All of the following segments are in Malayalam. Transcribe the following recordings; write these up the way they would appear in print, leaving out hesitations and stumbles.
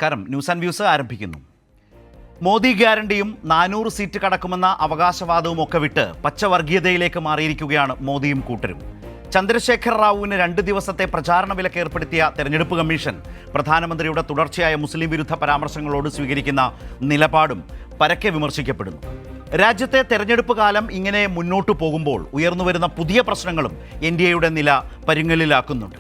നമസ്കാരം. ന്യൂസ് ആൻഡ് വ്യൂസ് ആരംഭിക്കുന്നു. മോദി ഗ്യാരണ്ടിയും 400 സീറ്റ് കടക്കുമെന്ന അവകാശവാദവും ഒക്കെ വിട്ട് പച്ചവർഗീയതയിലേക്ക് മാറിയിരിക്കുകയാണ് മോദിയും കൂട്ടരും. ചന്ദ്രശേഖർ റാവുവിന് 2 ദിവസത്തെ പ്രചാരണ വിലക്ക് ഏർപ്പെടുത്തിയ തെരഞ്ഞെടുപ്പ് കമ്മീഷൻ പ്രധാനമന്ത്രിയുടെ തുടർച്ചയായ മുസ്ലിം വിരുദ്ധ പരാമർശങ്ങളോട് സ്വീകരിക്കുന്ന നിലപാടും പരക്കെ വിമർശിക്കപ്പെടുന്നു. രാജ്യത്തെ തെരഞ്ഞെടുപ്പ് കാലം ഇങ്ങനെ മുന്നോട്ടു പോകുമ്പോൾ ഉയർന്നുവരുന്ന പുതിയ പ്രശ്നങ്ങളും NDAയുടെ നില പരുങ്ങലിലാക്കുന്നുണ്ട്.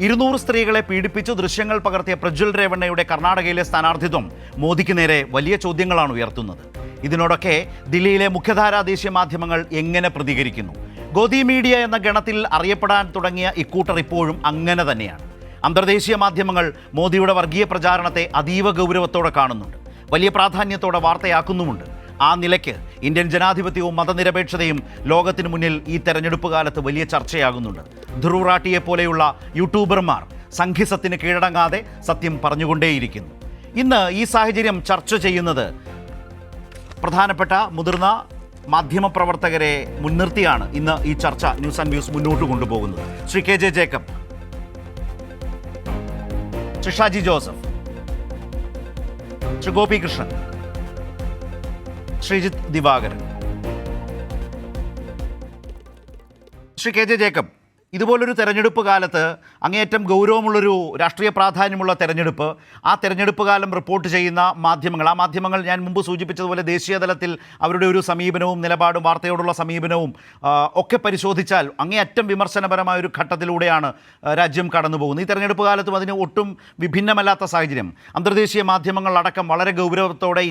200 സ്ത്രീകളെ പീഡിപ്പിച്ച് ദൃശ്യങ്ങൾ പകർത്തിയ പ്രജ്വൽ രേവണ്ണയുടെ കർണാടകയിലെ സ്ഥാനാർത്ഥിത്വം മോദിക്ക് നേരെ വലിയ ചോദ്യങ്ങളാണ് ഉയർത്തുന്നത്. ഇതിനോടൊക്കെ ദില്ലിയിലെ മുഖ്യധാരാ ദേശീയ മാധ്യമങ്ങൾ എങ്ങനെ പ്രതികരിക്കുന്നു? ഗോദി മീഡിയ എന്ന ഗണത്തിൽ അറിയപ്പെടാൻ തുടങ്ങിയ ഇക്കൂട്ടർ ഇപ്പോഴും അങ്ങനെ തന്നെയാണ്. അന്തർദേശീയ മാധ്യമങ്ങൾ മോദിയുടെ വർഗീയ പ്രചാരണത്തെ അതീവ ഗൗരവത്തോടെ കാണുന്നുണ്ട്, വലിയ പ്രാധാന്യത്തോടെ വാർത്തയാക്കുന്നുമുണ്ട്. ആ നിലയ്ക്ക് ഇന്ത്യൻ ജനാധിപത്യവും മതനിരപേക്ഷതയും ലോകത്തിന് മുന്നിൽ ഈ തെരഞ്ഞെടുപ്പ് കാലത്ത് വലിയ ചർച്ചയാകുന്നുണ്ട്. ധ്രുവ് റാട്ടിയെ പോലെയുള്ള യൂട്യൂബർമാർ സംഘിസത്തിന് കീഴടങ്ങാതെ സത്യം പറഞ്ഞുകൊണ്ടേയിരിക്കുന്നു. ഇന്ന് ഈ സാഹചര്യം ചർച്ച ചെയ്യുന്നത് പ്രധാനപ്പെട്ട മുതിർന്ന മാധ്യമപ്രവർത്തകരെ മുൻനിർത്തിയാണ് ഇന്ന് ഈ ചർച്ച ന്യൂസ് ആൻഡ് വ്യൂസ് മുന്നോട്ട് കൊണ്ടുപോകുന്നത്. Shri KJ Jacob, Shri Shaji Joseph, Shri Gopi Krishnan, Sreejith Divakaran. Shri KJ Jacob, ഇതുപോലൊരു തെരഞ്ഞെടുപ്പ് കാലത്ത് അങ്ങേയറ്റം ഗൗരവമുള്ളൊരു രാഷ്ട്രീയ പ്രാധാന്യമുള്ള തെരഞ്ഞെടുപ്പ്, ആ തെരഞ്ഞെടുപ്പ് കാലം റിപ്പോർട്ട് ചെയ്യുന്ന മാധ്യമങ്ങൾ, ആ മാധ്യമങ്ങൾ ഞാൻ മുമ്പ് സൂചിപ്പിച്ചതുപോലെ ദേശീയ തലത്തിൽ അവരുടെ ഒരു സമീപനവും നിലപാടും വാർത്തയോടുള്ള സമീപനവും ഒക്കെ പരിശോധിച്ചാൽ അങ്ങേയറ്റം വിമർശനപരമായ ഒരു ഘട്ടത്തിലൂടെയാണ് രാജ്യം കടന്നു പോകുന്നത്. ഈ തെരഞ്ഞെടുപ്പ് കാലത്തും അതിന് ഒട്ടും വിഭിന്നമല്ലാത്ത സാഹചര്യം. അന്തർദേശീയ മാധ്യമങ്ങൾ അടക്കം വളരെ ഗൗരവത്തോടെ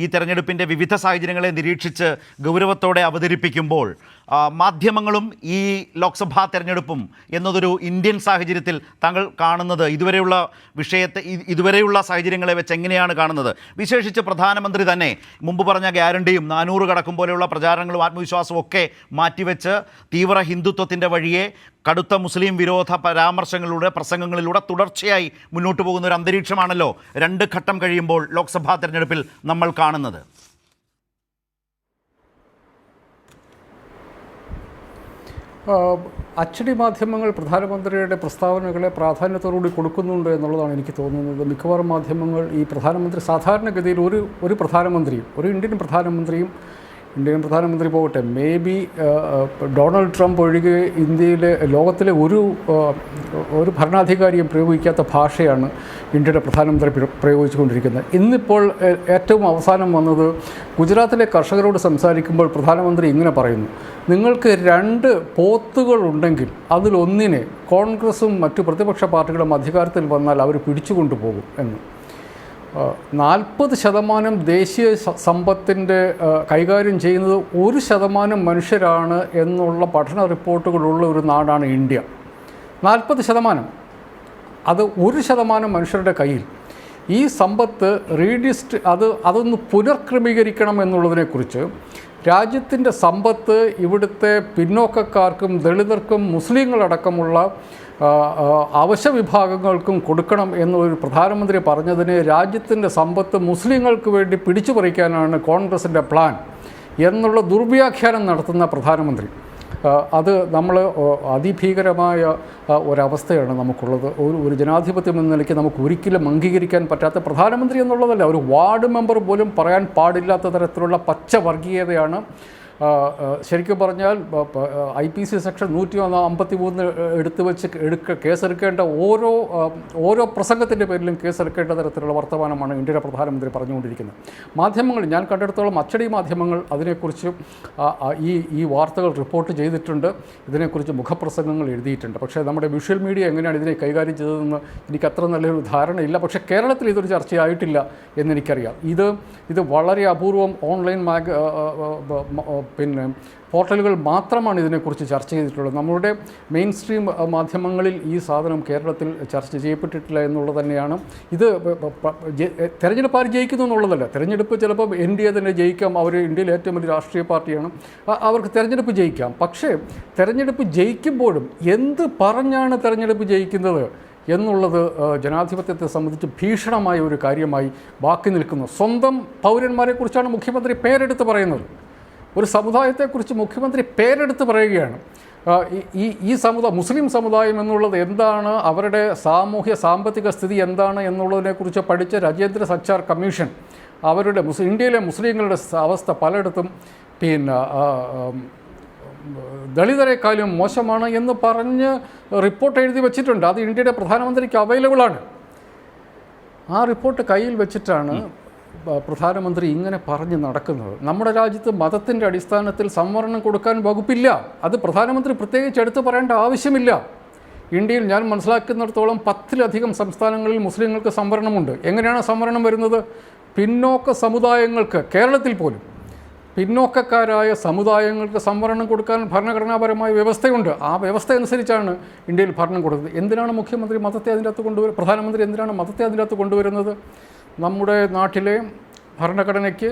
ഈ തെരഞ്ഞെടുപ്പിൻ്റെ വിവിധ സാഹചര്യങ്ങളെ നിരീക്ഷിച്ച് ഗൗരവത്തോടെ അവതരിപ്പിക്കുമ്പോൾ മാധ്യമങ്ങളും ഈ ലോക്സഭാ തെരഞ്ഞെടുപ്പും എന്നതൊരു ഇന്ത്യൻ സാഹചര്യത്തിൽ താങ്കൾ കാണുന്നത് ഇതുവരെയുള്ള സാഹചര്യങ്ങളെ വെച്ച് എങ്ങനെയാണ് കാണുന്നത്? വിശേഷിച്ച് പ്രധാനമന്ത്രി തന്നെ മുമ്പ് പറഞ്ഞ ഗ്യാരണ്ടിയും 400 കടക്കും പോലെയുള്ള പ്രചാരണങ്ങളും ആത്മവിശ്വാസവും ഒക്കെ മാറ്റിവെച്ച് തീവ്ര ഹിന്ദുത്വത്തിൻ്റെ വഴിയെ കടുത്ത മുസ്ലിം വിരോധ പരാമർശങ്ങളിലൂടെ പ്രസംഗങ്ങളിലൂടെ തുടർച്ചയായി മുന്നോട്ട് പോകുന്ന ഒരു അന്തരീക്ഷമാണല്ലോ 2 ഘട്ടം കഴിയുമ്പോൾ ലോക്സഭാ തെരഞ്ഞെടുപ്പിൽ നമ്മൾ കാണുന്നത്. അച്ചടി മാധ്യമങ്ങൾ പ്രധാനമന്ത്രിയുടെ പ്രസ്താവനകളെ പ്രാധാന്യത്തോടുകൂടി കൊടുക്കുന്നുണ്ട് എന്നുള്ളതാണ് എനിക്ക് തോന്നുന്നത്. മിക്കവാറും മാധ്യമങ്ങൾ ഈ പ്രധാനമന്ത്രി സാധാരണഗതിയിൽ ഒരു പ്രധാനമന്ത്രിയും ഒരു ഇന്ത്യൻ പ്രധാനമന്ത്രി പോകട്ടെ, മേ ബി ഡൊണാൾഡ് ട്രംപ് ഒഴികെ ലോകത്തിലെ ഒരു ഭരണാധികാരിയും പ്രയോഗിക്കാത്ത ഭാഷയാണ് ഇന്ത്യയുടെ പ്രധാനമന്ത്രി പ്രയോഗിച്ചുകൊണ്ടിരിക്കുന്നത്. ഇന്നിപ്പോൾ ഏറ്റവും അവസാനം വന്നത് ഗുജറാത്തിലെ കർഷകരോട് സംസാരിക്കുമ്പോൾ പ്രധാനമന്ത്രി ഇങ്ങനെ പറയുന്നു: നിങ്ങൾക്ക് 2 പോത്തുകളുണ്ടെങ്കിൽ അതിലൊന്നിനെ കോൺഗ്രസും മറ്റു പ്രതിപക്ഷ പാർട്ടികളും അധികാരത്തിൽ വന്നാൽ അവർ പിടിച്ചുകൊണ്ടുപോകും എന്ന്. 40% ദേശീയ സമ്പത്തിൻ്റെ കൈകാര്യം ചെയ്യുന്നത് 1% മനുഷ്യരാണ് എന്നുള്ള പഠന റിപ്പോർട്ടുകളുള്ള ഒരു നാടാണ് ഇന്ത്യ. 40%, അത് 1% മനുഷ്യരുടെ കയ്യിൽ. ഈ സമ്പത്ത് അതൊന്ന് പുനർക്രമീകരിക്കണം എന്നുള്ളതിനെക്കുറിച്ച് രാജ്യത്തിൻ്റെ സമ്പത്ത് ഇവിടുത്തെ പിന്നോക്കക്കാർക്കും ദളിതർക്കും മുസ്ലിങ്ങളടക്കമുള്ള അവശ്യ വിഭാഗങ്ങൾക്കും കൊടുക്കണം എന്നൊരു പ്രധാനമന്ത്രി പറഞ്ഞതിന് രാജ്യത്തിൻ്റെ സമ്പത്ത് മുസ്ലിങ്ങൾക്ക് വേണ്ടി പിടിച്ചു പറിക്കാനാണ് കോൺഗ്രസിൻ്റെ പ്ലാൻ എന്നുള്ള ദുർവ്യാഖ്യാനം നടത്തുന്ന പ്രധാനമന്ത്രി, അത് നമ്മൾ അതിഭീകരമായ ഒരവസ്ഥയാണ് നമുക്കുള്ളത്. ഒരു ജനാധിപത്യം എന്ന നിലയ്ക്ക് നമുക്ക് ഒരിക്കലും അംഗീകരിക്കാൻ പറ്റാത്ത പ്രധാനമന്ത്രി എന്നുള്ളതല്ല, ഒരു വാർഡ് മെമ്പർ പോലും പറയാൻ പാടില്ലാത്ത തരത്തിലുള്ള പച്ച വർഗീയതയാണ്. ശരിക്കും പറഞ്ഞാൽ IPC സെക്ഷൻ 153 എടുത്തു വെച്ച് കേസെടുക്കേണ്ട ഓരോ പ്രസംഗത്തിൻ്റെ പേരിലും കേസെടുക്കേണ്ട തരത്തിലുള്ള വർത്തമാനമാണ് ഇന്ത്യയുടെ പ്രധാനമന്ത്രി പറഞ്ഞുകൊണ്ടിരിക്കുന്നത്. മാധ്യമങ്ങൾ, ഞാൻ കണ്ടെടുത്തോളം അച്ചടി മാധ്യമങ്ങൾ അതിനെക്കുറിച്ച് ഈ വാർത്തകൾ റിപ്പോർട്ട് ചെയ്തിട്ടുണ്ട്, ഇതിനെക്കുറിച്ച് മുഖപ്രസംഗങ്ങൾ എഴുതിയിട്ടുണ്ട്. പക്ഷേ നമ്മുടെ വിഷ്വൽ മീഡിയ എങ്ങനെയാണ് ഇതിനെ കൈകാര്യം ചെയ്തതെന്ന് എനിക്ക് അത്ര നല്ലൊരു ധാരണയില്ല. പക്ഷേ കേരളത്തിൽ ഇതൊരു ചർച്ചയായിട്ടില്ല എന്നെനിക്കറിയാം. ഇത് വളരെ അപൂർവം ഓൺലൈൻ പോർട്ടലുകൾ മാത്രമാണ് ഇതിനെക്കുറിച്ച് ചർച്ച ചെയ്തിട്ടുള്ളത്. നമ്മളുടെ മെയിൻ സ്ട്രീം മാധ്യമങ്ങളിൽ ഈ സാധനം കേരളത്തിൽ ചർച്ച ചെയ്യപ്പെട്ടിട്ടില്ല എന്നുള്ളത് തന്നെയാണ്. ഇത് തെരഞ്ഞെടുപ്പ് ആര് ജയിക്കുന്നു എന്നുള്ളതല്ല. തെരഞ്ഞെടുപ്പ് ചിലപ്പോൾ NDA തന്നെ ജയിക്കാം, അവർ ഇന്ത്യയിലെ ഏറ്റവും വലിയ രാഷ്ട്രീയ പാർട്ടിയാണ്, അവർക്ക് തെരഞ്ഞെടുപ്പ് ജയിക്കാം. പക്ഷേ തെരഞ്ഞെടുപ്പ് ജയിക്കുമ്പോഴും എന്ത് പറഞ്ഞാണ് തെരഞ്ഞെടുപ്പ് ജയിക്കുന്നത് എന്നുള്ളത് ജനാധിപത്യത്തെ സംബന്ധിച്ച് ഭീഷണമായ ഒരു കാര്യമായി ബാക്കി നിൽക്കുന്നു. സ്വന്തം പൗരന്മാരെക്കുറിച്ചാണ് മുഖ്യമന്ത്രി പേരെടുത്ത് പറയുന്നത്. ഒരു സമുദായത്തെക്കുറിച്ച് മുഖ്യമന്ത്രി പേരെടുത്ത് പറയുകയാണ്. ഈ മുസ്ലിം സമുദായം എന്നുള്ളത് എന്താണ്, അവരുടെ സാമൂഹ്യ സാമ്പത്തിക സ്ഥിതി എന്താണ് എന്നുള്ളതിനെക്കുറിച്ച് പഠിച്ച രാജേന്ദ്ര സച്ചാർ കമ്മീഷൻ അവരുടെ ഇന്ത്യയിലെ മുസ്ലിങ്ങളുടെ അവസ്ഥ പലയിടത്തും ദളിതരെക്കാളും മോശമാണ് എന്ന് പറഞ്ഞ് റിപ്പോർട്ട് എഴുതി വച്ചിട്ടുണ്ട്. അത് ഇന്ത്യയുടെ പ്രധാനമന്ത്രിക്ക് അവൈലബിളാണ്. ആ റിപ്പോർട്ട് കയ്യിൽ വെച്ചിട്ടാണ് പ്രധാനമന്ത്രി ഇങ്ങനെ പറഞ്ഞ് നടക്കുന്നത്. നമ്മുടെ രാജ്യത്ത് മതത്തിൻ്റെ അടിസ്ഥാനത്തിൽ സംവരണം കൊടുക്കാൻ വകുപ്പില്ല. അത് പ്രധാനമന്ത്രി പ്രത്യേകിച്ച് എടുത്തു പറയേണ്ട ആവശ്യമില്ല. ഇന്ത്യയിൽ ഞാൻ മനസ്സിലാക്കുന്നിടത്തോളം 10-ലധികം സംസ്ഥാനങ്ങളിൽ മുസ്ലിങ്ങൾക്ക് സംവരണമുണ്ട്. എങ്ങനെയാണ് സംവരണം വരുന്നത്? പിന്നോക്ക സമുദായങ്ങൾക്ക്, കേരളത്തിൽ പോലും പിന്നോക്കക്കാരായ സമുദായങ്ങൾക്ക് സംവരണം കൊടുക്കാൻ ഭരണഘടനാപരമായ വ്യവസ്ഥയുണ്ട്. ആ വ്യവസ്ഥ അനുസരിച്ചാണ് ഇന്ത്യയിൽ ഭരണം കൊടുക്കുന്നത്. എന്തിനാണ് മുഖ്യമന്ത്രി മതത്തെ അതിൻ്റെ അകത്ത് പ്രധാനമന്ത്രി എന്തിനാണ് മതത്തെ അതിൻ്റെ അകത്ത് കൊണ്ടുവരുന്നത്? നമ്മുടെ നാട്ടിലെ ഭരണഘടനയ്ക്ക്,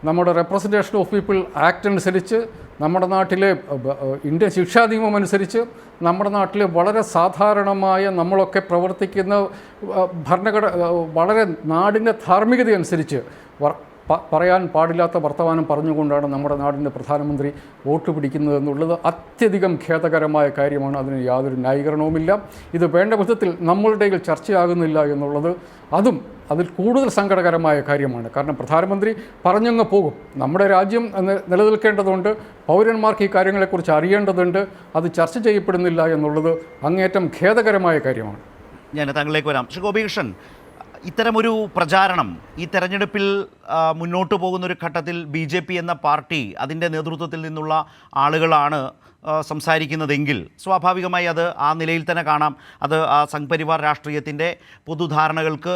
നമ്മുടെ റെപ്രസെൻറ്റേഷൻ ഓഫ് പീപ്പിൾ ആക്ട് അനുസരിച്ച്, നമ്മുടെ നാട്ടിലെ ഇന്ത്യൻ ശിക്ഷാ നിയമം അനുസരിച്ച്, നമ്മുടെ നാട്ടിലെ വളരെ സാധാരണമായ നമ്മളൊക്കെ പ്രവർത്തിക്കുന്ന വളരെ നാടിൻ്റെ ധാർമ്മികത അനുസരിച്ച് പറയാൻ പാടില്ലാത്ത വർത്തമാനം പറഞ്ഞുകൊണ്ടാണ് നമ്മുടെ നാടിൻ്റെ പ്രധാനമന്ത്രി വോട്ട് പിടിക്കുന്നത് എന്നുള്ളത് അത്യധികം ഖേദകരമായ കാര്യമാണ്. അതിന് യാതൊരു ന്യായീകരണവുമില്ല. ഇത് വേണ്ട വിധത്തിൽ നമ്മളുടെ ചർച്ചയാകുന്നില്ല എന്നുള്ളത് അതിൽ കൂടുതൽ സങ്കടകരമായ കാര്യമാണ്. കാരണം പ്രധാനമന്ത്രി പറഞ്ഞങ്ങ് പോകും. നമ്മുടെ രാജ്യം നിലനിൽക്കേണ്ടതുണ്ട്, പൗരന്മാർക്ക് ഈ കാര്യങ്ങളെക്കുറിച്ച് അറിയേണ്ടതുണ്ട്. അത് ചർച്ച ചെയ്യപ്പെടുന്നില്ല എന്നുള്ളത് അങ്ങേയറ്റം ഖേദകരമായ കാര്യമാണ്. ഞാൻ താങ്കളിലേക്ക് വരാം. ശ്രീ ഗോപികൃഷ്ണൻ, ഇത്തരമൊരു പ്രചാരണം ഈ തെരഞ്ഞെടുപ്പിൽ മുന്നോട്ട് പോകുന്നൊരു ഘട്ടത്തിൽ BJP എന്ന പാർട്ടി അതിൻ്റെ നേതൃത്വത്തിൽ നിന്നുള്ള ആളുകളാണ് സംസാരിക്കുന്നതെങ്കിൽ സ്വാഭാവികമായി അത് ആ നിലയിൽ തന്നെ കാണാം. അത് ആ സംഘ്പരിവാർ രാഷ്ട്രീയത്തിൻ്റെ പൊതുധാരണകൾക്ക്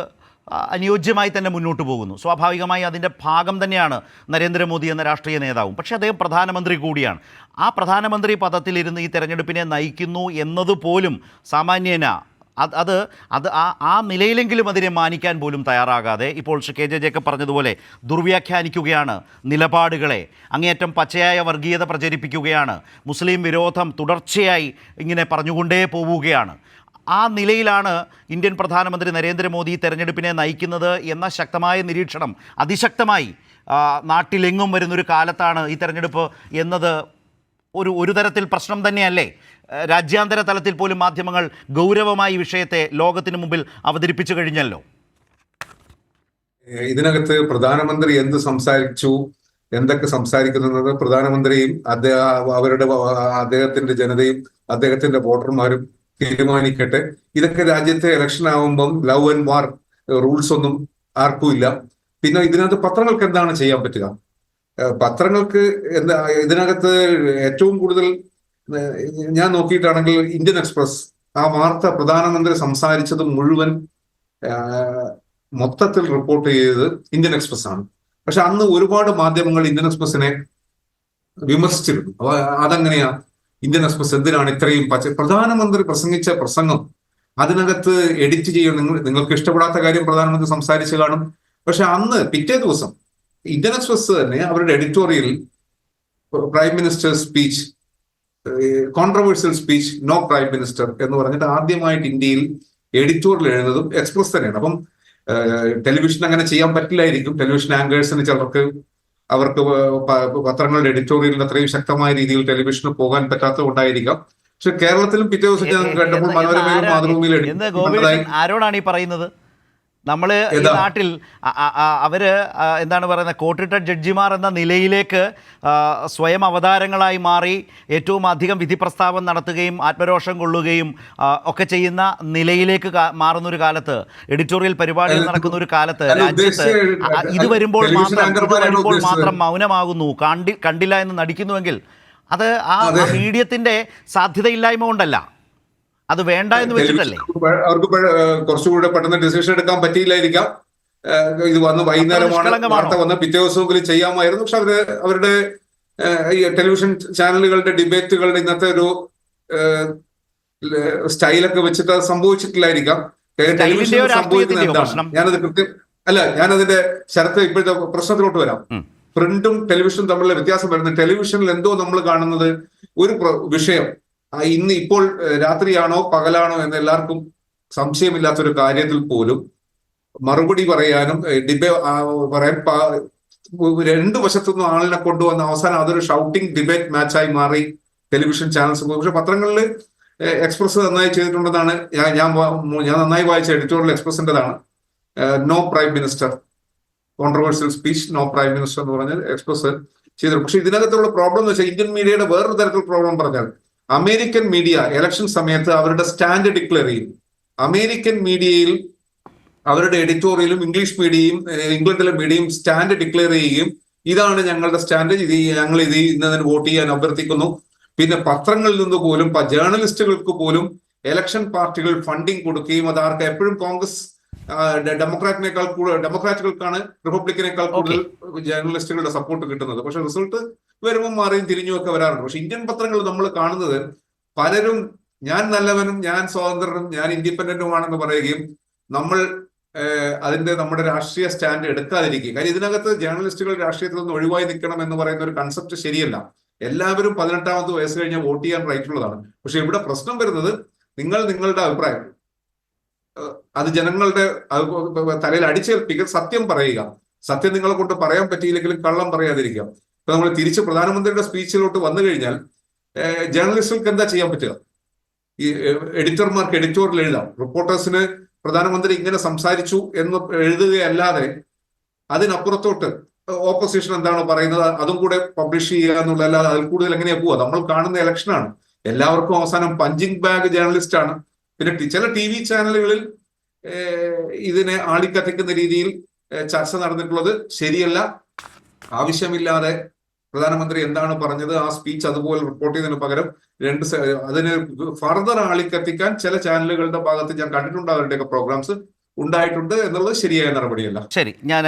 അനുയോജ്യമായി തന്നെ മുന്നോട്ട് പോകുന്നു. സ്വാഭാവികമായി അതിൻ്റെ ഭാഗം തന്നെയാണ് നരേന്ദ്രമോദി എന്ന രാഷ്ട്രീയ നേതാവും. പക്ഷേ അദ്ദേഹം പ്രധാനമന്ത്രി കൂടിയാണ്. ആ പ്രധാനമന്ത്രി പദത്തിലിരുന്ന് ഈ തെരഞ്ഞെടുപ്പിനെ നയിക്കുന്നു എന്നതുപോലും സാമാന്യേന ആ നിലയിലെങ്കിലും അതിനെ മാനിക്കാൻ പോലും തയ്യാറാകാതെ ഇപ്പോൾ ശ്രീ KJ ജേക്കബ് പറഞ്ഞതുപോലെ ദുർവ്യാഖ്യാനിക്കുകയാണ് നിലപാടുകളെ, അങ്ങേയറ്റം പച്ചയായ വർഗീയത പ്രചരിപ്പിക്കുകയാണ്, മുസ്ലിം വിരോധം തുടർച്ചയായി ഇങ്ങനെ പറഞ്ഞുകൊണ്ടേ പോവുകയാണ്. ആ നിലയിലാണ് ഇന്ത്യൻ പ്രധാനമന്ത്രി നരേന്ദ്രമോദി തെരഞ്ഞെടുപ്പിനെ നയിക്കുന്നത് എന്ന ശക്തമായ നിരീക്ഷണം അതിശക്തമായി നാട്ടിലെങ്ങും വരുന്നൊരു കാലത്താണ് ഈ തെരഞ്ഞെടുപ്പ് എന്നത് ഒരു തരത്തിൽ പ്രശ്നം തന്നെയല്ലേ? രാജ്യാന്തര തലത്തിൽ പോലും മാധ്യമങ്ങൾ ഗൗരവമായി വിഷയത്തെ ലോകത്തിന് മുമ്പിൽ അവതരിപ്പിച്ചു കഴിഞ്ഞല്ലോ. ഇതിനകത്ത് പ്രധാനമന്ത്രി എന്ത് സംസാരിച്ചു, എന്തൊക്കെ സംസാരിക്കുന്നത് പ്രധാനമന്ത്രിയും അദ്ദേഹത്തിന്റെ ജനതയും അദ്ദേഹത്തിന്റെ വോട്ടർമാരും തീരുമാനിക്കട്ടെ. ഇതൊക്കെ രാജ്യത്തെ ഇലക്ഷൻ ആവുമ്പം ലവ് ആൻഡ് വാർ റൂൾസ് ഒന്നും ആർക്കും ഇല്ല. പിന്നെ ഇതിനകത്ത് പത്രങ്ങൾക്ക് എന്താണ് ചെയ്യാൻ പറ്റുക? പത്രങ്ങൾക്ക് ഇതിനകത്ത് ഏറ്റവും കൂടുതൽ ഞാൻ നോക്കിയിട്ടാണെങ്കിൽ ഇന്ത്യൻ എക്സ്പ്രസ് ആ വാർത്ത പ്രധാനമന്ത്രി സംസാരിച്ചത് മുഴുവൻ മൊത്തത്തിൽ റിപ്പോർട്ട് ചെയ്തത് ഇന്ത്യൻ എക്സ്പ്രസ് ആണ്. പക്ഷെ അന്ന് ഒരുപാട് മാധ്യമങ്ങൾ ഇന്ത്യൻ എക്സ്പ്രസിനെ വിമർശിച്ചിരുന്നു. അപ്പൊ അതെങ്ങനെയാ? ഇന്ത്യൻ എക്സ്പ്രസ് എന്തിനാണ് ഇത്രയും പ്രധാനമന്ത്രി പ്രസംഗിച്ച പ്രസംഗം അതിനകത്ത് എഡിറ്റ് ചെയ്യണം. നിങ്ങൾക്ക് ഇഷ്ടപ്പെടാത്ത കാര്യം പ്രധാനമന്ത്രി സംസാരിച്ചു കാണും. പക്ഷെ അന്ന് പിറ്റേ ദിവസം ഇന്ത്യൻ എക്സ്പ്രസ് തന്നെ അവരുടെ editorial prime minister speech, controversial speech, no prime minister എന്ന് പറഞ്ഞിട്ട് ആദ്യമായിട്ട് ഇന്ത്യയിൽ എഡിറ്റോറിയൽ എഴുതുന്നതും എക്സ്പ്രസ് തന്നെയാണ്. അപ്പം ടെലിവിഷൻ അങ്ങനെ ചെയ്യാൻ പറ്റില്ലായിരിക്കും. ടെലിവിഷൻ ആങ്കേഴ്സിന് ചിലർക്ക് അവർക്ക് പത്രങ്ങളുടെ എഡിറ്റോറിയലിന് അത്രയും ശക്തമായ രീതിയിൽ ടെലിവിഷന് പോകാൻ പറ്റാത്തത് കൊണ്ടായിരിക്കാം. പക്ഷെ കേരളത്തിലും പിറ്റേ ദിവസം ഞാൻ കണ്ടപ്പോൾ മനോരമയിലും മാതൃഭൂമിയിലും ആരോടാണ് ഈ പറയുന്നത്? നമ്മൾ ഈ നാട്ടിൽ അവർ എന്താണ് പറയുന്നത്, കോട്ടിട്ട ജഡ്ജിമാർ എന്ന നിലയിലേക്ക് സ്വയം അവതാരങ്ങളായി മാറി ഏറ്റവും അധികം വിധി പ്രസ്താവം നടത്തുകയും ആത്മരോഷം കൊള്ളുകയും ഒക്കെ ചെയ്യുന്ന നിലയിലേക്ക് മാറുന്ന ഒരു കാലത്ത്, എഡിറ്റോറിയൽ പരിപാടികൾ നടക്കുന്ന ഒരു കാലത്ത് രാജ്യത്ത് ഇത് വരുമ്പോൾ മാത്രം മൗനമാകുന്നു, കണ്ടില്ല എന്ന് നടിക്കുന്നുവെങ്കിൽ അത് ആ മീഡിയത്തിൻ്റെ സാധ്യതയില്ലായ്മ കൊണ്ടല്ല, അത് വേണ്ട എന്ന് വെച്ചിട്ടല്ലേ? അവർക്ക് കുറച്ചുകൂടെ പെട്ടെന്ന് ഡിസിഷൻ എടുക്കാൻ പറ്റിയില്ലായിരിക്കാം. ഇത് വന്ന് വൈകുന്നേരമാണ് വാർത്ത വന്ന് പിറ്റേ ദിവസമെങ്കിലും ചെയ്യാമായിരുന്നു. പക്ഷെ അവരുടെ ടെലിവിഷൻ ചാനലുകളുടെ ഡിബേറ്റുകളുടെ ഇന്നത്തെ ഒരു സ്റ്റൈലൊക്കെ വെച്ചിട്ട് അത് സംഭവിച്ചിട്ടില്ലായിരിക്കാം. ടെലിവിഷൻ സംഭവിക്കുന്നത് എന്താണ്? ഞാനതിന്റെ ശരത്ത് ഇപ്പോഴത്തെ പ്രശ്നത്തിലോട്ട് വരാം. പ്രിന്റും ടെലിവിഷനും തമ്മിലുള്ള വ്യത്യാസം വരുന്നത്, ടെലിവിഷനിൽ എന്തോ നമ്മൾ കാണുന്നത് ഒരു വിഷയം ഇന്ന് ഇപ്പോൾ രാത്രിയാണോ പകലാണോ എന്ന് എല്ലാവർക്കും സംശയമില്ലാത്തൊരു കാര്യത്തിൽ പോലും മറുപടി പറയാനും പറയാൻ രണ്ട് വശത്തുനിന്നും ആളിനെ കൊണ്ടുവന്ന അവസാനം അതൊരു ഷൗട്ടിംഗ് ഡിബേറ്റ് മാച്ചായി മാറി ടെലിവിഷൻ ചാനൽസ്. പക്ഷെ പത്രങ്ങളിൽ എക്സ്പ്രസ് നന്നായി ചെയ്തിട്ടുണ്ടെന്നാണ് ഞാൻ നന്നായി വായിച്ച എഡിറ്റോറിയൽ എക്സ്പ്രസിൻ്റെതാണ്. No prime minister, controversial speech, no prime minister എന്ന് പറഞ്ഞാൽ എക്സ്പ്രസ് ചെയ്തിട്ടുണ്ട്. പക്ഷെ ഇതിനകത്തുള്ള പ്രോബ്ലം എന്ന് വെച്ചാൽ ഇന്ത്യൻ മീഡിയയുടെ വേറൊരു തരത്തിൽ പ്രോബ്ലം പറഞ്ഞാൽ അമേരിക്കൻ മീഡിയ ഇലക്ഷൻ സമയത്ത് അവരുടെ സ്റ്റാൻഡ് ഡിക്ലെയർ ചെയ്യും. അമേരിക്കൻ മീഡിയയിൽ അവരുടെ എഡിറ്റോറിയലും ഇംഗ്ലീഷ് മീഡിയയും ഇംഗ്ലണ്ടിലെ മീഡിയയും സ്റ്റാൻഡ് ഡിക്ലെയർ ചെയ്യുകയും ഇതാണ് ഞങ്ങളുടെ സ്റ്റാൻഡ്, ഞങ്ങൾ ഇന്നതിന് വോട്ട് ചെയ്യാൻ അഭ്യർത്ഥിക്കുന്നു. പിന്നെ പത്രങ്ങളിൽ നിന്ന് പോലും ജേർണലിസ്റ്റുകൾക്ക് പോലും ഇലക്ഷൻ പാർട്ടികൾ ഫണ്ടിങ് കൊടുക്കുകയും അത് ആർക്ക് എപ്പോഴും കോൺഗ്രസ് ഡെമോക്രാറ്റുകൾക്കാണ് റിപ്പബ്ലിക്കിനേക്കാൾ കൂടുതൽ ജേർണലിസ്റ്റുകളുടെ സപ്പോർട്ട് കിട്ടുന്നത്. പക്ഷെ റിസൾട്ട് വരുമ്പോൾ മാറിയും തിരിഞ്ഞും ഒക്കെ വരാറുണ്ട്. പക്ഷെ ഇന്ത്യൻ പത്രങ്ങൾ നമ്മൾ കാണുന്നത് പലരും ഞാൻ നല്ലവനും, ഞാൻ സ്വതന്ത്രനും, ഞാൻ ഇൻഡിപെൻഡന്റുമാണെന്ന് പറയുകയും നമ്മൾ നമ്മുടെ രാഷ്ട്രീയ സ്റ്റാൻഡ് എടുക്കാതിരിക്കുക. കാര്യം ഇതിനകത്ത് ജേർണലിസ്റ്റുകൾ രാഷ്ട്രീയത്തിൽ നിന്ന് ഒഴിവായി നിൽക്കണം എന്ന് പറയുന്ന ഒരു കൺസെപ്റ്റ് ശരിയല്ല. എല്ലാവരും 18ാമത്തെ വയസ്സ് കഴിഞ്ഞാൽ വോട്ട് ചെയ്യാൻ റൈറ്റ് ഉള്ളതാണ്. പക്ഷെ ഇവിടെ പ്രശ്നം വരുന്നത് നിങ്ങളുടെ അഭിപ്രായം അത് ജനങ്ങളുടെ തലയിൽ അടിച്ചേൽപ്പിക്കുക, സത്യം പറയുക. സത്യം നിങ്ങളെ കൊണ്ട് പറയാൻ പറ്റിയില്ലെങ്കിലും കള്ളം പറയാതിരിക്കുക. ഇപ്പൊ നമ്മൾ തിരിച്ച് പ്രധാനമന്ത്രിയുടെ സ്പീച്ചിലോട്ട് വന്നു കഴിഞ്ഞാൽ ജേർണലിസ്റ്റുകൾക്ക് എന്താ ചെയ്യാൻ പറ്റുക? ഈ എഡിറ്റർമാർക്ക് എഡിറ്റോറിയൽ എഴുതാം, റിപ്പോർട്ടേഴ്സിന് പ്രധാനമന്ത്രി ഇങ്ങനെ സംസാരിച്ചു എന്ന് എഴുതുകയല്ലാതെ അതിനപ്പുറത്തോട്ട് ഓപ്പോസിഷൻ എന്താണോ പറയുന്നത് അതും കൂടെ പബ്ലിഷ് ചെയ്യുക എന്നുള്ളതല്ലാതെ അതിൽ കൂടുതൽ എങ്ങനെയാ പോവുക? നമ്മൾ കാണുന്ന ഇലക്ഷനാണ്, എല്ലാവർക്കും അവസാനം പഞ്ചിങ് ബാഗ് ജേർണലിസ്റ്റ് ആണ്. പിന്നെ ചില TV ചാനലുകളിൽ ഇതിനെ ആളിക്കത്തിക്കുന്ന രീതിയിൽ ചർച്ച നടന്നിട്ടുള്ളത് ശരിയല്ല. ആവശ്യമില്ലാതെ പ്രധാനമന്ത്രി എന്താണ് പറഞ്ഞത് ആ സ്പീച്ച് അതുപോലെ റിപ്പോർട്ട് ചെയ്തതിന് പകരം അതിന് ഫർദർ ആളിക്കത്തിക്കാൻ ചില ചാനലുകളുടെ ഭാഗത്ത് ഞാൻ കണ്ടിട്ടുണ്ട്, അവരുടെയൊക്കെ പ്രോഗ്രാംസ് ഉണ്ടായിട്ടുണ്ട് എന്നുള്ളത് ശരിയായ നടപടിയല്ല. ശരി, ഞാൻ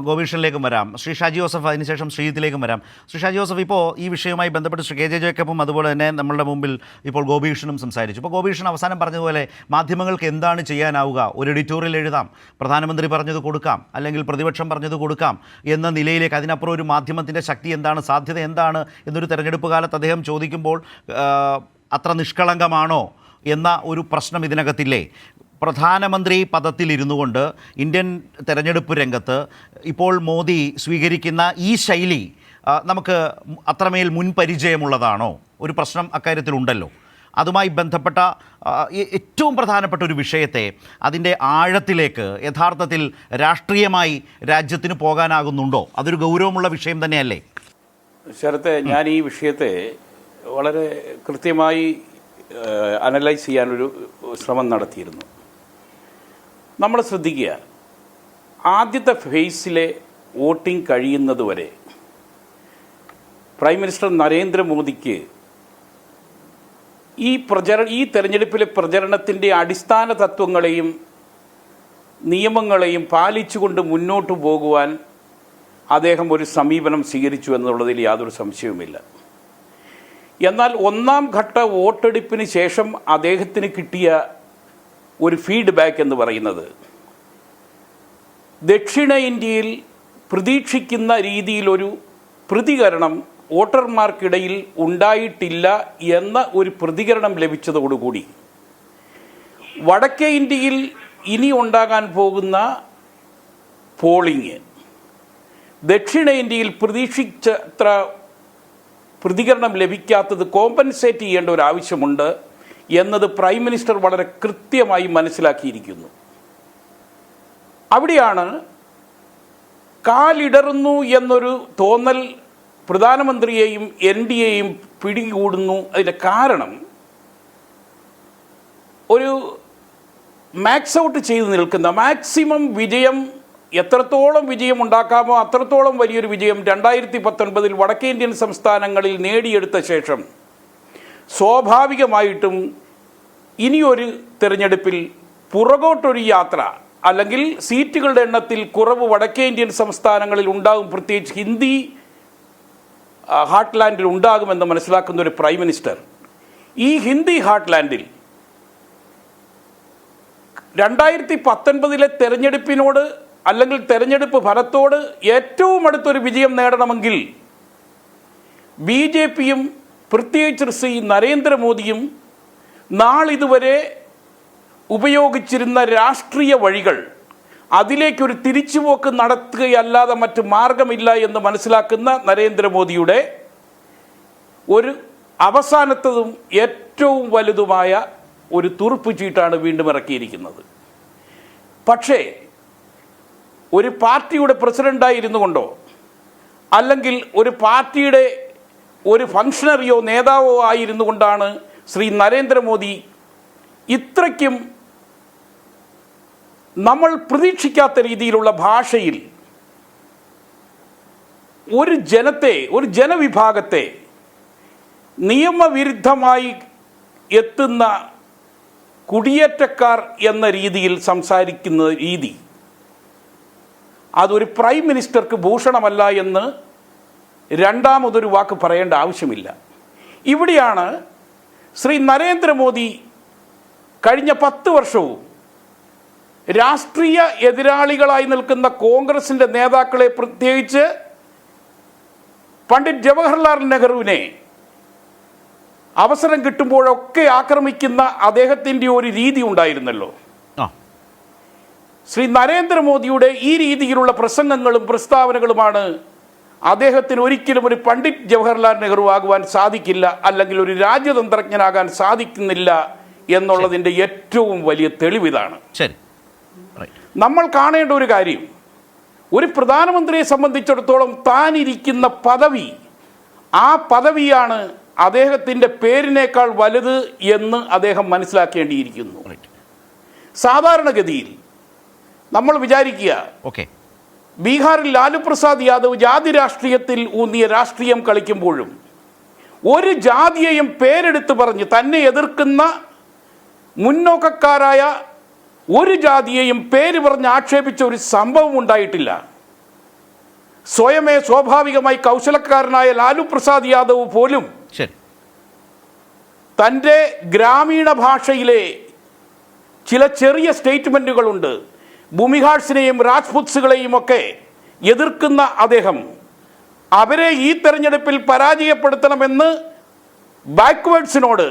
ഗോപീഷനിലേക്കും വരാം. ശ്രീ ഷാജി ജോസഫ്, അതിനുശേഷം ശ്രീജിത്തിലേക്കും വരാം. ശ്രീ ഷാജി ജോസഫ്, ഇപ്പോൾ ഈ വിഷയവുമായി ബന്ധപ്പെട്ട് ശ്രീ KJ ജേക്കബും അതുപോലെ തന്നെ നമ്മളുടെ മുമ്പിൽ ഇപ്പോൾ ഗോപീഷനും സംസാരിച്ചു. ഇപ്പോൾ ഗോപീഷൻ അവസാനം പറഞ്ഞതുപോലെ മാധ്യമങ്ങൾക്ക് എന്താണ് ചെയ്യാനാവുക? ഒരു എഡിറ്റോറിയൽ എഴുതാം, പ്രധാനമന്ത്രി പറഞ്ഞത് കൊടുക്കാം, അല്ലെങ്കിൽ പ്രതിപക്ഷം പറഞ്ഞത് കൊടുക്കാം എന്ന നിലയിലേക്ക്. അതിനപ്പുറം ഒരു മാധ്യമത്തിൻ്റെ ശക്തി എന്താണ്, സാധ്യത എന്താണ് എന്നൊരു തെരഞ്ഞെടുപ്പ് കാലത്ത് അദ്ദേഹം ചോദിക്കുമ്പോൾ അത്ര നിഷ്കളങ്കമാണോ എന്ന ഒരു പ്രശ്നം ഇതിനകത്തില്ലേ? പ്രധാനമന്ത്രി പദത്തിലിരുന്നു കൊണ്ട് ഇന്ത്യൻ തെരഞ്ഞെടുപ്പ് രംഗത്ത് ഇപ്പോൾ മോദി സ്വീകരിക്കുന്ന ഈ ശൈലി നമുക്ക് അത്രമേൽ മുൻപരിചയമുള്ളതാണോ? ഒരു പ്രശ്നം അക്കാര്യത്തിലുണ്ടല്ലോ. അതുമായി ബന്ധപ്പെട്ട ഏറ്റവും പ്രധാനപ്പെട്ട ഒരു വിഷയത്തെ അതിൻ്റെ ആഴത്തിലേക്ക് യഥാർത്ഥത്തിൽ രാഷ്ട്രീയമായി രാജ്യത്തിന് പോകാനാകുന്നുണ്ടോ? അതൊരു ഗൗരവമുള്ള വിഷയം തന്നെയല്ലേ? ശരത്തെ, ഞാൻ ഈ വിഷയത്തെ വളരെ കൃത്യമായി അനലൈസ് ചെയ്യാനൊരു ശ്രമം നടത്തിയിരുന്നു. നമ്മൾ ശ്രദ്ധിക്കുക, ആദ്യത്തെ ഫേസിലെ വോട്ടിംഗ് കഴിയുന്നതുവരെ പ്രൈം മിനിസ്റ്റർ നരേന്ദ്രമോദിക്ക് ഈ തെരഞ്ഞെടുപ്പിലെ പ്രചരണത്തിൻ്റെ അടിസ്ഥാന തത്വങ്ങളെയും നിയമങ്ങളെയും പാലിച്ചുകൊണ്ട് മുന്നോട്ട് പോകുവാൻ അദ്ദേഹം ഒരു സമീപനം സ്വീകരിച്ചു എന്നുള്ളതിൽ യാതൊരു സംശയവുമില്ല. എന്നാൽ ഒന്നാം ഘട്ട വോട്ടെടുപ്പിന് ശേഷം അദ്ദേഹത്തിന് കിട്ടിയ ഒരു ഫീഡ്ബാക്ക് എന്ന് പറയുന്നത് ദക്ഷിണ ഇന്ത്യയിൽ പ്രതീക്ഷിക്കുന്ന രീതിയിലൊരു പ്രതികരണം വോട്ടർമാർക്കിടയിൽ ഉണ്ടായിട്ടില്ല എന്ന ഒരു പ്രതികരണം ലഭിച്ചതോടുകൂടി വടക്കേ ഇന്ത്യയിൽ ഇനി ഉണ്ടാകാൻ പോകുന്ന പോളിംഗ് ദക്ഷിണ ഇന്ത്യയിൽ പ്രതീക്ഷിച്ചത്ര പ്രതികരണം ലഭിക്കാത്തത് കോമ്പൻസേറ്റ് ചെയ്യേണ്ട ഒരു ആവശ്യമുണ്ട് എന്നത് പ്രൈം മിനിസ്റ്റർ വളരെ കൃത്യമായി മനസ്സിലാക്കിയിരിക്കുന്നു. അവിടെയാണ് കാലിടറുന്നു എന്നൊരു തോന്നൽ പ്രധാനമന്ത്രിയെയും NDAയെയും പിടികൂടുന്നു. അതിൻ്റെ കാരണം ഒരു മാക്സ് ഔട്ട് ചെയ്ത് നിൽക്കുന്ന മാക്സിമം വിജയം, എത്രത്തോളം വിജയം ഉണ്ടാക്കാമോ അത്രത്തോളം വലിയൊരു വിജയം 2019 വടക്കേ ഇന്ത്യൻ സംസ്ഥാനങ്ങളിൽ നേടിയെടുത്ത ശേഷം സ്വാഭാവികമായിട്ടും ഇനിയൊരു തെരഞ്ഞെടുപ്പിൽ പുറകോട്ടൊരു യാത്ര അല്ലെങ്കിൽ സീറ്റുകളുടെ എണ്ണത്തിൽ കുറവ് വടക്കേ ഇന്ത്യൻ സംസ്ഥാനങ്ങളിൽ ഉണ്ടാകും, പ്രത്യേകിച്ച് ഹിന്ദി ഹാർട്ട്ലാൻഡിൽ ഉണ്ടാകുമെന്ന് മനസ്സിലാക്കുന്ന ഒരു പ്രൈം മിനിസ്റ്റർ ഈ ഹിന്ദി ഹാർട്ട്ലാൻഡിൽ 2019 തെരഞ്ഞെടുപ്പിനോട് അല്ലെങ്കിൽ തെരഞ്ഞെടുപ്പ് ഫലത്തോട് ഏറ്റവും അടുത്തൊരു വിജയം നേടണമെങ്കിൽ BJPയും പ്രത്യേകിച്ച് ശ്രീ നരേന്ദ്രമോദിയും നാളിതുവരെ ഉപയോഗിച്ചിരുന്ന രാഷ്ട്രീയ വഴികൾ അതിലേക്കൊരു തിരിച്ചുപോക്ക് നടത്തുകയല്ലാതെ മറ്റ് മാർഗമില്ല എന്ന് മനസ്സിലാക്കുന്ന നരേന്ദ്രമോദിയുടെ ഒരു അവസാനത്തതും ഏറ്റവും വലുതുമായ ഒരു തുറുപ്പ് ചീട്ടാണ് വീണ്ടും ഇറക്കിയിരിക്കുന്നത്. പക്ഷേ ഒരു പാർട്ടിയുടെ പ്രസിഡൻ്റായിരുന്നു കൊണ്ടോ അല്ലെങ്കിൽ ഒരു പാർട്ടിയുടെ ഒരു ഫങ്ഷണറിയോ നേതാവോ ആയിരുന്നു കൊണ്ടാണ് ശ്രീ നരേന്ദ്രമോദി ഇത്രയ്ക്കും നമ്മൾ പ്രതീക്ഷിക്കാത്ത രീതിയിലുള്ള ഭാഷയിൽ ഒരു ജനത്തെ, ഒരു ജനവിഭാഗത്തെ നിയമവിരുദ്ധമായി എത്തുന്ന കുടിയേറ്റക്കാർ എന്ന രീതിയിൽ സംസാരിക്കുന്ന രീതി അതൊരു പ്രൈം മിനിസ്റ്റർക്ക് ഭൂഷണമല്ല എന്ന് രണ്ടാമതൊരു വാക്ക് പറയേണ്ട ആവശ്യമില്ല. ഇവിടെയാണ് ശ്രീ നരേന്ദ്രമോദി കഴിഞ്ഞ 10 വർഷവും രാഷ്ട്രീയ എതിരാളികളായി നിൽക്കുന്ന കോൺഗ്രസിൻ്റെ നേതാക്കളെ, പ്രത്യേകിച്ച് പണ്ഡിറ്റ് ജവഹർലാൽ നെഹ്റുവിനെ അവസരം കിട്ടുമ്പോഴൊക്കെ ആക്രമിക്കുന്ന അദ്ദേഹത്തിൻ്റെ ഒരു രീതി ഉണ്ടായിരുന്നല്ലോ. ശ്രീ നരേന്ദ്രമോദിയുടെ ഈ രീതിയിലുള്ള പ്രസംഗങ്ങളും പ്രസ്താവനകളുമാണ് അദ്ദേഹത്തിന് ഒരിക്കലും ഒരു പണ്ഡിറ്റ് ജവഹർലാൽ നെഹ്റു ആകുവാൻ സാധിക്കില്ല, അല്ലെങ്കിൽ ഒരു രാജ്യതന്ത്രജ്ഞനാകാൻ സാധിക്കുന്നില്ല എന്നുള്ളതിൻ്റെ ഏറ്റവും വലിയ തെളിവിതാണ്. നമ്മൾ കാണേണ്ട ഒരു കാര്യം, ഒരു പ്രധാനമന്ത്രിയെ സംബന്ധിച്ചിടത്തോളം താൻ ഇരിക്കുന്ന പദവി, ആ പദവിയാണ് അദ്ദേഹത്തിൻ്റെ പേരിനേക്കാൾ വലുത് എന്ന് അദ്ദേഹം മനസ്സിലാക്കേണ്ടിയിരിക്കുന്നു. സാധാരണഗതിയിൽ നമ്മൾ വിചാരിക്കുക, ബീഹാറിൽ ലാലു പ്രസാദ് യാദവ് ജാതി രാഷ്ട്രീയത്തിൽ ഊന്നിയ രാഷ്ട്രീയം കളിക്കുമ്പോഴും ഒരു ജാതിയെയും പേരെടുത്ത് പറഞ്ഞ് തന്നെ എതിർക്കുന്ന മുന്നോക്കക്കാരായ ഒരു ജാതിയെയും പേര് പറഞ്ഞ് ആക്ഷേപിച്ച ഒരു സംഭവം ഉണ്ടായിട്ടില്ല. സ്വയമേ സ്വാഭാവികമായി കൗശലക്കാരനായ ലാലു പ്രസാദ് യാദവ് പോലും തൻ്റെ ഗ്രാമീണ ഭാഷയിലെ ചില ചെറിയ സ്റ്റേറ്റ്മെൻറ്റുകളുണ്ട്. ഭൂമിഹാഴ്സിനെയും രാജ്പുത്സുകളെയും ഒക്കെ എതിർക്കുന്ന അദ്ദേഹം അവരെ ഈ തെരഞ്ഞെടുപ്പിൽ പരാജയപ്പെടുത്തണമെന്ന് ബാക്ക്വേർഡ്സിനോട്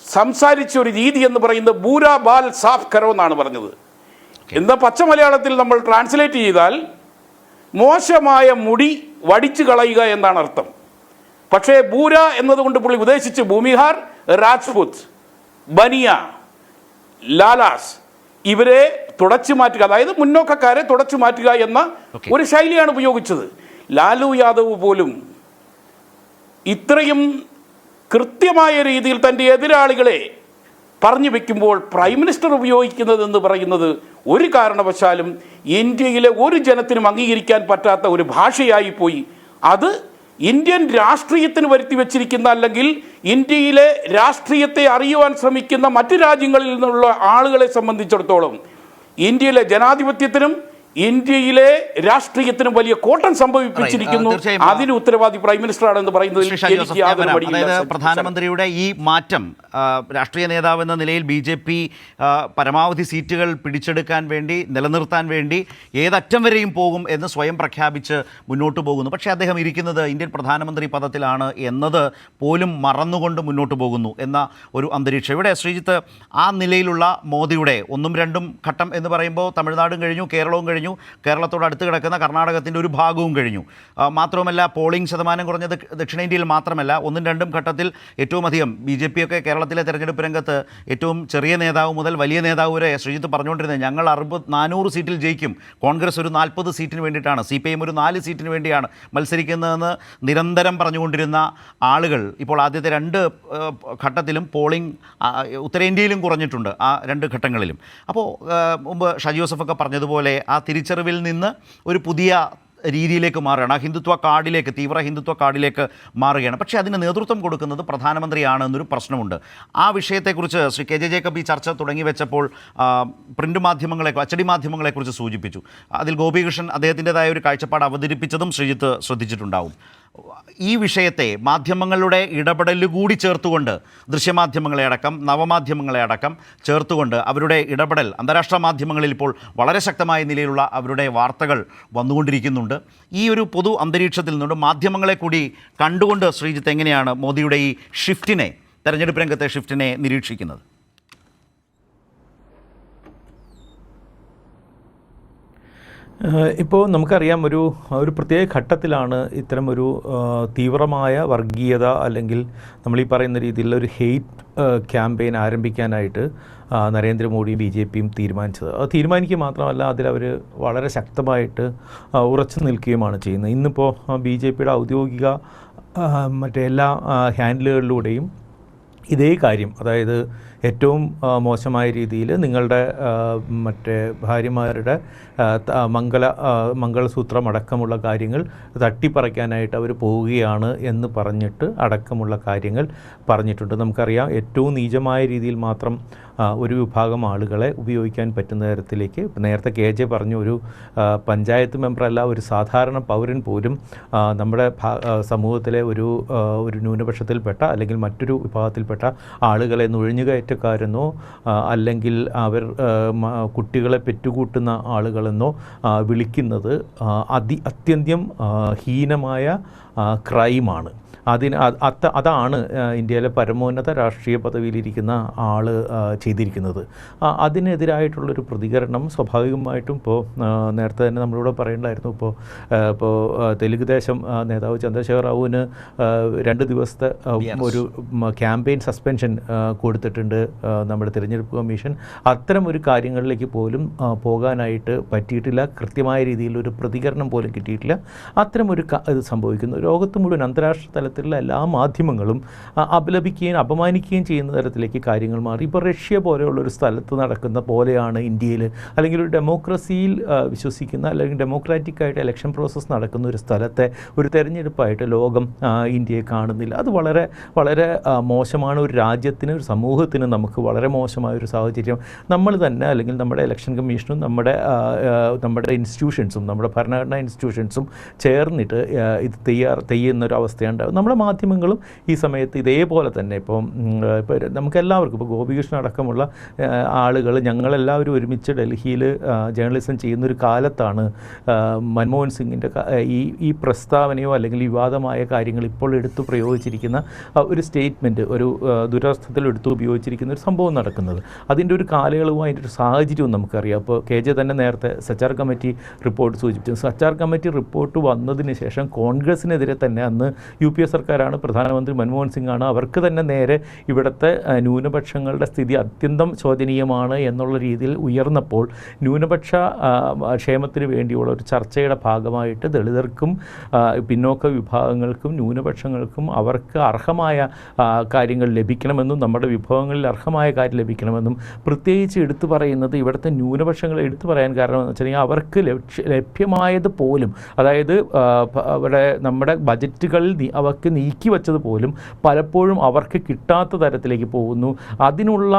സംസാരിച്ച ഒരു രീതി എന്ന് പറയുന്നത് ബൂരാ ബാൽ സാഫ് കരോ എന്നാണ് പറഞ്ഞത്. എന്താ പച്ച മലയാളത്തിൽ നമ്മൾ ട്രാൻസ്ലേറ്റ് ചെയ്താൽ മോശമായ മുടി വടിച്ചു കളയുക എന്നാണ് അർത്ഥം. പക്ഷേ ബൂര എന്നതുകൊണ്ട് പുള്ളി ഉദ്ദേശിച്ച് ഭൂമിഹാർ, രാജ്പുത്, ബനിയ, ലാലാസ് ഇവരെ തുടച്ചു മാറ്റുക, അതായത് മുന്നോക്കക്കാരെ തുടച്ചു മാറ്റുക എന്ന ഒരു ശൈലിയാണ് ഉപയോഗിച്ചത്. ലാലു യാദവ് പോലും ഇത്രയും കൃത്യമായ രീതിയിൽ തൻ്റെ എതിരാളികളെ പറഞ്ഞു വെക്കുമ്പോൾ പ്രൈം മിനിസ്റ്റർ ഉപയോഗിക്കുന്നത് എന്ന് പറയുന്നത് ഒരു കാരണവശാലും ഇന്ത്യയിലെ ഒരു ജനത്തിനും അംഗീകരിക്കാൻ പറ്റാത്ത ഒരു ഭാഷയായി പോയി. അത് ഇന്ത്യൻ രാഷ്ട്രീയത്തിന് വരുത്തി വെച്ചിരിക്കുന്ന, അല്ലെങ്കിൽ ഇന്ത്യയിലെ രാഷ്ട്രീയത്തെ അറിയുവാൻ ശ്രമിക്കുന്ന മറ്റു രാജ്യങ്ങളിൽ നിന്നുള്ള ആളുകളെ സംബന്ധിച്ചിടത്തോളം ഇന്ത്യയിലെ ജനാധിപത്യത്തിനും ഇന്ത്യയിലെ രാഷ്ട്രീയത്തിനും വലിയ കോട്ടം സംഭവിപ്പിച്ചിരിക്കുന്നു. അതിന് ഉത്തരവാദി പ്രൈം മിനിസ്റ്ററാണെന്ന് പറയുന്നത് അതായത് പ്രധാനമന്ത്രിയുടെ ഈ മാറ്റം രാഷ്ട്രീയ നേതാവ് എന്ന നിലയിൽ BJP പരമാവധി സീറ്റുകൾ പിടിച്ചെടുക്കാൻ വേണ്ടി, നിലനിർത്താൻ വേണ്ടി ഏതറ്റം വരെയും പോകും എന്ന് സ്വയം പ്രഖ്യാപിച്ച് മുന്നോട്ട് പോകുന്നു. പക്ഷേ അദ്ദേഹം ഇരിക്കുന്നത് ഇന്ത്യൻ പ്രധാനമന്ത്രി പദത്തിലാണ് എന്നത് പോലും മറന്നുകൊണ്ട് മുന്നോട്ട് പോകുന്നു എന്ന ഒരു അന്തരീക്ഷം. ഇവിടെ ശ്രീജിത്ത്, ആ നിലയിലുള്ള മോദിയുടെ 1ഉം 2ഉം ഘട്ടം എന്ന് പറയുമ്പോൾ തമിഴ്നാടും കഴിഞ്ഞു, കേരളവും കഴിഞ്ഞു, കേരളത്തോട് അടുത്ത് കിടക്കുന്ന കർണാടകത്തിൻ്റെ ഒരു ഭാഗവും കഴിഞ്ഞു. മാത്രവുമല്ല പോളിംഗ് ശതമാനം കുറഞ്ഞത് ദക്ഷിണേന്ത്യയിൽ മാത്രമല്ല, 1ഉം 2ഉം ഘട്ടത്തിൽ ഏറ്റവും അധികം BJP ഒക്കെ കേരളത്തിലെ തെരഞ്ഞെടുപ്പ് രംഗത്ത് ഏറ്റവും ചെറിയ നേതാവ് മുതൽ വലിയ നേതാവ് വരെ ശ്രീജിത്ത് പറഞ്ഞുകൊണ്ടിരുന്നത് ഞങ്ങൾ 400 സീറ്റിൽ ജയിക്കും, കോൺഗ്രസ് ഒരു 40 സീറ്റിന് വേണ്ടിയിട്ടാണ്, CPIM ഒരു 4 സീറ്റിന് വേണ്ടിയാണ് മത്സരിക്കുന്നതെന്ന് നിരന്തരം പറഞ്ഞുകൊണ്ടിരുന്ന ആളുകൾ ഇപ്പോൾ ആദ്യത്തെ 2 ഘട്ടത്തിലും പോളിംഗ് ഉത്തരേന്ത്യയിലും കുറഞ്ഞിട്ടുണ്ട്, ആ 2 ഘട്ടങ്ങളിലും. അപ്പോൾ മുമ്പ് ഷാജി ജോസഫൊക്കെ പറഞ്ഞതുപോലെ ആ തിരിച്ചറിവിൽ നിന്ന് ഒരു പുതിയ രീതിയിലേക്ക് മാറുകയാണ്, ആ ഹിന്ദുത്വ കാർഡിലേക്ക്, തീവ്ര ഹിന്ദുത്വ കാർഡിലേക്ക് മാറുകയാണ്. പക്ഷേ അതിന് നേതൃത്വം കൊടുക്കുന്നത് പ്രധാനമന്ത്രിയാണ് എന്നൊരു പ്രശ്നമുണ്ട്. ആ വിഷയത്തെക്കുറിച്ച് ശ്രീ KJ ജേക്കബ് ഈ ചർച്ച തുടങ്ങി വെച്ചപ്പോൾ പ്രിൻ്റ് മാധ്യമങ്ങളെ, അച്ചടി മാധ്യമങ്ങളെക്കുറിച്ച് സൂചിപ്പിച്ചു. അതിൽ ഗോപികൃഷ്ണൻ അദ്ദേഹത്തിൻ്റെതായ ഒരു കാഴ്ചപ്പാട് അവതരിപ്പിച്ചതും ശ്രീജിത്ത് ശ്രദ്ധിച്ചിട്ടുണ്ടാവും. ഈ വിഷയത്തെ മാധ്യമങ്ങളുടെ ഇടപെടൽ കൂടി ചേർത്തുകൊണ്ട്, ദൃശ്യമാധ്യമങ്ങളെ അടക്കം നവമാധ്യമങ്ങളെ അടക്കം ചേർത്തുകൊണ്ട് അവരുടെ ഇടപെടൽ, അന്താരാഷ്ട്ര മാധ്യമങ്ങളിൽ ഇപ്പോൾ വളരെ ശക്തമായ നിലയിലുള്ള അവരുടെ വാർത്തകൾ വന്നുകൊണ്ടിരിക്കുന്നുണ്ട്. ഈ ഒരു പൊതു അന്തരീക്ഷത്തിൽ നിന്നുകൊണ്ട് മാധ്യമങ്ങളെ കൂടി കണ്ടുകൊണ്ട് ശ്രീജിത്ത് എങ്ങനെയാണ് മോദിയുടെ ഈ ഷിഫ്റ്റിനെ, തെരഞ്ഞെടുപ്പ് രംഗത്തെ ഷിഫ്റ്റിനെ നിരീക്ഷിക്കുന്നത്? ഇപ്പോൾ നമുക്കറിയാം ഒരു പ്രത്യേക ഘട്ടത്തിലാണ് ഇത്തരം ഒരു തീവ്രമായ വർഗീയത അല്ലെങ്കിൽ നമ്മൾ ഈ പറയുന്ന രീതിയിലുള്ള ഒരു ഹെയ്റ്റ് ക്യാമ്പയിൻ ആരംഭിക്കാനായിട്ട് നരേന്ദ്രമോദിയും BJPയും തീരുമാനിച്ചത്. അത് തീരുമാനിക്കുക മാത്രമല്ല, അതിലവർ വളരെ ശക്തമായിട്ട് ഉറച്ചു നിൽക്കുകയുമാണ് ചെയ്യുന്നത്. ഇന്നിപ്പോൾ BJPയുടെ ഔദ്യോഗിക മറ്റേ എല്ലാ ഹാൻഡിലുകളിലൂടെയും ഇതേ കാര്യം, അതായത് ഏറ്റവും മോശമായ രീതിയിൽ നിങ്ങളുടെ മറ്റേ ഭാര്യമാരുടെ മംഗളസൂത്രം അടക്കമുള്ള കാര്യങ്ങൾ തട്ടിപ്പറിക്കാനായിട്ട് അവർ പോവുകയാണ് എന്ന് പറഞ്ഞിട്ട് അടക്കമുള്ള കാര്യങ്ങൾ പറഞ്ഞിട്ടുണ്ട്. നമുക്കറിയാം, ഏറ്റവും നീചമായ രീതിയിൽ മാത്രം ഒരു വിഭാഗം ആളുകളെ ഉപയോഗിക്കാൻ പറ്റുന്ന തരത്തിലേക്ക്, നേരത്തെ KJ പറഞ്ഞു, ഒരു പഞ്ചായത്ത് മെമ്പറല്ല, ഒരു സാധാരണ പൗരൻ പോലും നമ്മുടെ സമൂഹത്തിലെ ഒരു ന്യൂനപക്ഷത്തിൽപ്പെട്ട അല്ലെങ്കിൽ മറ്റൊരു വിഭാഗത്തിൽപ്പെട്ട ആളുകളെ നുഴഞ്ഞുകയറ്റക്കാരെന്നോ അല്ലെങ്കിൽ അവർ കുട്ടികളെ പെറ്റുകൂട്ടുന്ന ആളുകളെന്നോ വിളിക്കുന്നത് അത്യന്തം ഹീനമായ ക്രൈമാണ്. അതാണ് ഇന്ത്യയിലെ പരമോന്നത രാഷ്ട്രീയ പദവിയിലിരിക്കുന്ന ആൾ ചെയ്തിരിക്കുന്നത്. അതിനെതിരായിട്ടുള്ളൊരു പ്രതികരണം സ്വാഭാവികമായിട്ടും ഇപ്പോൾ നേരത്തെ തന്നെ നമ്മളിവിടെ പറയേണ്ടായിരുന്നു. ഇപ്പോൾ തെലുങ്ക് ദേശം നേതാവ് ചന്ദ്രശേഖർ റാവുവിന് 2 ദിവസത്തെ ഒരു ക്യാമ്പയിൻ സസ്പെൻഷൻ കൊടുത്തിട്ടുണ്ട് നമ്മുടെ തിരഞ്ഞെടുപ്പ് കമ്മീഷൻ. അത്തരം ഒരു കാര്യങ്ങളിലേക്ക് പോലും പോകാനായിട്ട് പറ്റിയിട്ടില്ല. കൃത്യമായ രീതിയിലൊരു പ്രതികരണം പോലും കിട്ടിയിട്ടില്ല. അത്തരം ഒരു ഇത് സംഭവിക്കുന്നു. ലോകത്ത് മുഴുവൻ അന്താരാഷ്ട്ര തലത്തിലുള്ള എല്ലാ മാധ്യമങ്ങളും അപലപിക്കുകയും അപമാനിക്കുകയും ചെയ്യുന്ന തരത്തിലേക്ക് കാര്യങ്ങൾ മാറി. ഇപ്പോൾ റഷ്യ പോലെയുള്ളൊരു സ്ഥലത്ത് നടക്കുന്ന പോലെയാണ് ഇന്ത്യയിൽ, അല്ലെങ്കിൽ ഒരു ഡെമോക്രസിയിൽ വിശ്വസിക്കുന്ന അല്ലെങ്കിൽ ഡെമോക്രാറ്റിക്കായിട്ട് ഇലക്ഷൻ പ്രോസസ്സ് നടക്കുന്ന ഒരു സ്ഥലത്തെ ഒരു തെരഞ്ഞെടുപ്പായിട്ട് ലോകം ഇന്ത്യയെ കാണുന്നില്ല. അത് വളരെ വളരെ മോശമാണ്. ഒരു രാജ്യത്തിന്, ഒരു സമൂഹത്തിന് നമുക്ക് വളരെ മോശമായൊരു സാഹചര്യം നമ്മൾ തന്നെ, അല്ലെങ്കിൽ നമ്മുടെ ഇലക്ഷൻ കമ്മീഷനും നമ്മുടെ ഇൻസ്റ്റിറ്റ്യൂഷൻസും, നമ്മുടെ ഭരണഘടനാ ഇൻസ്റ്റിറ്റ്യൂഷൻസും ചേർന്നിട്ട് ഇത് ചെയ്യുന്നൊരു അവസ്ഥയുണ്ടാകും. നമ്മുടെ മാധ്യമങ്ങളും ഈ സമയത്ത് ഇതേപോലെ തന്നെ ഇപ്പോൾ നമുക്കെല്ലാവർക്കും, ഇപ്പോൾ ഗോപികൃഷ്ണൻ അടക്കമുള്ള ആളുകൾ, ഞങ്ങളെല്ലാവരും ഒരുമിച്ച് ഡൽഹിയിൽ ജേർണലിസം ചെയ്യുന്നൊരു കാലത്താണ് മൻമോഹൻ സിംഗിൻ്റെ ഈ പ്രസ്താവനയോ അല്ലെങ്കിൽ വിവാദമായ കാര്യങ്ങൾ ഇപ്പോൾ എടുത്തു പ്രയോഗിച്ചിരിക്കുന്ന ഒരു സ്റ്റേറ്റ്മെൻറ്റ്, ഒരു ദുരർത്ഥത്തിൽ എടുത്തു ഉപയോഗിച്ചിരിക്കുന്ന ഒരു സംഭവം നടക്കുന്നത്. അതിൻ്റെ ഒരു കാലയളവും അതിൻ്റെ ഒരു സാഹചര്യവും നമുക്കറിയാം. അപ്പോൾ KJ തന്നെ നേരത്തെ സച്ചാർ കമ്മിറ്റി റിപ്പോർട്ട് സൂചിപ്പിച്ചു. സച്ചാർ കമ്മിറ്റി റിപ്പോർട്ട് വന്നതിന് ശേഷം കോൺഗ്രസിനെതിരെ തന്നെ, അന്ന് UPA സർക്കാരാണ്, പ്രധാനമന്ത്രി മൻമോഹൻ സിംഗാണ്, അവർക്ക് തന്നെ നേരെ ഇവിടുത്തെ ന്യൂനപക്ഷങ്ങളുടെ സ്ഥിതി അത്യന്തം ശോചനീയമാണ് എന്നുള്ള രീതിയിൽ ഉയർന്നപ്പോൾ ന്യൂനപക്ഷ ക്ഷേമത്തിന് വേണ്ടിയുള്ള ഒരു ചർച്ചയുടെ ഭാഗമായിട്ട് ദളിതർക്കും പിന്നോക്ക വിഭാഗങ്ങൾക്കും ന്യൂനപക്ഷങ്ങൾക്കും അവർക്ക് അർഹമായ കാര്യങ്ങൾ ലഭിക്കണമെന്നും നമ്മുടെ വിഭവങ്ങളിൽ അർഹമായ കാര്യം ലഭിക്കണമെന്നും പ്രത്യേകിച്ച് എടുത്തു പറയുന്നത്, ഇവിടുത്തെ ന്യൂനപക്ഷങ്ങളെ എടുത്തു പറയാൻ കാരണം എന്ന് വെച്ചിട്ടുണ്ടെങ്കിൽ അവർക്ക് ലഭ്യമായത് പോലും, അതായത് അവിടെ നമ്മുടെ ബജറ്റുകളിൽ അവർക്ക് നീക്കി വച്ചത് പോലും പലപ്പോഴും അവർക്ക് കിട്ടാത്ത തരത്തിലേക്ക് പോകുന്നു. അതിനുള്ള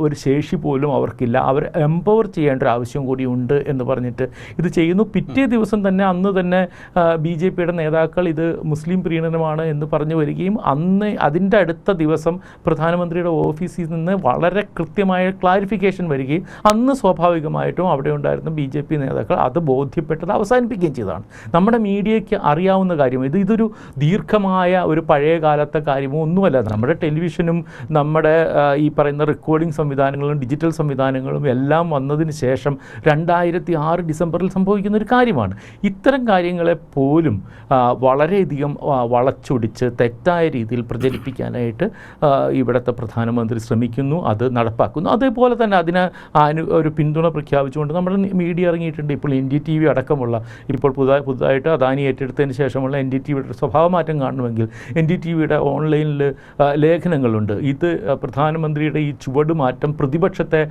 ഒരു ശേഷി പോലും അവർക്കില്ല. അവർ എംപവർ ചെയ്യേണ്ട ഒരു ആവശ്യം കൂടി ഉണ്ട് എന്ന് പറഞ്ഞിട്ട് ഇത് ചെയ്യുന്നു. പിറ്റേ ദിവസം തന്നെ, അന്ന് തന്നെ BJPയുടെ നേതാക്കൾ ഇത് മുസ്ലിം പ്രീണനമാണ് എന്ന് പറഞ്ഞു വരികയും അതിൻ്റെ അടുത്ത ദിവസം പ്രധാനമന്ത്രിയുടെ ഓഫീസിൽ നിന്ന് വളരെ കൃത്യമായ ക്ലാരിഫിക്കേഷൻ വരികയും അന്ന് സ്വാഭാവികമായിട്ടും അവിടെ ഉണ്ടായിരുന്ന BJP നേതാക്കൾ അത് ബോധ്യപ്പെട്ടത് അവസാനിപ്പിക്കുകയും ചെയ്തതാണ്. നമ്മുടെ മീഡിയയ്ക്ക് അറിയാവുന്ന കാര്യം ഇതൊരു ദീർഘമായ ഒരു പഴയ കാലത്തെ കാര്യമോ ഒന്നുമല്ല. നമ്മുടെ ടെലിവിഷനും നമ്മുടെ ഈ പറയുന്ന റെക്കോർഡിംഗ് സംവിധാനങ്ങളും ഡിജിറ്റൽ സംവിധാനങ്ങളും എല്ലാം വന്നതിന് ശേഷം 2006 ഡിസംബറിൽ സംഭവിക്കുന്ന ഒരു കാര്യമാണ്. ഇത്തരം കാര്യങ്ങളെ പോലും വളരെയധികം വളച്ചൊടിച്ച് തെറ്റായ രീതിയിൽ പ്രചരിപ്പിക്കാനായിട്ട് ഇവിടുത്തെ പ്രധാനമന്ത്രി ശ്രമിക്കുന്നു, അത് നടപ്പാക്കുന്നു. അതേപോലെ തന്നെ അതിന് ഒരു പിന്തുണ പ്രഖ്യാപിച്ചുകൊണ്ട് നമ്മുടെ മീഡിയ ഇറങ്ങിയിട്ടുണ്ട്. ഇപ്പോൾ NDTV അടക്കമുള്ള, ഇപ്പോൾ പുതുതായിട്ട് അദാനി ഏറ്റെടുത്തതിന് ശേഷമുള്ള NDTVയുടെ സ്വഭാവമാറ്റം കാണണമെങ്കിൽ NDTVയുടെ ഓൺലൈനിൽ ലേഖനങ്ങളുണ്ട്. ഇത് പ്രധാനമന്ത്രിയുടെ ഈ ചുവടുമാറ്റം പ്രതിപക്ഷത്തെ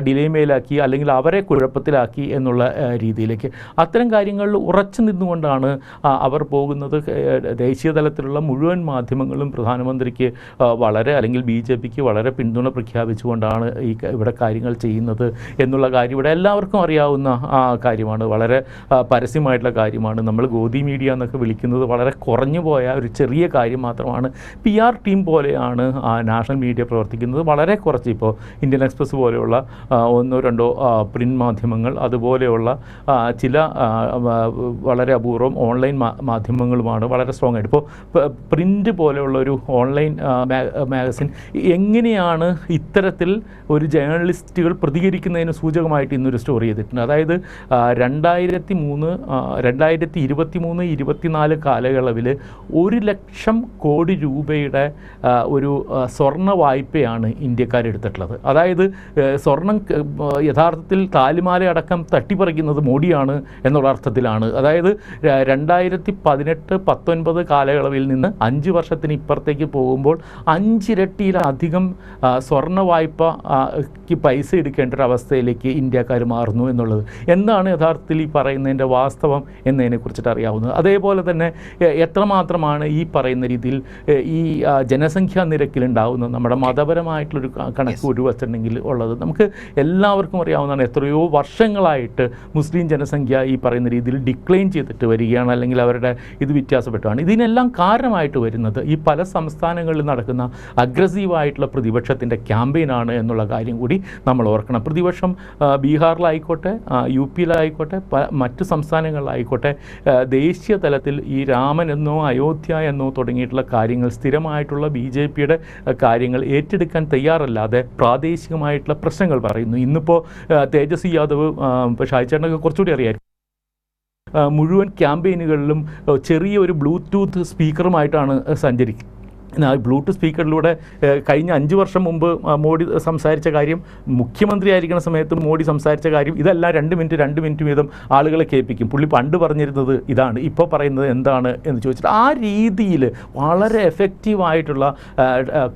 ഡിലേമയിലാക്കി അല്ലെങ്കിൽ അവരെ കുഴപ്പത്തിലാക്കി എന്നുള്ള രീതിയിലേക്ക്, അത്തരം കാര്യങ്ങളിൽ ഉറച്ചു നിന്നുകൊണ്ടാണ് അവർ പോകുന്നത്. ദേശീയ തലത്തിലുള്ള മുഴുവൻ മാധ്യമങ്ങളും പ്രധാനമന്ത്രിക്ക് വളരെ, അല്ലെങ്കിൽ BJPക്ക് വളരെ പിന്തുണ പ്രഖ്യാപിച്ചുകൊണ്ടാണ് ഇവിടെ കാര്യങ്ങൾ ചെയ്യുന്നത് എന്നുള്ള കാര്യം ഇവിടെ എല്ലാവർക്കും അറിയാവുന്ന കാര്യമാണ്. വളരെ പരസ്യമായിട്ടുള്ള കാര്യമാണ്. നമ്മൾ ഗോദി മീഡിയ എന്നൊക്കെ വിളിക്കുന്നത് വളരെ കുറഞ്ഞു പോയ ഒരു ചെറിയ ചെറിയ കാര്യം മാത്രമാണ്. PR ടീം പോലെയാണ് നാഷണൽ മീഡിയ പ്രവർത്തിക്കുന്നത്. വളരെ കുറച്ച് ഇപ്പോൾ ഇന്ത്യൻ എക്സ്പ്രസ് പോലെയുള്ള ഒന്നോ രണ്ടോ പ്രിൻറ്റ് മാധ്യമങ്ങൾ, അതുപോലെയുള്ള ചില വളരെ അപൂർവം ഓൺലൈൻ മാധ്യമങ്ങളുമാണ് വളരെ സ്ട്രോങ് ആയിട്ട്. ഇപ്പോൾ പ്രിൻ്റ് പോലെയുള്ള ഒരു ഓൺലൈൻ മാഗസിൻ എങ്ങനെയാണ് ഇത്തരത്തിൽ ഒരു ജേർണലിസ്റ്റുകൾ പ്രതികരിക്കുന്നതിന് സൂചകമായിട്ട് ഇന്നൊരു സ്റ്റോറി ചെയ്തിട്ടുണ്ട്. അതായത് 2023-24 കാലയളവിൽ 1 ലക്ഷം കോടി രൂപയുടെ ഒരു സ്വർണ്ണ വായ്പയാണ് ഇന്ത്യക്കാരെടുത്തിട്ടുള്ളത്. അതായത് സ്വർണം യഥാർത്ഥത്തിൽ താലിമാല അടക്കം തട്ടിപ്പറിക്കുന്നത് മോഡിയാണ് എന്നുള്ള അർത്ഥത്തിലാണ്. അതായത് 2018-19 കാലയളവിൽ നിന്ന് 5 വർഷത്തിന് ഇപ്പുറത്തേക്ക് പോകുമ്പോൾ 5 ഇരട്ടിയിലധികം സ്വർണ്ണ വായ്പയ്ക്ക് പൈസ എടുക്കേണ്ട ഒരു അവസ്ഥയിലേക്ക് ഇന്ത്യക്കാർ മാറുന്നു എന്നുള്ളത്. എന്താണ് യഥാർത്ഥത്തിൽ ഈ പറയുന്നതിൻ്റെ വാസ്തവം എന്നതിനെക്കുറിച്ചിട്ട് അറിയാവുന്നത്. അതേപോലെ തന്നെ എത്രമാത്രമാണ് ഈ പറയുന്ന രീതിയിൽ ഈ ജനസംഖ്യാ നിരക്കിലുണ്ടാകുന്ന നമ്മുടെ മതപരമായിട്ടുള്ളൊരു കണക്ക് ഉരുവച്ചിട്ടുണ്ടെങ്കിൽ ഉള്ളത് നമുക്ക് എല്ലാവർക്കും അറിയാവുന്നതാണ്. എത്രയോ വർഷങ്ങളായിട്ട് മുസ്ലിം ജനസംഖ്യ ഈ പറയുന്ന രീതിയിൽ ഡിക്ലൈൻ ചെയ്തിട്ട് വരികയാണ്, അല്ലെങ്കിൽ അവരുടെ ഇത് വ്യത്യാസപ്പെട്ടാണ്. ഇതിനെല്ലാം കാരണമായിട്ട് വരുന്നത് ഈ പല സംസ്ഥാനങ്ങളിൽ നടക്കുന്ന അഗ്രസീവായിട്ടുള്ള പ്രതിപക്ഷത്തിൻ്റെ ക്യാമ്പയിനാണ് എന്നുള്ള കാര്യം കൂടി നമ്മൾ ഓർക്കണം. പ്രതിപക്ഷം ബീഹാറിലായിക്കോട്ടെ, UP യിലായിക്കോട്ടെ, മറ്റ് സംസ്ഥാനങ്ങളിലായിക്കോട്ടെ, ദേശീയ തലത്തിൽ ഈ രാമൻ എന്നോ അയോധ്യ എന്നോ തുടങ്ങിയിട്ടുള്ള കാര്യങ്ങൾ, സ്ഥിരമായിട്ടുള്ള BJPയുടെ കാര്യങ്ങൾ ഏറ്റെടുക്കാൻ തയ്യാറല്ലാതെ പ്രാദേശികമായിട്ടുള്ള പ്രശ്നങ്ങൾ പറയുന്നു. ഇന്നിപ്പോൾ തേജസ്വി യാദവ്, ഇപ്പോൾ ഷായിച്ചേട്ടനൊക്കെ കുറച്ചുകൂടി അറിയായിരിക്കും, മുഴുവൻ ക്യാമ്പയിനുകളിലും ചെറിയൊരു ബ്ലൂടൂത്ത് സ്പീക്കറുമായിട്ടാണ് സഞ്ചരിക്കുന്നത്. ബ്ലൂടൂത്ത് സ്പീക്കറിലൂടെ കഴിഞ്ഞ 5 വർഷം മുമ്പ് മോഡി സംസാരിച്ച കാര്യം, മുഖ്യമന്ത്രി ആയിരിക്കുന്ന സമയത്ത് മോഡി സംസാരിച്ച കാര്യം, ഇതെല്ലാം 2 മിനിറ്റ് വീതം ആളുകളെ കേൾപ്പിക്കും. പുള്ളി പണ്ട് പറഞ്ഞിരുന്നത് ഇതാണ്, ഇപ്പോൾ പറയുന്നത് എന്താണ് എന്ന് ചോദിച്ചിട്ട് ആ രീതിയിൽ വളരെ എഫക്റ്റീവായിട്ടുള്ള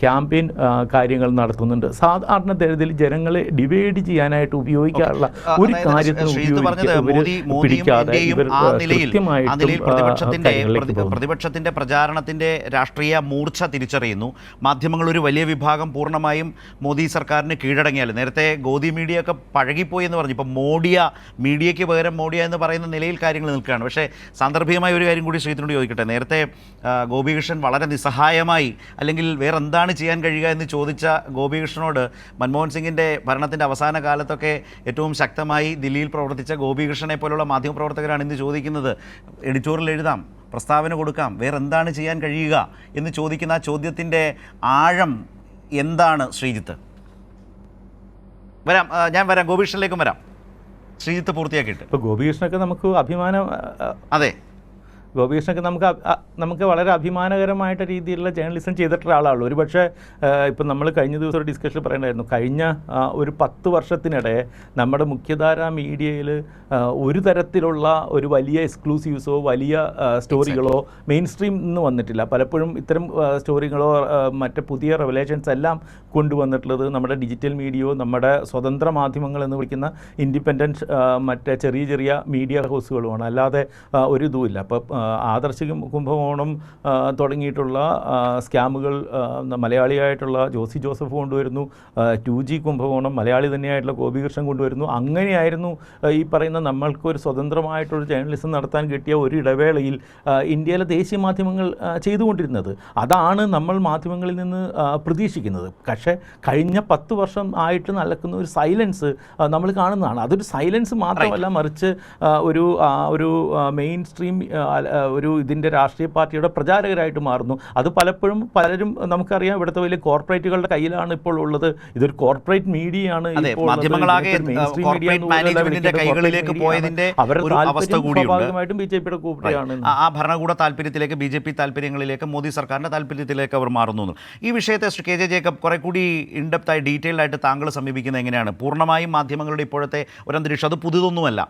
ക്യാമ്പയിൻ കാര്യങ്ങൾ നടത്തുന്നുണ്ട്. സാധാരണ തരത്തിൽ ജനങ്ങളെ ഡിവൈഡ് ചെയ്യാനായിട്ട് ഉപയോഗിക്കാനുള്ള ഒരു കാര്യത്തിന് പിടിക്കാതെ ഇവർ പ്രതിപക്ഷത്തിന്റെ പ്രചാരണത്തിന്റെ രാഷ്ട്രീയ മൂർച്ച തിരിച്ചറിയുന്നു. മാധ്യമങ്ങൾ ഒരു വലിയ വിഭാഗം പൂർണ്ണമായും മോദി സർക്കാരിന് കീഴടങ്ങിയാൽ, നേരത്തെ ഗോദി മീഡിയ ഒക്കെ പഴകിപ്പോയി എന്ന് പറഞ്ഞു, ഇപ്പോൾ മീഡിയയ്ക്ക് പകരം മോഡിയ എന്ന് പറയുന്ന നിലയിൽ കാര്യങ്ങൾ നിൽക്കുകയാണ്. പക്ഷേ സാന്ദർഭികമായ ഒരു കാര്യം കൂടി ശ്രീത്തിനോട് ചോദിക്കട്ടെ. നേരത്തെ ഗോപികൃഷ്ണൻ വളരെ നിസ്സഹായമായി, അല്ലെങ്കിൽ വേറെ എന്താണ് ചെയ്യാൻ കഴിയുക എന്ന് ചോദിച്ച ഗോപികൃഷ്ണനോട് മൻമോഹൻ സിംഗിൻ്റെ ഭരണത്തിൻ്റെ അവസാന കാലത്തൊക്കെ ഏറ്റവും ശക്തമായി ദില്ലിയിൽ പ്രവർത്തിച്ച ഗോപികൃഷ്ണനെ പോലുള്ള മാധ്യമപ്രവർത്തകരാണ് ഇന്ന് ചോദിക്കുന്നത്, എഡിറ്റോറിയൽ എഴുതാം, പ്രസ്താവന കൊടുക്കാം, വേറെ എന്താണ് ചെയ്യാൻ കഴിയുക എന്ന് ചോദിക്കുന്ന ആ ചോദ്യത്തിൻ്റെ ആഴം എന്താണ് ശ്രീജിത്ത്? ഞാൻ വരാം, ഗോപികൃഷ്ണനിലേക്കും വരാം. ശ്രീജിത്ത് പൂർത്തിയാക്കിയിട്ട്. ഇപ്പോൾ ഗോപികൃഷ്ണനൊക്കെ നമുക്ക് അഭിമാനം, അതെ, ഗോപികൃഷ്ണനൊക്കെ നമുക്ക് വളരെ അഭിമാനകരമായിട്ട് രീതിയിലുള്ള ജേർണലിസം ചെയ്തിട്ടുള്ള ആളാണ്. ഒരു പക്ഷേ ഇപ്പം നമ്മൾ കഴിഞ്ഞ ദിവസം ഒരു ഡിസ്കഷൻ പറയേണ്ടായിരുന്നു, കഴിഞ്ഞ ഒരു 10 വർഷത്തിനിടെ നമ്മുടെ മുഖ്യധാര മീഡിയയിൽ ഒരു തരത്തിലുള്ള ഒരു വലിയ എക്സ്ക്ലൂസീവ്സോ വലിയ സ്റ്റോറികളോ മെയിൻ സ്ട്രീം നിന്ന് വന്നിട്ടില്ല. പലപ്പോഴും ഇത്തരം സ്റ്റോറികളോ മറ്റ് പുതിയ റെവലേഷൻസ് എല്ലാം കൊണ്ടുവന്നിട്ടുള്ളത് നമ്മുടെ ഡിജിറ്റൽ മീഡിയയോ നമ്മുടെ സ്വതന്ത്ര മാധ്യമങ്ങൾ എന്ന് വിളിക്കുന്ന ഇൻഡിപെൻഡൻറ്റ് മറ്റേ ചെറിയ മീഡിയ ഹൗസുകളുമാണ്. അല്ലാതെ ഒരു ഇതുമില്ല. അപ്പോൾ ആദർശ കുംഭകോണം തുടങ്ങിയിട്ടുള്ള സ്കാമുകൾ മലയാളിയായിട്ടുള്ള ജോസി ജോസഫ് കൊണ്ടുവരുന്നു, 2G കുംഭകോണം മലയാളി തന്നെയായിട്ടുള്ള ഗോപികൃഷ്ണൻ കൊണ്ടുവരുന്നു. അങ്ങനെയായിരുന്നു ഈ പറയുന്ന നമ്മൾക്കൊരു സ്വതന്ത്രമായിട്ടൊരു ജേർണലിസം നടത്താൻ കിട്ടിയ ഒരു ഇടവേളയിൽ ഇന്ത്യയിലെ ദേശീയ മാധ്യമങ്ങൾ ചെയ്തുകൊണ്ടിരുന്നത്. അതാണ് നമ്മൾ മാധ്യമങ്ങളിൽ നിന്ന് പ്രതീക്ഷിക്കുന്നത്. പക്ഷേ കഴിഞ്ഞ 10 വർഷം ആയിട്ട് നടക്കുന്ന ഒരു സൈലൻസ് നമ്മൾ കാണുന്നതാണ്. അതൊരു സൈലൻസ് മാത്രമല്ല, മറിച്ച് ഒരു മെയിൻ സ്ട്രീം ഒരു ഇതിൻ്റെ രാഷ്ട്രീയ പാർട്ടിയുടെ പ്രചാരകരായിട്ട് മാറുന്നു. അത് പലപ്പോഴും പലരും നമുക്കറിയാം ഇവിടുത്തെ വലിയ കോർപ്പറേറ്റുകളുടെ കയ്യിലാണ് ഇപ്പോൾ ഉള്ളത്. ഇതൊരു കോർപ്പറേറ്റ് മീഡിയയാണ്. സ്വാഭാവികമായിട്ടും BJPയുടെ കൂടെയാണ്. ആ ഭരണകൂട താല്പര്യത്തിലേക്ക്, BJP താല്പര്യങ്ങളിലേക്ക്, മോദി സർക്കാരിൻ്റെ താല്പര്യത്തിലേക്ക് അവർ മാറുന്നു. ഈ വിഷയത്തെ ശ്രീ KJ ജേക്കബ് കുറെ കൂടി ഇൻഡെപ്തായി ഡീറ്റെയിൽഡ് ആയിട്ട് താങ്കൾ സമീപിക്കുന്നത് എങ്ങനെയാണ്? പൂർണ്ണമായും മാധ്യമങ്ങളുടെ ഇപ്പോഴത്തെ ഒരു അന്തരീക്ഷം അത് പുതിയതൊന്നുമല്ല,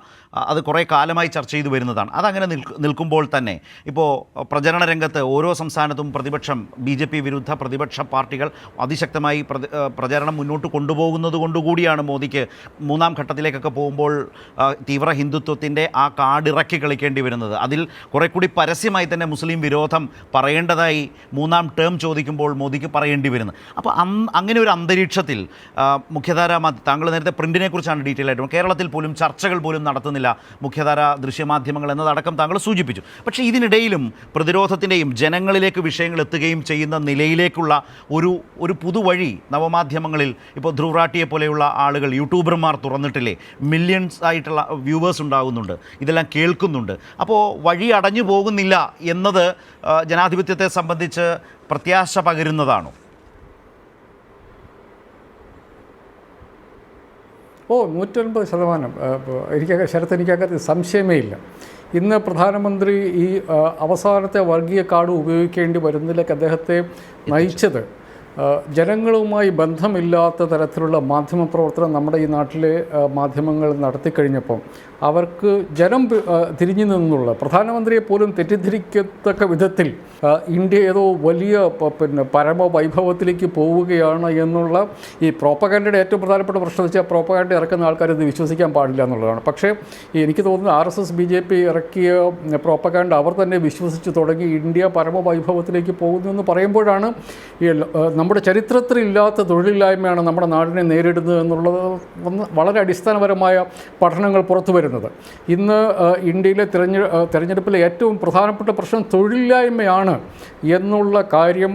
അത് കുറേ കാലമായി ചർച്ച ചെയ്തു വരുന്നതാണ്. അതങ്ങനെ നിൽക്കുമ്പോൾ തന്നെ ഇപ്പോൾ പ്രചരണ രംഗത്ത് ഓരോ സംസ്ഥാനത്തും പ്രതിപക്ഷം, BJP വിരുദ്ധ പ്രതിപക്ഷ പാർട്ടികൾ അതിശക്തമായി പ്രചരണം മുന്നോട്ട് കൊണ്ടുപോകുന്നത് കൊണ്ടുകൂടിയാണ് മോദിക്ക് 3ാം ഘട്ടത്തിലേക്കൊക്കെ പോകുമ്പോൾ തീവ്ര ഹിന്ദുത്വത്തിൻ്റെ ആ കാർഡിറക്കി കളിക്കേണ്ടി വരുന്നത്. അതിൽ കുറെ കൂടി പരസ്യമായി തന്നെ മുസ്ലിം വിരോധം പറയേണ്ടതായി 3ാം ടേം ചോദിക്കുമ്പോൾ മോദിക്ക് പറയേണ്ടി വരുന്നത്. അപ്പോൾ അങ്ങനെ ഒരു അന്തരീക്ഷത്തിൽ മുഖ്യധാര താങ്കൾ നേരത്തെ പ്രിൻറ്റിനെ കുറിച്ചാണ് ഡീറ്റെയിൽ ആയിട്ട്, കേരളത്തിൽ പോലും ചർച്ചകൾ പോലും നടത്തുന്നില്ല മുഖ്യധാര ദൃശ്യമാധ്യമങ്ങൾ എന്നതടക്കം താങ്കൾ സൂചിപ്പിച്ചു. പക്ഷേ ഇതിനിടയിലും പ്രതിരോധത്തിൻ്റെയും ജനങ്ങളിലേക്ക് വിഷയങ്ങൾ എത്തുകയും ചെയ്യുന്ന നിലയിലേക്കുള്ള ഒരു പുതുവഴി നവമാധ്യമങ്ങളിൽ ഇപ്പോൾ ധ്രുവ് റാട്ടിയെ പോലെയുള്ള ആളുകൾ, യൂട്യൂബർമാർ തുറന്നിട്ടില്ലേ, മില്യൺസ് ആയിട്ടുള്ള വ്യൂവേഴ്സ് ഉണ്ടാകുന്നുണ്ട്, ഇതെല്ലാം കേൾക്കുന്നുണ്ട്. അപ്പോൾ വഴി അടഞ്ഞു പോകുന്നില്ല എന്നത് ജനാധിപത്യത്തെ സംബന്ധിച്ച് പ്രത്യാശ പകരുന്നതാണോ? 109%. എനിക്കകത്ത് സംശയമേ ഇല്ല. ഇന്ന് പ്രധാനമന്ത്രി ഈ അവസാനത്തെ വർഗീയ കാർഡ് ഉപയോഗിക്കേണ്ടി വരുന്നതിലേക്ക് അദ്ദേഹത്തെ നയിച്ചത് ജനങ്ങളുമായി ബന്ധമില്ലാത്ത തരത്തിലുള്ള മാധ്യമപ്രവർത്തനം നമ്മുടെ ഈ നാട്ടിലെ മാധ്യമങ്ങൾ നടത്തിക്കഴിഞ്ഞപ്പം അവർക്ക് ജനം തിരിഞ്ഞു നിന്നുള്ള പ്രധാനമന്ത്രിയെ പോലും തെറ്റിദ്ധരിക്കത്തക്ക വിധത്തിൽ ഇന്ത്യ ഏതോ വലിയ പരമവൈഭവത്തിലേക്ക് പോവുകയാണ് എന്നുള്ള ഈ പ്രോപ്പഗാൻഡയുടെ ഏറ്റവും പ്രധാനപ്പെട്ട പ്രശ്നം വെച്ചാൽ പ്രോപ്പഗാൻഡ ഇറക്കുന്ന ആൾക്കാർ ഇത് വിശ്വസിക്കാൻ പാടില്ല എന്നുള്ളതാണ്. പക്ഷേ എനിക്ക് തോന്നുന്നു RSS BJP ഇറക്കിയ പ്രോപ്പഗാൻഡ അവർ തന്നെ വിശ്വസിച്ച് തുടങ്ങി ഇന്ത്യ പരമവൈഭവത്തിലേക്ക് പോകുന്നു എന്ന് പറയുമ്പോഴാണ് ഈ നമ്മുടെ ചരിത്രത്തിലില്ലാത്ത തൊഴിലില്ലായ്മയാണ് നമ്മുടെ നാടിനെ നേരിടുന്നത് എന്നുള്ളത് വളരെ അടിസ്ഥാനപരമായ പഠനങ്ങൾ പുറത്തു വരുന്നത്. ഇന്ന് ഇന്ത്യയിലെ തെരഞ്ഞെടുപ്പിലെ ഏറ്റവും പ്രധാനപ്പെട്ട പ്രശ്നം തൊഴിലില്ലായ്മയാണ് എന്നുള്ള കാര്യം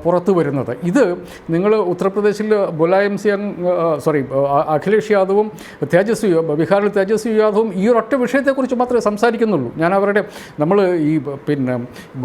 പുറത്തു വരുന്നത്. ഇത് നിങ്ങൾ ഉത്തർപ്രദേശിൽ അഖിലേഷ് യാദവും ബീഹാറിൽ തേജസ്വി യാദവും ഈ ഒരൊറ്റ വിഷയത്തെക്കുറിച്ച് മാത്രമേ സംസാരിക്കുന്നുള്ളൂ. ഞാൻ നമ്മൾ ഈ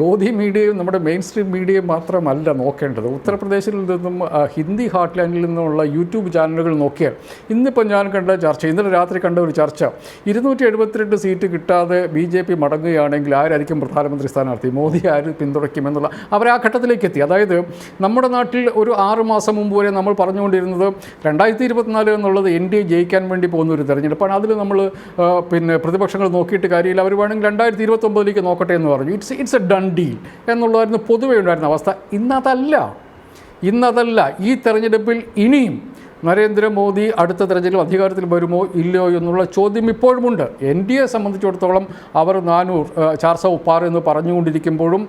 ഗോധി മീഡിയയും നമ്മുടെ മെയിൻ സ്ട്രീം മീഡിയയും മാത്രമല്ല നോക്കേണ്ടത്. ഉത്തർപ്രദേശിൽ നിന്നും ഹിന്ദി ഹാർട്ട്ലാൻഡിൽ നിന്നുള്ള യൂട്യൂബ് ചാനലുകൾ നോക്കിയാൽ ഇന്നിപ്പോൾ ഞാൻ കണ്ട ചർച്ച, ഇന്നലെ രാത്രി കണ്ട ഒരു ചർച്ച, 272 സീറ്റ് കിട്ടാതെ BJP മടങ്ങുകയാണെങ്കിൽ ആരായിരിക്കും പ്രധാനമന്ത്രി സ്ഥാനാർത്ഥി, മോദി ആര് പിന്തുണയ്ക്കുമെന്നുള്ള അവർ ആ ഘട്ടത്തിലേക്ക് എത്തി. അതായത് നമ്മുടെ നാട്ടിൽ ഒരു 6 മാസം മുമ്പ് വരെ നമ്മൾ പറഞ്ഞുകൊണ്ടിരുന്നത് 2024 എന്നുള്ളത് NDA ജയിക്കാൻ വേണ്ടി പോകുന്ന ഒരു തെരഞ്ഞെടുപ്പാണ്. അതിൽ നമ്മൾ പ്രതിപക്ഷങ്ങൾ നോക്കിയിട്ട് കാര്യമില്ല, അവർ വേണമെങ്കിൽ 2029 നോക്കട്ടെ എന്ന് പറഞ്ഞു. ഇറ്റ്സ് എ ഡൺ ഡീൽ എന്നുള്ളതായിരുന്നു പൊതുവേ ഉണ്ടായിരുന്ന അവസ്ഥ. ഇന്നതല്ല. ഈ തെരഞ്ഞെടുപ്പിൽ ഇനിയും നരേന്ദ്രമോദി അടുത്ത തെരഞ്ഞെടുപ്പിൽ അധികാരത്തിൽ വരുമോ ഇല്ലയോ എന്നുള്ള ചോദ്യം ഇപ്പോഴുമുണ്ട്. NDA സംബന്ധിച്ചിടത്തോളം അവർ 400 പാർ എന്ന് പറഞ്ഞുകൊണ്ടിരിക്കുമ്പോഴും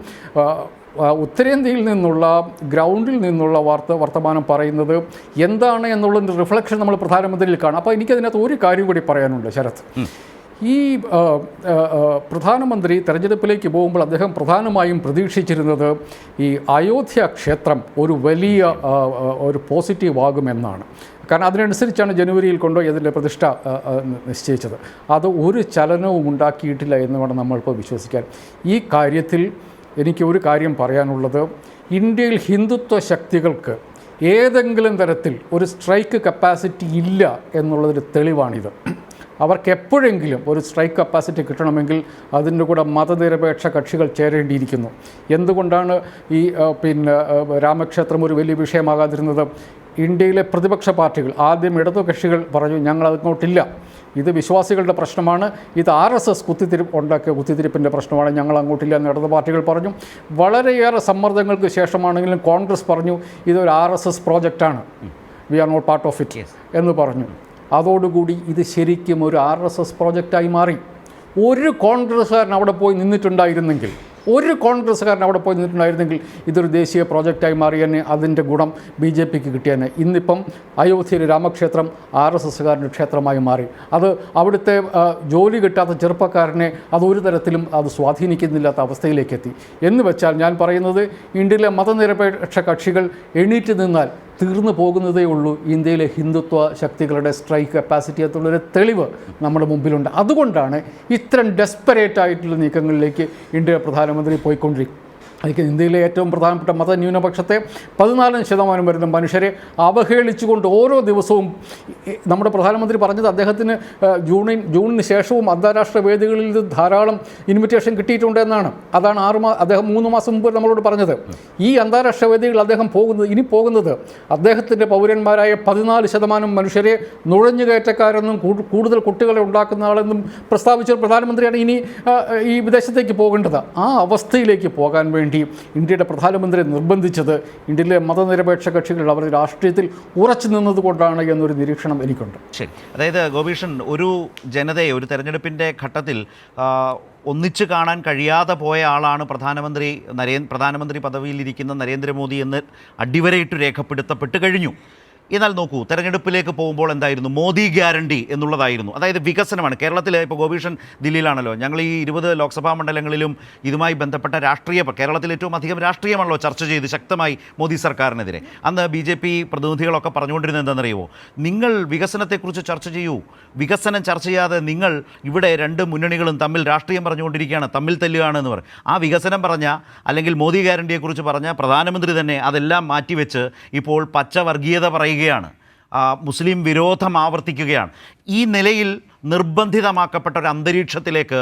ഉത്തരേന്ത്യയിൽ നിന്നുള്ള ഗ്രൗണ്ടിൽ നിന്നുള്ള വർത്തമാനം പറയുന്നത് എന്താണ് എന്നുള്ളതിൻ്റെ റിഫ്ലക്ഷൻ നമ്മൾ പ്രധാനമന്ത്രിയിൽ കാണാം. അപ്പോൾ എനിക്കതിനകത്ത് ഒരു കാര്യം കൂടി പറയാനുണ്ട് ശരത്. ഈ പ്രധാനമന്ത്രി തെരഞ്ഞെടുപ്പിലേക്ക് പോകുമ്പോൾ അദ്ദേഹം പ്രധാനമായും പ്രതീക്ഷിച്ചിരുന്നത് ഈ അയോധ്യ ക്ഷേത്രം ഒരു വലിയ ഒരു പോസിറ്റീവ് ആകുമെന്നാണ്. കാരണം അതിനനുസരിച്ചാണ് ജനുവരിയിൽ കൊണ്ടുപോയി അതിൻ്റെ പ്രതിഷ്ഠ നിശ്ചയിച്ചത്. അത് ഒരു ചലനവും ഉണ്ടാക്കിയിട്ടില്ല എന്ന് വേണം നമ്മളിപ്പോൾ വിശ്വസിക്കാൻ. ഈ കാര്യത്തിൽ എനിക്ക് ഒരു കാര്യം പറയാനുള്ളത്, ഇന്ത്യയിൽ ഹിന്ദുത്വ ശക്തികൾക്ക് ഏതെങ്കിലും തരത്തിൽ ഒരു സ്ട്രൈക്ക് കപ്പാസിറ്റി ഇല്ല എന്നുള്ളതൊരു തെളിവാണിത്. അവർക്ക് എപ്പോഴെങ്കിലും ഒരു സ്ട്രൈക്ക് കപ്പാസിറ്റി കിട്ടണമെങ്കിൽ അതിൻ്റെ കൂടെ മതനിരപേക്ഷ കക്ഷികൾ ചേരേണ്ടിയിരിക്കുന്നു. എന്തുകൊണ്ടാണ് ഈ രാമക്ഷേത്രം ഒരു വലിയ വിഷയമാകാതിരുന്നത്? ഇന്ത്യയിലെ പ്രതിപക്ഷ പാർട്ടികൾ, ആദ്യം ഇടതു കക്ഷികൾ പറഞ്ഞു ഞങ്ങളങ്ങോട്ടില്ല, ഇത് വിശ്വാസികളുടെ പ്രശ്നമാണ്, ഇത് RSS ഉണ്ടാക്കിയ കുത്തിത്തിരിപ്പിൻ്റെ പ്രശ്നമാണ്, ഞങ്ങൾ അങ്ങോട്ടില്ല എന്ന് ഇടതു പാർട്ടികൾ പറഞ്ഞു. വളരെയേറെ സമ്മർദ്ദങ്ങൾക്ക് ശേഷമാണെങ്കിലും കോൺഗ്രസ് പറഞ്ഞു ഇതൊരു RSS പ്രോജക്റ്റാണ്, we are not part of it എന്ന് പറഞ്ഞു. അതോടുകൂടി ഇത് ശരിക്കും ഒരു RSS പ്രോജക്റ്റായി മാറി. ഒരു കോൺഗ്രസ്സുകാരൻ അവിടെ പോയി നിന്നിട്ടുണ്ടായിരുന്നെങ്കിൽ ഇതൊരു ദേശീയ പ്രോജക്റ്റായി മാറിയെന്നെ അതിൻ്റെ ഗുണം BJPക്ക് കിട്ടിയെന്നെ. ഇന്നിപ്പം അയോധ്യയിലെ രാമക്ഷേത്രം RSSകാരൻ്റെ ക്ഷേത്രമായി മാറി. അത് അവിടുത്തെ ജോലി കിട്ടാത്ത ചെറുപ്പക്കാരനെ അതൊരു തരത്തിലും അത് സ്വാധീനിക്കുന്നില്ലാത്ത അവസ്ഥയിലേക്ക് എത്തി. എന്ന് വെച്ചാൽ ഞാൻ പറയുന്നത്, ഇന്ത്യയിലെ മതനിരപേക്ഷ കക്ഷികൾ എണീറ്റ് നിന്നാൽ തീർന്നു പോകുന്നതേ ഉള്ളൂ ഇന്ത്യയിലെ ഹിന്ദുത്വ ശക്തികളുടെ സ്ട്രൈക്ക് കപ്പാസിറ്റി എന്നുള്ളൊരു തെളിവ് നമ്മുടെ മുമ്പിലുണ്ട്. അതുകൊണ്ടാണ് ഇത്തരം ഡെസ്പറേറ്റ് ആയിട്ടുള്ള നീക്കങ്ങളിലേക്ക് ഇന്ത്യ പ്രധാനമന്ത്രി പോയിക്കൊണ്ടിരിക്കുന്നത്. ഇന്ത്യയിലെ ഏറ്റവും പ്രധാനപ്പെട്ട മതന്യൂനപക്ഷത്തെ 14% വരുന്ന മനുഷ്യരെ അവഹേളിച്ചുകൊണ്ട് ഓരോ ദിവസവും നമ്മുടെ പ്രധാനമന്ത്രി പറഞ്ഞത് അദ്ദേഹത്തിന് ജൂണിന് ശേഷവും അന്താരാഷ്ട്ര വേദികളിൽ ധാരാളം ഇൻവിറ്റേഷൻ കിട്ടിയിട്ടുണ്ട് എന്നാണ്. അതാണ് അദ്ദേഹം 3 മാസം മുമ്പ് നമ്മളോട് പറഞ്ഞത്. ഈ അന്താരാഷ്ട്ര വേദികളിൽ അദ്ദേഹം പോകുന്നത് അദ്ദേഹത്തിൻ്റെ പൗരന്മാരായ 14% മനുഷ്യരെ നുഴഞ്ഞുകയറ്റക്കാരെന്നും കൂടുതൽ കുട്ടികളെ ഉണ്ടാക്കുന്ന ആളെന്നും പ്രസ്താവിച്ച പ്രധാനമന്ത്രിയാണ് ഇനി ഈ വിദേശത്തേക്ക് പോകേണ്ടത്. ആ അവസ്ഥയിലേക്ക് പോകാൻ വേണ്ടി ഇന്ത്യയുടെ പ്രധാനമന്ത്രി നിർബന്ധിച്ചത് ഇന്ത്യയിലെ മതനിരപേക്ഷ കക്ഷികൾ അവരുടെ രാഷ്ട്രീയത്തിൽ ഉറച്ചു നിന്നതുകൊണ്ടാണ് എന്നൊരു നിരീക്ഷണം എനിക്കുണ്ട്. ശരി, അതായത് ഗോപീഷൻ, ഒരു ജനതയെ ഒരു തെരഞ്ഞെടുപ്പിൻ്റെ ഘട്ടത്തിൽ ഒന്നിച്ചു കാണാൻ കഴിയാതെ പോയ ആളാണ് പ്രധാനമന്ത്രി പദവിയിലിരിക്കുന്ന നരേന്ദ്രമോദി എന്ന് അടിവരയിട്ട് രേഖപ്പെടുത്തപ്പെട്ട് കഴിഞ്ഞു. എന്നാൽ നോക്കൂ, തെരഞ്ഞെടുപ്പിലേക്ക് പോകുമ്പോൾ എന്തായിരുന്നു? മോദി ഗ്യാരണ്ടി എന്നുള്ളതായിരുന്നു. അതായത് വികസനമാണ്. കേരളത്തിൽ ഇപ്പോൾ ഗോപീഷൻ ദില്ലിയിലാണല്ലോ, ഞങ്ങൾ ഈ 20 ലോക്സഭാ മണ്ഡലങ്ങളിലും ഇതുമായി ബന്ധപ്പെട്ട കേരളത്തിൽ ഏറ്റവും അധികം രാഷ്ട്രീയമാണല്ലോ ചർച്ച ചെയ്ത് ശക്തമായി മോദി സർക്കാരിനെതിരെ. അന്ന് BJP പ്രതിനിധികളൊക്കെ പറഞ്ഞുകൊണ്ടിരുന്നത് എന്താണെന്നറിയുമോ? നിങ്ങൾ വികസനത്തെക്കുറിച്ച് ചർച്ച ചെയ്യൂ, വികസനം ചർച്ച ചെയ്യാതെ നിങ്ങൾ ഇവിടെ രണ്ട് മുന്നണികളും തമ്മിൽ രാഷ്ട്രീയം പറഞ്ഞുകൊണ്ടിരിക്കുകയാണ്, തമ്മിൽ തല്ലുകയാണ് എന്ന് പറയും. ആ വികസനം പറഞ്ഞ അല്ലെങ്കിൽ മോദി ഗ്യാരണ്ടിയെക്കുറിച്ച് പറഞ്ഞ പ്രധാനമന്ത്രി തന്നെ അതെല്ലാം മാറ്റിവെച്ച് ഇപ്പോൾ പച്ച വർഗീയത പറയുകയാണ്, മുസ്ലിം വിരോധം ആവർത്തിക്കുകയാണ്. ഈ നിലയിൽ നിർബന്ധിതമാക്കപ്പെട്ട ഒരു അന്തരീക്ഷത്തിലേക്ക്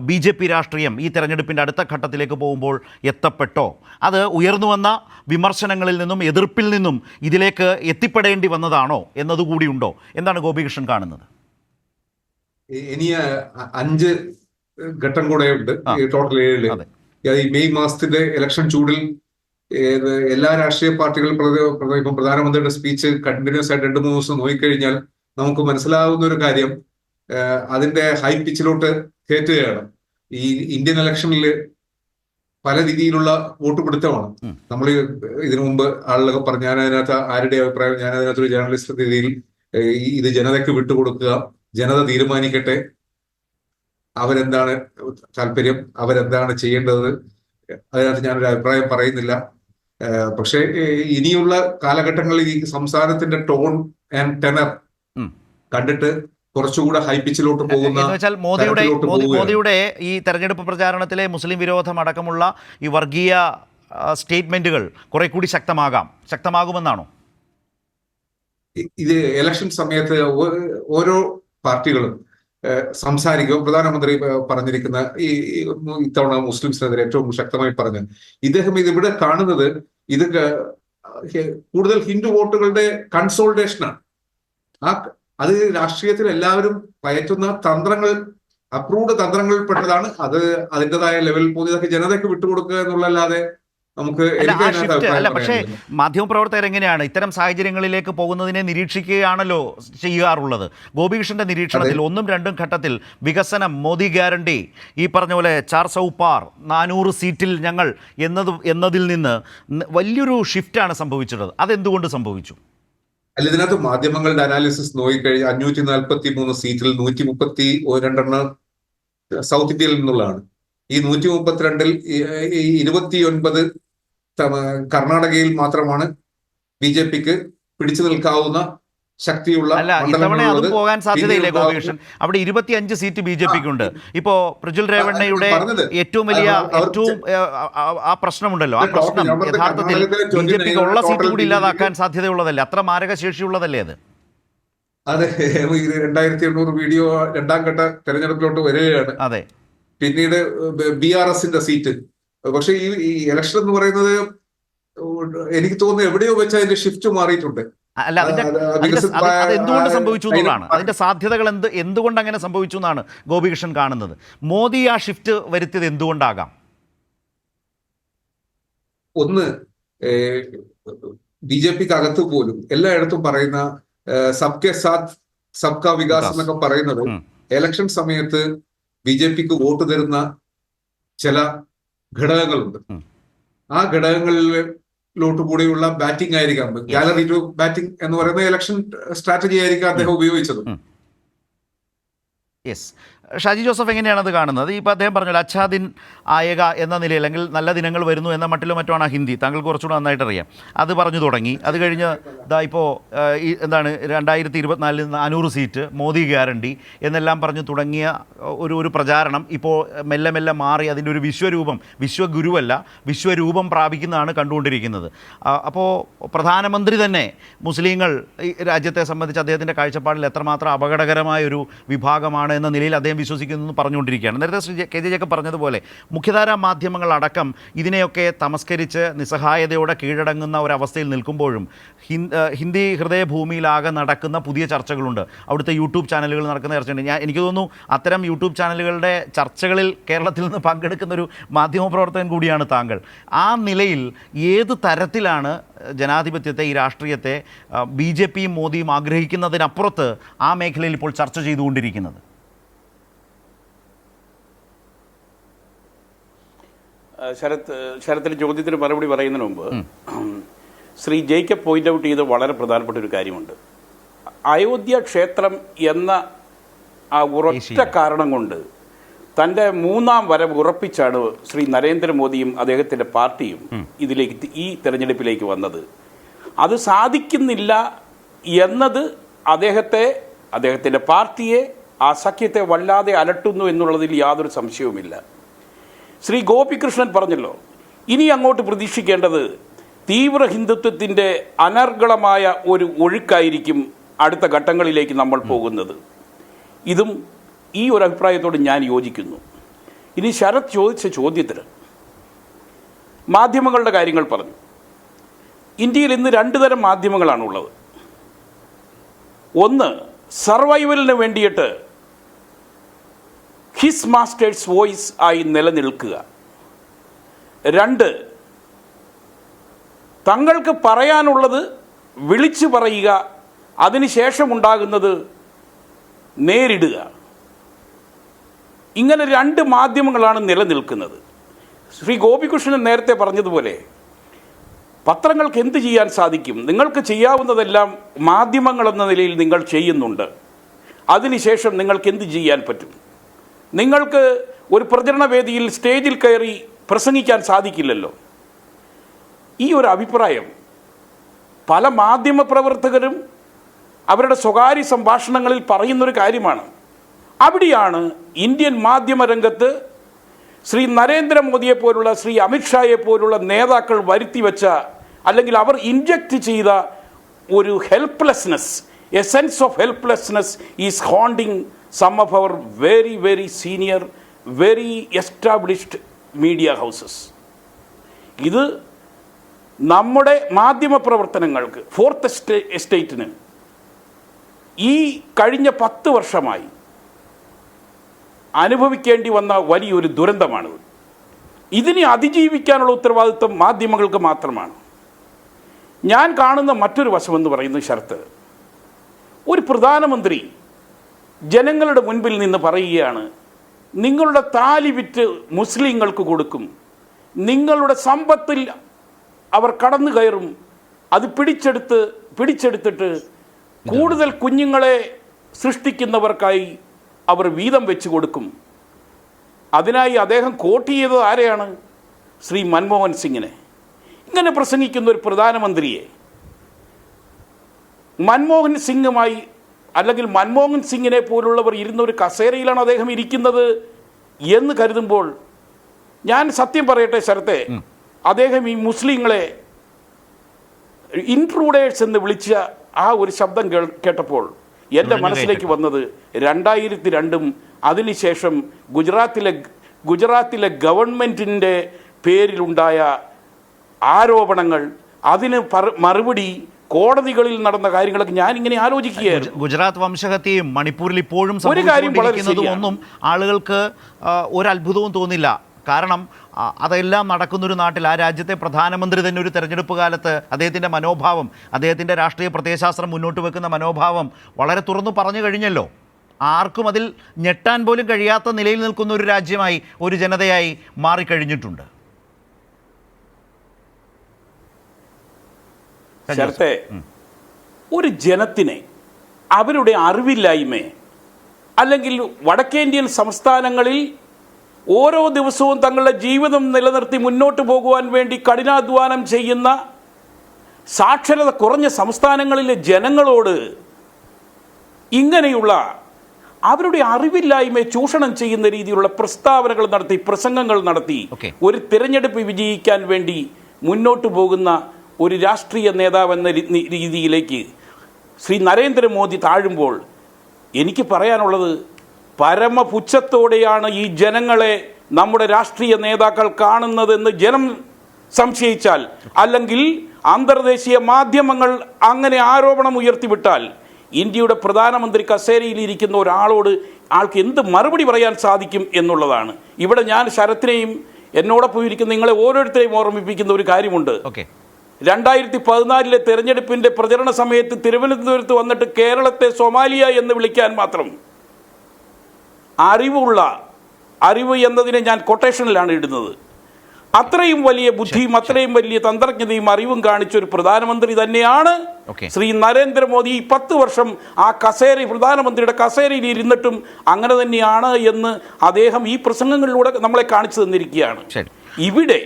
BJP രാഷ്ട്രീയം ഈ തെരഞ്ഞെടുപ്പിൻ്റെ അടുത്ത ഘട്ടത്തിലേക്ക് പോകുമ്പോൾ എത്തപ്പെട്ടോ? അത് ഉയർന്നു വന്ന വിമർശനങ്ങളിൽ നിന്നും എതിർപ്പിൽ നിന്നും ഇതിലേക്ക് എത്തിപ്പെടേണ്ടി വന്നതാണോ എന്നതുകൂടി ഉണ്ടോ? എന്താണ് ഗോപികൃഷ്ണൻ കാണുന്നത്? ഇനി 5 ഘട്ടം കൂടെ ഉണ്ട്, ടോട്ടൽ 7. ഈ മെയ് മാസത്തിന്റെ ഇലക്ഷൻ ചൂടിൽ എല്ലാ രാഷ്ട്രീയ പാർട്ടികളും ഇപ്പം പ്രധാനമന്ത്രിയുടെ സ്പീച്ച് കണ്ടിന്യൂസ് ആയിട്ട് 2-3 ദിവസം നോക്കിക്കഴിഞ്ഞാൽ നമുക്ക് മനസ്സിലാവുന്ന ഒരു കാര്യം, അതിന്റെ ഹൈ പിച്ചിലോട്ട് കയറ്റുകയാണ്. ഈ ഇന്ത്യൻ ഇലക്ഷനിൽ പല രീതിയിലുള്ള വോട്ട് പിടുത്തമാണ്. നമ്മൾ ഇതിനു മുമ്പ് ആളുകളൊക്കെ പറഞ്ഞു, ഞാനതിനകത്ത് ആരുടെ അഭിപ്രായം, ഞാനതിനകത്തൊരു ജേർണലിസ്റ്റ് രീതിയിൽ ഇത് ജനതയ്ക്ക് വിട്ടുകൊടുക്കുക, ജനത തീരുമാനിക്കട്ടെ, അവരെന്താണ് താല്പര്യം, അവരെന്താണ് ചെയ്യേണ്ടത്, അതിനകത്ത് ഞാനൊരു അഭിപ്രായം പറയുന്നില്ല. പക്ഷേ ഇനിയുള്ള കാലഘട്ടങ്ങളിൽ ഈ സംസാരത്തിന്റെ ടോൺ ആൻഡ് ടെനർ കണ്ടിട്ട് കുറച്ചുകൂടെ ഹൈ പിച്ചിലോട്ട് പോകുന്ന, മോദിയുടെ ഈ തെരഞ്ഞെടുപ്പ് പ്രചാരണത്തിലെ മുസ്ലിം വിരോധം അടക്കമുള്ള ഈ വർഗീയ സ്റ്റേറ്റ്മെന്റുകൾ കുറെ കൂടി ശക്തമാകുമെന്നാണോ? ഇത് ഇലക്ഷൻ സമയത്ത് ഓരോ പാർട്ടികളും സംസാരിക്കും. പ്രധാനമന്ത്രി പറഞ്ഞിരിക്കുന്ന ഇത്തവണ മുസ്ലിംസിനെതിരെ ഏറ്റവും ശക്തമായി പറഞ്ഞു. ഇദ്ദേഹം ഇതിവിടെ കാണുന്നത് ഇത് കൂടുതൽ ഹിന്ദു വോട്ടുകളുടെ കൺസോൾട്ടേഷനാണ്. അത് രാഷ്ട്രീയത്തിൽ എല്ലാവരും പയറ്റുന്ന തന്ത്രങ്ങൾ, അപ്രൂവ്ഡ് തന്ത്രങ്ങളിൽ പെട്ടതാണ്. അത് അതിൻ്റെതായ ലെവലിൽ പോകുന്നത് ഇതൊക്കെ ജനതയ്ക്ക് വിട്ടുകൊടുക്കുക എന്നുള്ളല്ലാതെ നമുക്ക് പക്ഷേ മാധ്യമപ്രവർത്തകർ എങ്ങനെയാണ് ഇത്തരം സാഹചര്യങ്ങളിലേക്ക് പോകുന്നതിനെ നിരീക്ഷിക്കുകയാണല്ലോ ചെയ്യാറുള്ളത്. ഗോപികൃഷ്ണന്റെ നിരീക്ഷണത്തിൽ 1-2 ഘട്ടത്തിൽ വികസനം, മോദി ഗ്യാരണ്ടി, ഈ പറഞ്ഞ പോലെ 400 പാർ 400 സീറ്റിൽ ഞങ്ങൾ എന്നതിൽ നിന്ന് വലിയൊരു ഷിഫ്റ്റാണ് സംഭവിച്ചത്. അതെന്തുകൊണ്ട് സംഭവിച്ചു? അല്ല, ഇതിനകത്ത് മാധ്യമങ്ങളുടെ അനാലിസിസ് നോക്കിക്കഴിഞ്ഞാൽ 543 സീറ്റിൽ 132 സൗത്ത് ഇന്ത്യയിൽ നിന്നുള്ളതാണ്. ഈ 132-ൽ 29 കർണാടകയിൽ മാത്രമാണ് BJPക്ക് പിടിച്ചു നിൽക്കാവുന്ന ശക്തിയുള്ള. ഇത്തവണ അതും പോകാൻ സാധ്യതയില്ലേ ഗോപികൃഷ്ണൻ? അവിടെ 25 സീറ്റ് BJPക്ക് ഉണ്ട്. ഇപ്പോ പ്രജ്വൽ രേവണ്ണയുടെ ഏറ്റവും ആ പ്രശ്നമുണ്ടല്ലോ, ആ പ്രശ്നം യഥാർത്ഥത്തിൽ BJPക്ക് ഉള്ള സീറ്റ് കൂടി ഇല്ലാതാക്കാൻ സാധ്യതയുള്ളതല്ലേ? അത്ര മാരക ശേഷിയുള്ളതല്ലേ അത്? അതെ, 2800 വീഡിയോ 2ാം ഘട്ട തെരഞ്ഞെടുപ്പിലോട്ട് വരികയാണ്. അതെ, പിന്നീട് BRSന്റെ സീറ്റ്. പക്ഷെ ഈ ഇലക്ഷൻ എന്ന് പറയുന്നത് എനിക്ക് തോന്നുന്നു എവിടെയോ വെച്ച് അതിന്റെ ഷിഫ്റ്റ് മാറിയിട്ടുണ്ട്. അല്ല, അത് എന്തുകൊണ്ട് സംഭവിച്ചു എന്നുള്ളതാണ്. അതിന്റെ സാധ്യതകൾ എന്തുകൊണ്ട് അങ്ങനെ സംഭവിച്ചു എന്നാണ് ഗോപികൃഷ്ണൻ കാണുന്നത്. മോദി ആ ഷിഫ്റ്റ് വരുത്തിയത് എന്തുകൊണ്ടാകാം? ഒന്ന്, BJPക്ക് അകത്ത് പോലും എല്ലായിടത്തും പറയുന്ന സബ്കെ സാത്ത് സബ്കാ വികാസ് എന്നൊക്കെ പറയുന്നത് ഇലക്ഷൻ സമയത്ത് BJPക്ക് വോട്ട് തരുന്ന ചില ഘടകങ്ങളുണ്ട്. ആ ഘടകങ്ങളിലോട്ട് കൂടിയുള്ള ബാറ്റിംഗ് ആയിരിക്കാം, ഗാലറി ടു ബാറ്റിംഗ് എന്ന് പറയുന്ന ഇലക്ഷൻ സ്ട്രാറ്റജി ആയിരിക്കാം അദ്ദേഹം ഉപയോഗിച്ചത്. യെസ്, ഷാജി ജോസഫ് എങ്ങനെയാണ് അത് കാണുന്നത്? ഇപ്പോൾ അദ്ദേഹം പറഞ്ഞല്ലോ അച്ഛാദിൻ ആയേക എന്ന നിലയിൽ, അല്ലെങ്കിൽ നല്ല ദിനങ്ങൾ വരുന്നു എന്ന മട്ടിലോ മറ്റുമാണ് ഹിന്ദി, താങ്കൾക്ക് കുറച്ചുകൂടെ നന്നായിട്ട് അറിയാം. അത് പറഞ്ഞു തുടങ്ങി. അത് കഴിഞ്ഞ് ഇപ്പോൾ എന്താണ് 2024 400 സീറ്റ്, മോദി ഗ്യാരണ്ടി എന്നെല്ലാം പറഞ്ഞു തുടങ്ങിയ ഒരു പ്രചാരണം ഇപ്പോൾ മെല്ലെ മെല്ലെ മാറി അതിൻ്റെ ഒരു വിശ്വഗുരുവല്ല വിശ്വരൂപം പ്രാപിക്കുന്നതാണ് കണ്ടുകൊണ്ടിരിക്കുന്നത്. അപ്പോൾ പ്രധാനമന്ത്രി തന്നെ മുസ്ലിങ്ങൾ ഈ രാജ്യത്തെ സംബന്ധിച്ച് അദ്ദേഹത്തിൻ്റെ കാഴ്ചപ്പാടിൽ എത്രമാത്രം അപകടകരമായൊരു വിഭാഗമാണ് എന്ന നിലയിൽ അദ്ദേഹം വിശ്വസിക്കുന്നു പറഞ്ഞുകൊണ്ടിരിക്കുകയാണ്. നേരത്തെ ശ്രീ KJ ജേക്കബ് പറഞ്ഞതുപോലെ മുഖ്യധാരാ മാധ്യമങ്ങളടക്കം ഇതിനെയൊക്കെ തമസ്കരിച്ച് നിസ്സഹായതയോടെ കീഴടങ്ങുന്ന ഒരവസ്ഥയിൽ നിൽക്കുമ്പോഴും ഹിന്ദി ഹൃദയഭൂമിയിലാകെ നടക്കുന്ന പുതിയ ചർച്ചകളുണ്ട്. അവിടുത്തെ യൂട്യൂബ് ചാനലുകൾ നടക്കുന്ന ചർച്ചയുണ്ട്. എനിക്ക് തോന്നുന്നു അത്തരം യൂട്യൂബ് ചാനലുകളുടെ ചർച്ചകളിൽ കേരളത്തിൽ നിന്ന് പങ്കെടുക്കുന്ന ഒരു മാധ്യമപ്രവർത്തകൻ കൂടിയാണ് താങ്കൾ. ആ നിലയിൽ ഏത് തരത്തിലാണ് ജനാധിപത്യത്തെ, ഈ രാഷ്ട്രീയത്തെ BJPയും മോദിയും ആഗ്രഹിക്കുന്നതിനപ്പുറത്ത് ആ മേഖലയിൽ ഇപ്പോൾ ചർച്ച ചെയ്തുകൊണ്ടിരിക്കുന്നത്? ശരത്തിന് ചോദ്യത്തിന് മറുപടി പറയുന്നതിന് മുമ്പ്, ശ്രീ ജേക്കബ് പോയിന്റ് ഔട്ട് ചെയ്ത് വളരെ പ്രധാനപ്പെട്ട ഒരു കാര്യമുണ്ട്. അയോധ്യ ക്ഷേത്രം എന്ന ആ ഉറച്ച കാരണം കൊണ്ട് തൻ്റെ മൂന്നാം വരവ് ഉറപ്പിച്ചാണ് ശ്രീ നരേന്ദ്രമോദിയും അദ്ദേഹത്തിൻ്റെ പാർട്ടിയും ഇതിലേക്ക് ഈ തെരഞ്ഞെടുപ്പിലേക്ക് വന്നത്. അത് സാധിക്കുന്നില്ല എന്നത് അദ്ദേഹത്തിൻ്റെ പാർട്ടിയെ, ആ സഖ്യത്തെ വല്ലാതെ അലട്ടുന്നു എന്നുള്ളതിൽ യാതൊരു സംശയവുമില്ല. ശ്രീ ഗോപികൃഷ്ണൻ പറഞ്ഞല്ലോ, ഇനി അങ്ങോട്ട് പ്രതീക്ഷിക്കേണ്ടത് തീവ്ര ഹിന്ദുത്വത്തിൻ്റെ അനർഗളമായ ഒരു ഒഴുക്കായിരിക്കും അടുത്ത ഘട്ടങ്ങളിലേക്ക് നമ്മൾ പോകുന്നത്. ഇതും ഈ ഒരു അഭിപ്രായത്തോട് ഞാൻ യോജിക്കുന്നു. ഇനി ശരത് ചോദിച്ച ചോദ്യത്തിന് മാധ്യമങ്ങളുടെ കാര്യങ്ങൾ പറഞ്ഞു. ഇന്ത്യയിൽ ഇന്ന് 2 തരം മാധ്യമങ്ങളാണുള്ളത്. ഒന്ന്, സർവൈവലിന് വേണ്ടിയിട്ട് ഹിസ് മാസ്റ്റേഴ്സ് വോയിസ് ആയി നിലനിൽക്കുക. 2, തങ്ങൾക്ക് പറയാനുള്ളത് വിളിച്ചു പറയുക, അതിനുശേഷമുണ്ടാകുന്നത് നേരിടുക. ഇങ്ങനെ 2 മാധ്യമങ്ങളാണ് നിലനിൽക്കുന്നത്. ശ്രീ ഗോപികൃഷ്ണൻ നേരത്തെ പറഞ്ഞതുപോലെ പത്രങ്ങൾക്ക് എന്ത് ചെയ്യാൻ സാധിക്കും? നിങ്ങൾക്ക് ചെയ്യാവുന്നതെല്ലാം മാധ്യമങ്ങളെന്ന നിലയിൽ നിങ്ങൾ ചെയ്യുന്നുണ്ട്. അതിനുശേഷം നിങ്ങൾക്ക് എന്ത് ചെയ്യാൻ പറ്റും? നിങ്ങൾക്ക് ഒരു പ്രചരണ വേദിയിൽ സ്റ്റേജിൽ കയറി പ്രസംഗിക്കാൻ സാധിക്കില്ലല്ലോ. ഈ ഒരു അഭിപ്രായം പല മാധ്യമപ്രവർത്തകരും അവരുടെ സ്വകാര്യ സംഭാഷണങ്ങളിൽ പറയുന്നൊരു കാര്യമാണ്. അവിടെയാണ് ഇന്ത്യൻ മാധ്യമരംഗത്ത് ശ്രീ നരേന്ദ്രമോദിയെ പോലുള്ള, ശ്രീ അമിത്ഷായെ പോലുള്ള നേതാക്കൾ വരുത്തിവെച്ച, അല്ലെങ്കിൽ അവർ ഇൻജക്റ്റ് ചെയ്ത ഒരു helplessness, a sense of helplessness is haunting some of our very very senior, very established media houses. ഇത് നമ്മുടെ മാധ്യമ പ്രവർത്തനങ്ങൾക്ക്, ഫോർത്ത് എസ്റ്റേറ്റിന് ഈ കഴിഞ്ഞ 10 വർഷമായി അനുഭവിക്കേണ്ടി വന്ന വലിയൊരു ദുരന്തമാണിത്. ഇതിനെ അതിജീവിക്കാനുള്ള ഉത്തരവാദിത്വം മാധ്യമങ്ങൾക്ക് മാത്രമാണ്. ഞാൻ കാണുന്ന മറ്റൊരു വശമെന്ന് പറയുന്നത് ശരത്ത്, ഒരു പ്രധാനമന്ത്രി ജനങ്ങളുടെ മുൻപിൽ നിന്ന് പറയുകയാണ്, നിങ്ങളുടെ താലി വിറ്റ് മുസ്ലിങ്ങൾക്ക് കൊടുക്കും, നിങ്ങളുടെ സമ്പത്തിൽ അവർ കടന്നു കയറും, അത് പിടിച്ചെടുത്തിട്ട് കൂടുതൽ കുഞ്ഞുങ്ങളെ സൃഷ്ടിക്കുന്നവർക്കായി അവർ വീതം വെച്ച് കൊടുക്കും. അതിനായി അദ്ദേഹം കോട്ട് ചെയ്തത് ആരെയാണ്? ശ്രീ മൻമോഹൻ സിംഗിനെ. ഇങ്ങനെ പ്രസംഗിക്കുന്ന ഒരു പ്രധാനമന്ത്രിയെ മൻമോഹൻ സിംഗുമായി, അല്ലെങ്കിൽ മൻമോഹൻ സിംഗിനെ പോലുള്ളവർ ഇരുന്ന ഒരു കസേരയിലാണ് അദ്ദേഹം ഇരിക്കുന്നത് എന്ന് കരുതുമ്പോൾ, ഞാൻ സത്യം പറയട്ടെ ശരത്തെ, അദ്ദേഹം ഈ മുസ്ലിങ്ങളെ ഇൻട്രൂഡേഴ്സ് എന്ന് വിളിച്ച ആ ഒരു ശബ്ദം കേട്ടപ്പോൾ എൻ്റെ മനസ്സിലേക്ക് വന്നത് 2002 അതിനുശേഷം ഗുജറാത്തിലെ ഗവൺമെൻറ്റിൻ്റെ പേരിലുണ്ടായ ആരോപണങ്ങൾ, അതിന് മറുപടി കോടതികളിൽ നടന്ന കാര്യങ്ങളൊക്കെ ഞാൻ ഇങ്ങനെ ആലോചിക്കുകയായിരുന്നു. ഗുജറാത്ത് വംശഹത്യയും മണിപ്പൂരിൽ ഇപ്പോഴും ഒന്നും ആളുകൾക്ക് ഒരു അത്ഭുതവും തോന്നില്ല. കാരണം അതെല്ലാം നടക്കുന്നൊരു നാട്ടിൽ, ആ രാജ്യത്തെ പ്രധാനമന്ത്രി തന്നെ ഒരു തെരഞ്ഞെടുപ്പ് കാലത്ത് അദ്ദേഹത്തിൻ്റെ മനോഭാവം, അദ്ദേഹത്തിൻ്റെ രാഷ്ട്രീയ പ്രത്യയശാസ്ത്രം മുന്നോട്ട് വെക്കുന്ന മനോഭാവം വളരെ തുറന്നു പറഞ്ഞു കഴിഞ്ഞല്ലോ. ആർക്കും അതിൽ ഞെട്ടാൻ പോലും കഴിയാത്ത നിലയിൽ നിൽക്കുന്ന ഒരു രാജ്യമായി, ഒരു ജനതയായി മാറിക്കഴിഞ്ഞിട്ടുണ്ട്. ശരത്തെ, ഒരു ജനത്തിനെ അവരുടെ അറിവില്ലായ്മയെ, അല്ലെങ്കിൽ വടക്കേന്ത്യൻ സംസ്ഥാനങ്ങളിൽ ഓരോ ദിവസവും തങ്ങളുടെ ജീവിതം നിലനിർത്തി മുന്നോട്ട് പോകുവാൻ വേണ്ടി കഠിനാധ്വാനം ചെയ്യുന്ന സാക്ഷരത കുറഞ്ഞ സംസ്ഥാനങ്ങളിലെ ജനങ്ങളോട് ഇങ്ങനെയുള്ള അവരുടെ അറിവില്ലായ്മയെ ചൂഷണം ചെയ്യുന്ന രീതിയിലുള്ള പ്രസ്താവനകൾ നടത്തി, പ്രസംഗങ്ങൾ നടത്തി ഒരു തിരഞ്ഞെടുപ്പ് വിജയിക്കാൻ വേണ്ടി മുന്നോട്ട് പോകുന്ന ഒരു രാഷ്ട്രീയ നേതാവെന്ന രീതിയിലേക്ക് ശ്രീ നരേന്ദ്രമോദി താഴുമ്പോൾ എനിക്ക് പറയാനുള്ളത്, പരമപുച്ഛത്തോടെയാണ് ഈ ജനങ്ങളെ നമ്മുടെ രാഷ്ട്രീയ നേതാക്കൾ കാണുന്നതെന്ന് ജനം സംശയിച്ചാൽ, അല്ലെങ്കിൽ അന്തർദേശീയ മാധ്യമങ്ങൾ അങ്ങനെ ആരോപണം ഉയർത്തിവിട്ടാൽ, ഇന്ത്യയുടെ പ്രധാനമന്ത്രി കസേരയിൽ ഇരിക്കുന്ന ഒരാളോട് ആൾക്ക് എന്ത് മറുപടി പറയാൻ സാധിക്കും എന്നുള്ളതാണ്. ഇവിടെ ഞാൻ ശരത്തിനെയും എന്നോടൊപ്പം ഇരിക്കുന്ന നിങ്ങളെ ഓരോരുത്തരെയും ഓർമ്മിപ്പിക്കുന്ന ഒരു കാര്യമുണ്ട്. 2014 തെരഞ്ഞെടുപ്പിൻ്റെ പ്രചരണ സമയത്ത് തിരുവനന്തപുരത്ത് വന്നിട്ട് കേരളത്തെ സൊമാലിയ എന്ന് വിളിക്കാൻ മാത്രം അറിവ് എന്നതിനെ ഞാൻ കൊട്ടേഷനിലാണ് ഇടുന്നത്. അത്രയും വലിയ ബുദ്ധിയും അത്രയും വലിയ തന്ത്രജ്ഞതയും അറിവും കാണിച്ച ഒരു പ്രധാനമന്ത്രി തന്നെയാണ് ശ്രീ നരേന്ദ്രമോദി. 10 വർഷം ആ പ്രധാനമന്ത്രിയുടെ കസേരയിൽ ഇരുന്നിട്ടും അങ്ങനെ തന്നെയാണ് എന്ന് അദ്ദേഹം ഈ പ്രസംഗങ്ങളിലൂടെ നമ്മളെ കാണിച്ചു തന്നിരിക്കുകയാണ്. ഇവിടെ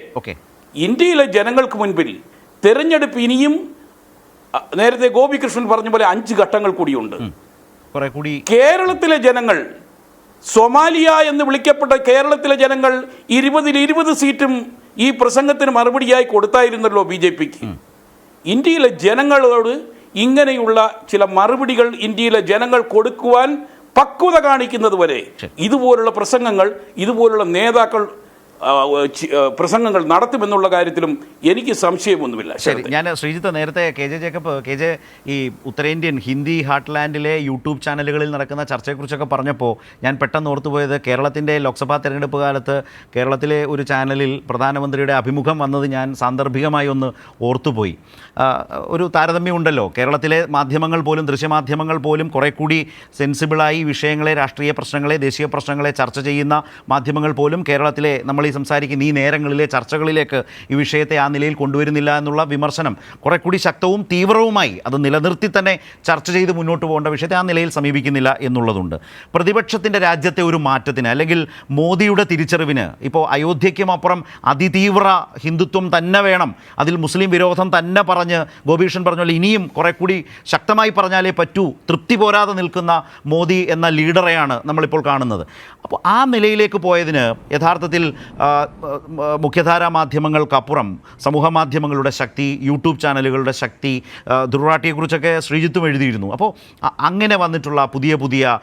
ഇന്ത്യയിലെ ജനങ്ങൾക്ക് മുൻപിൽ തെരഞ്ഞെടുപ്പ് ഇനിയും നേരത്തെ ഗോപികൃഷ്ണൻ പറഞ്ഞ പോലെ 5 ഘട്ടങ്ങൾ കൂടിയുണ്ട്. കേരളത്തിലെ ജനങ്ങൾ, സൊമാലിയ എന്ന് വിളിക്കപ്പെട്ട കേരളത്തിലെ ജനങ്ങൾ 20 സീറ്റും ഈ പ്രസംഗത്തിന് മറുപടിയായി കൊടുത്തായിരുന്നല്ലോ BJPക്ക്. ഇന്ത്യയിലെ ജനങ്ങളോട് ഇങ്ങനെയുള്ള ചില മറുപടികൾ ഇന്ത്യയിലെ ജനങ്ങൾ കൊടുക്കുവാൻ പക്വത കാണിക്കുന്നത് വരെ ഇതുപോലുള്ള പ്രസംഗങ്ങൾ, ഇതുപോലുള്ള നേതാക്കൾ പ്രസംഗങ്ങൾ നടത്തുമെന്നുള്ള കാര്യത്തിലും എനിക്ക് സംശയമൊന്നുമില്ല. ശരി, ഞാൻ ശ്രീജിത്ത് നേരത്തെ KJ ജേക്കബ് ഈ ഉത്തരേന്ത്യൻ ഹിന്ദി ഹാർട്ട്ലാൻഡിലെ യൂട്യൂബ് ചാനലുകളിൽ നടക്കുന്ന ചർച്ചയെക്കുറിച്ചൊക്കെ പറഞ്ഞപ്പോൾ ഞാൻ പെട്ടെന്ന് ഓർത്തുപോയത് കേരളത്തിൻ്റെ ലോക്സഭാ തെരഞ്ഞെടുപ്പ് കാലത്ത് കേരളത്തിലെ ഒരു ചാനലിൽ പ്രധാനമന്ത്രിയുടെ അഭിമുഖം വന്നത് ഞാൻ സാന്ദർഭികമായി ഒന്ന് ഓർത്തുപോയി. ഒരു താരതമ്യമുണ്ടല്ലോ, കേരളത്തിലെ മാധ്യമങ്ങൾ പോലും, ദൃശ്യമാധ്യമങ്ങൾ പോലും കുറെ കൂടി സെൻസിബിളായി വിഷയങ്ങളെ, രാഷ്ട്രീയ പ്രശ്നങ്ങളെ, ദേശീയ പ്രശ്നങ്ങളെ ചർച്ച ചെയ്യുന്ന മാധ്യമങ്ങൾ പോലും കേരളത്തിലെ നമ്മൾ ഈ സംസാരിക്കുന്ന ഈ നേരങ്ങളിലെ ചർച്ചകളിലേക്ക് ഈ വിഷയത്തെ ആ നിലയിൽ കൊണ്ടുവരുന്നില്ല എന്നുള്ള വിമർശനം കുറെ കൂടി ശക്തവും തീവ്രവുമായി അത് നിലനിർത്തി തന്നെ ചർച്ച ചെയ്ത് മുന്നോട്ട് പോകേണ്ട വിഷയത്തെ ആ നിലയിൽ സമീപിക്കുന്നില്ല എന്നുള്ളതുണ്ട്. പ്രതിപക്ഷത്തിൻ്റെ രാജ്യത്തെ ഒരു മാറ്റത്തിന് അല്ലെങ്കിൽ മോദിയുടെ തിരിച്ചറിവിന് ഇപ്പോൾ അയോധ്യയ്ക്കും അപ്പുറം അതിതീവ്ര ഹിന്ദുത്വം തന്നെ വേണം, അതിൽ മുസ്ലിം വിരോധം തന്നെ പറഞ്ഞ് ഗോപീഷൻ പറഞ്ഞ പോലെ ഇനിയും കുറെ കൂടി ശക്തമായി പറഞ്ഞാലേ പറ്റൂ, തൃപ്തി പോരാതെ നിൽക്കുന്ന മോദി എന്ന ലീഡറെയാണ് നമ്മളിപ്പോൾ കാണുന്നത്. അപ്പോൾ ആ നിലയിലേക്ക് പോയതിന് യഥാർത്ഥത്തിൽ മുഖ്യധാരാ മാധ്യമങ്ങൾക്കപ്പുറം സമൂഹ മാധ്യമങ്ങളുടെ ശക്തി, യൂട്യൂബ് ചാനലുകളുടെ ശക്തി, ദുർറാട്ടിയെക്കുറിച്ചൊക്കെ ശ്രീജിത്തും എഴുതിയിരുന്നു. അപ്പോൾ അങ്ങനെ വന്നിട്ടുള്ള പുതിയ പുതിയ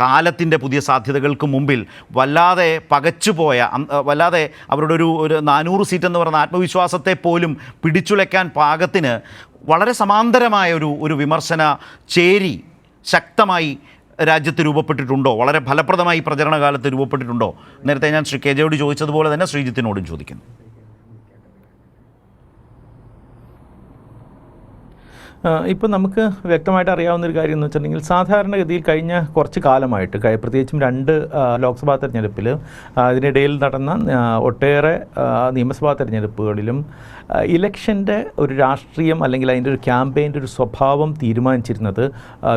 കാലത്തിൻ്റെ പുതിയ സാധ്യതകൾക്ക് മുമ്പിൽ വല്ലാതെ പകച്ചുപോയ, വല്ലാതെ അവരുടെ ഒരു 400 സീറ്റ് എന്ന് പറയുന്ന ആത്മവിശ്വാസത്തെ പോലും പിടിച്ചുലയ്ക്കാൻ പാകത്തിന് വളരെ സമാന്തരമായ ഒരു വിമർശന ചേരി ശക്തമായി രാജ്യത്ത് രൂപപ്പെട്ടിട്ടുണ്ടോ, വളരെ ഫലപ്രദമായി പ്രചരണ കാലത്ത് രൂപപ്പെട്ടിട്ടുണ്ടോ? നേരത്തെ ഞാൻ ശ്രീ KJയോട് ചോദിച്ചതുപോലെ തന്നെ ശ്രീജിത്തിനോടും ചോദിക്കുന്നു. ഇപ്പോൾ നമുക്ക് വ്യക്തമായിട്ട് അറിയാവുന്നൊരു കാര്യം എന്ന് വെച്ചിട്ടുണ്ടെങ്കിൽ സാധാരണഗതിയിൽ കഴിഞ്ഞ കുറച്ച് കാലമായിട്ട്, പ്രത്യേകിച്ചും 2 ലോക്സഭാ തെരഞ്ഞെടുപ്പിൽ അതിനിടയിൽ നടന്ന ഒട്ടേറെ നിയമസഭാ തെരഞ്ഞെടുപ്പുകളിലും ഇലക്ഷൻ്റെ ഒരു രാഷ്ട്രീയം അല്ലെങ്കിൽ അതിൻ്റെ ഒരു ക്യാമ്പയിൻ്റെ ഒരു സ്വഭാവം തീരുമാനിച്ചിരുന്നത്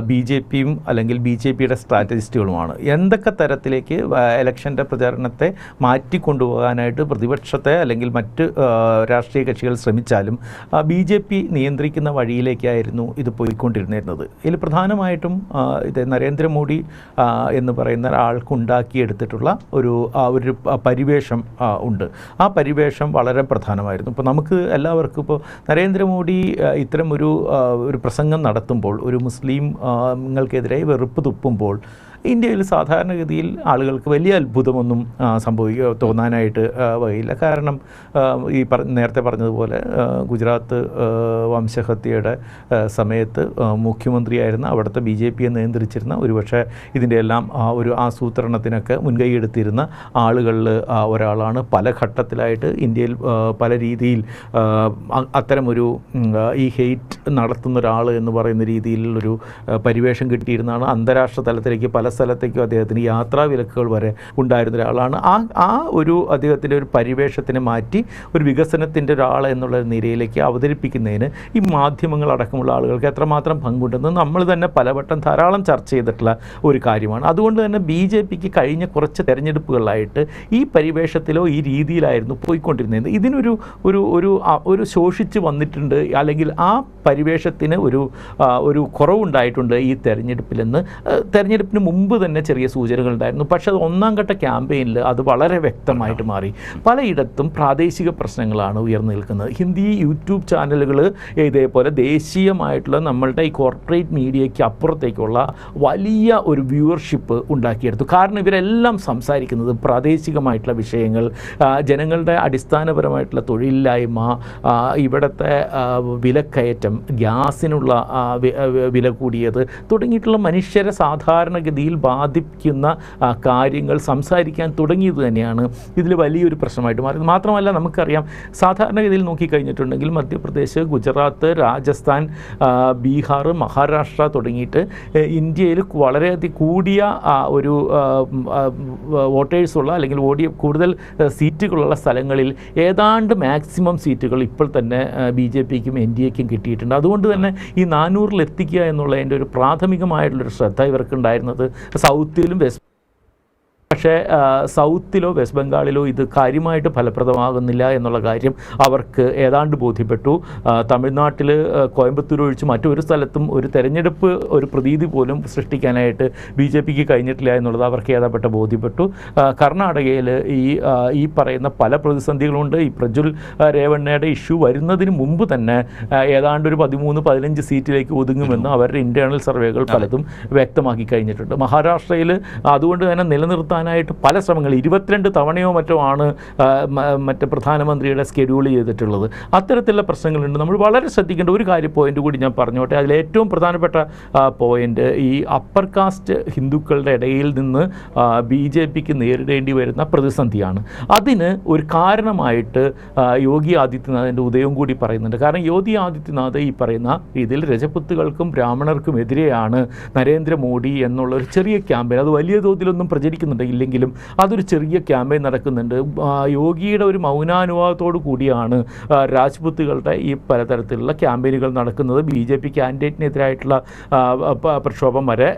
BJPയും അല്ലെങ്കിൽ BJPയുടെ സ്ട്രാറ്റജിസ്റ്റുകളുമാണ്. എന്തൊക്കെ തരത്തിലേക്ക് ഇലക്ഷൻ്റെ പ്രചാരണത്തെ മാറ്റിക്കൊണ്ടുപോകാനായിട്ട് പ്രതിപക്ഷത്തെ അല്ലെങ്കിൽ മറ്റ് രാഷ്ട്രീയ കക്ഷികൾ ശ്രമിച്ചാലും BJP നിയന്ത്രിക്കുന്ന വഴിയിലേക്കായിരുന്നു ഇത് പോയിക്കൊണ്ടിരുന്നിരുന്നത്. ഇതിൽ പ്രധാനമായിട്ടും ഇത് നരേന്ദ്രമോദി എന്ന് പറയുന്ന ആൾക്കുണ്ടാക്കിയെടുത്തിട്ടുള്ള ഒരു പരിവേഷം ഉണ്ട്. ആ പരിവേഷം വളരെ പ്രധാനമായിരുന്നു. ഇപ്പോൾ നമുക്ക് എല്ലാവർക്കും ഇപ്പോൾ നരേന്ദ്രമോദി ഇത്തരം ഒരു പ്രസംഗം നടത്തുമ്പോൾ, ഒരു മുസ്ലിങ്ങൾക്കെതിരെ വെറുപ്പ് തുപ്പുമ്പോൾ ഇന്ത്യയിൽ സാധാരണഗതിയിൽ ആളുകൾക്ക് വലിയ അത്ഭുതമൊന്നും തോന്നാനായിട്ട് വകയില്ല. കാരണം നേരത്തെ പറഞ്ഞതുപോലെ ഗുജറാത്ത് വംശഹത്യയുടെ സമയത്ത് മുഖ്യമന്ത്രിയായിരുന്ന അവിടുത്തെ BJPയെ നിയന്ത്രിച്ചിരുന്ന, ഒരുപക്ഷെ ഇതിൻ്റെ എല്ലാം ഒരു ആസൂത്രണത്തിനൊക്കെ മുൻകൈയെടുത്തിരുന്ന ആളുകളിൽ ഒരാളാണ്. പല ഘട്ടത്തിലായിട്ട് ഇന്ത്യയിൽ പല രീതിയിൽ അത്തരമൊരു ഈ ഹെയ്റ്റ് നടത്തുന്ന ഒരാൾ എന്ന് പറയുന്ന രീതിയിലുള്ളൊരു പരിവേഷം കിട്ടിയിരുന്നതാണ്. അന്താരാഷ്ട്ര തലത്തിലേക്ക് പല സ്ഥലത്തേക്കും അദ്ദേഹത്തിന് യാത്രാ വിലക്കുകൾ വരെ ഉണ്ടായിരുന്ന ഒരാളാണ്. അദ്ദേഹത്തിൻ്റെ ഒരു പരിവേഷത്തിനെ മാറ്റി ഒരു വികസനത്തിൻ്റെ ഒരാൾ എന്നുള്ള നിരയിലേക്ക് അവതരിപ്പിക്കുന്നതിന് ഈ മാധ്യമങ്ങളടക്കമുള്ള ആളുകൾക്ക് എത്രമാത്രം പങ്കുണ്ടെന്ന് നമ്മൾ തന്നെ പലവട്ടം ധാരാളം ചർച്ച ചെയ്തിട്ടുള്ള ഒരു കാര്യമാണ്. അതുകൊണ്ട് തന്നെ BJPക്ക് കഴിഞ്ഞ കുറച്ച് തെരഞ്ഞെടുപ്പുകളിലായിട്ട് ഈ പരിവേഷത്തിലോ ഈ രീതിയിലായിരുന്നു പോയിക്കൊണ്ടിരുന്നത്. ഇതിനൊരു ഒരു ശോഷിച്ച് വന്നിട്ടുണ്ട്, അല്ലെങ്കിൽ ആ പരിവേഷത്തിന് ഒരു കുറവുണ്ടായിട്ടുണ്ട് ഈ തെരഞ്ഞെടുപ്പിലെന്ന് തെരഞ്ഞെടുപ്പിന് മുമ്പ് തന്നെ ചെറിയ സൂചനകൾ ഉണ്ടായിരുന്നു. പക്ഷേ അത് 1ാം ഘട്ട ക്യാമ്പയിനിൽ അത് വളരെ വ്യക്തമായിട്ട് മാറി. പലയിടത്തും പ്രാദേശിക പ്രശ്നങ്ങളാണ് ഉയർന്നു നിൽക്കുന്നത്. ഹിന്ദി യൂട്യൂബ് ചാനലുകൾ ഇതേപോലെ ദേശീയമായിട്ടുള്ള നമ്മളുടെ ഈ കോർപ്പറേറ്റ് മീഡിയയ്ക്ക് അപ്പുറത്തേക്കുള്ള വലിയ ഒരു വ്യൂവർഷിപ്പ് ഉണ്ടാക്കിയെടുത്തു. കാരണം ഇവരെല്ലാം സംസാരിക്കുന്നത് പ്രാദേശികമായിട്ടുള്ള വിഷയങ്ങൾ, ജനങ്ങളുടെ അടിസ്ഥാനപരമായിട്ടുള്ള തൊഴിലില്ലായ്മ, ഇവിടുത്തെ വിലക്കയറ്റം, ഗ്യാസിനുള്ള വില കൂടിയത് തുടങ്ങിയിട്ടുള്ള മനുഷ്യരെ സാധാരണഗതിയിൽ ഭാവിയിൽ ബാധിക്കുന്ന കാര്യങ്ങൾ സംസാരിക്കാൻ തുടങ്ങിയത് തന്നെയാണ് ഇതിൽ വലിയൊരു പ്രശ്നമായിട്ട് മാറിയത്. മാത്രമല്ല നമുക്കറിയാം, സാധാരണഗതിയിൽ നോക്കിക്കഴിഞ്ഞിട്ടുണ്ടെങ്കിൽ മധ്യപ്രദേശ്, ഗുജറാത്ത്, രാജസ്ഥാൻ, ബീഹാർ, മഹാരാഷ്ട്ര തുടങ്ങിയിട്ട് ഇന്ത്യയിൽ വളരെയധികം കൂടിയ ഒരു വോട്ടേഴ്സുള്ള അല്ലെങ്കിൽ കൂടുതൽ സീറ്റുകളുള്ള സ്ഥലങ്ങളിൽ ഏതാണ്ട് മാക്സിമം സീറ്റുകൾ ഇപ്പോൾ തന്നെ BJPക്കും NDAക്കും കിട്ടിയിട്ടുണ്ട്. അതുകൊണ്ട് തന്നെ ഈ 400 എത്തിക്കുക എന്നുള്ളതിൻ്റെ ഒരു പ്രാഥമികമായിട്ടുള്ളൊരു ശ്രദ്ധ ഇവർക്കുണ്ടായിരുന്നത് സൗത്തിലും പക്ഷേ സൗത്തിലോ വെസ്റ്റ് ബംഗാളിലോ ഇത് കാര്യമായിട്ട് ഫലപ്രദമാകുന്നില്ല എന്നുള്ള കാര്യം അവർക്ക് ഏതാണ്ട് ബോധ്യപ്പെട്ടു. തമിഴ്നാട്ടിൽ കോയമ്പത്തൂർ ഒഴിച്ച് മറ്റൊരു സ്ഥലത്തും ഒരു തെരഞ്ഞെടുപ്പ് ഒരു പ്രതീതി പോലും സൃഷ്ടിക്കാനായിട്ട് BJPക്ക് കഴിഞ്ഞിട്ടില്ല എന്നുള്ളത് അവർക്ക് ഏതാപ്പെട്ട ബോധ്യപ്പെട്ടു. കർണാടകയിൽ ഈ പറയുന്ന പല പ്രതിസന്ധികളുണ്ട്. ഈ പ്രജ്വൽ രേവണ്ണയുടെ ഇഷ്യൂ വരുന്നതിന് മുമ്പ് തന്നെ ഏതാണ്ട് ഒരു 13-15 സീറ്റിലേക്ക് ഒതുങ്ങുമെന്ന് അവരുടെ ഇൻറ്റേർണൽ സർവേകൾ പലതും വ്യക്തമാക്കി കഴിഞ്ഞിട്ടുണ്ട്. മഹാരാഷ്ട്രയിൽ അതുകൊണ്ട് തന്നെ നിലനിർത്താനായിട്ട് പല ശ്രമങ്ങൾ 22 തവണയോ മറ്റോ ആണ് മറ്റേ പ്രധാനമന്ത്രിയുടെ സ്കെഡ്യൂൾ ചെയ്തിട്ടുള്ളത്. അത്തരത്തിലുള്ള പ്രശ്നങ്ങളുണ്ട്. നമ്മൾ വളരെ ശ്രദ്ധിക്കേണ്ട ഒരു പോയിന്റ് കൂടി ഞാൻ പറഞ്ഞോട്ടെ. അതിലേറ്റവും പ്രധാനപ്പെട്ട പോയിന്റ് ഈ അപ്പർ കാസ്റ്റ് ഹിന്ദുക്കളുടെ ഇടയിൽ നിന്ന് BJPക്ക് നേരിടേണ്ടി വരുന്ന പ്രതിസന്ധിയാണ്. അതിന് ഒരു കാരണമായിട്ട് യോഗി ആദിത്യനാഥിൻ്റെ ഉദയം കൂടി പറയുന്നുണ്ട്. കാരണം യോഗി ആദിത്യനാഥ് ഈ പറയുന്ന രീതിയിൽ രജപുത്തുകൾക്കും ബ്രാഹ്മണർക്കും എതിരെയാണ് നരേന്ദ്രമോദി എന്നുള്ളൊരു ചെറിയ ക്യാമ്പയിൻ, അത് വലിയ തോതിലൊന്നും പ്രചരിക്കുന്നുണ്ട് ഇല്ലെങ്കിലും അതൊരു ചെറിയ ക്യാമ്പയിൻ നടക്കുന്നുണ്ട്. യോഗിയുടെ ഒരു മൗനാനുവാദത്തോടു കൂടിയാണ് രാജ്പുത്തുകളുടെ ഈ പലതരത്തിലുള്ള ക്യാമ്പയിനുകൾ നടക്കുന്നത്. BJP ക്യാൻഡിഡേറ്റിനെതിരായിട്ടുള്ള പ്രക്ഷോഭം വരെ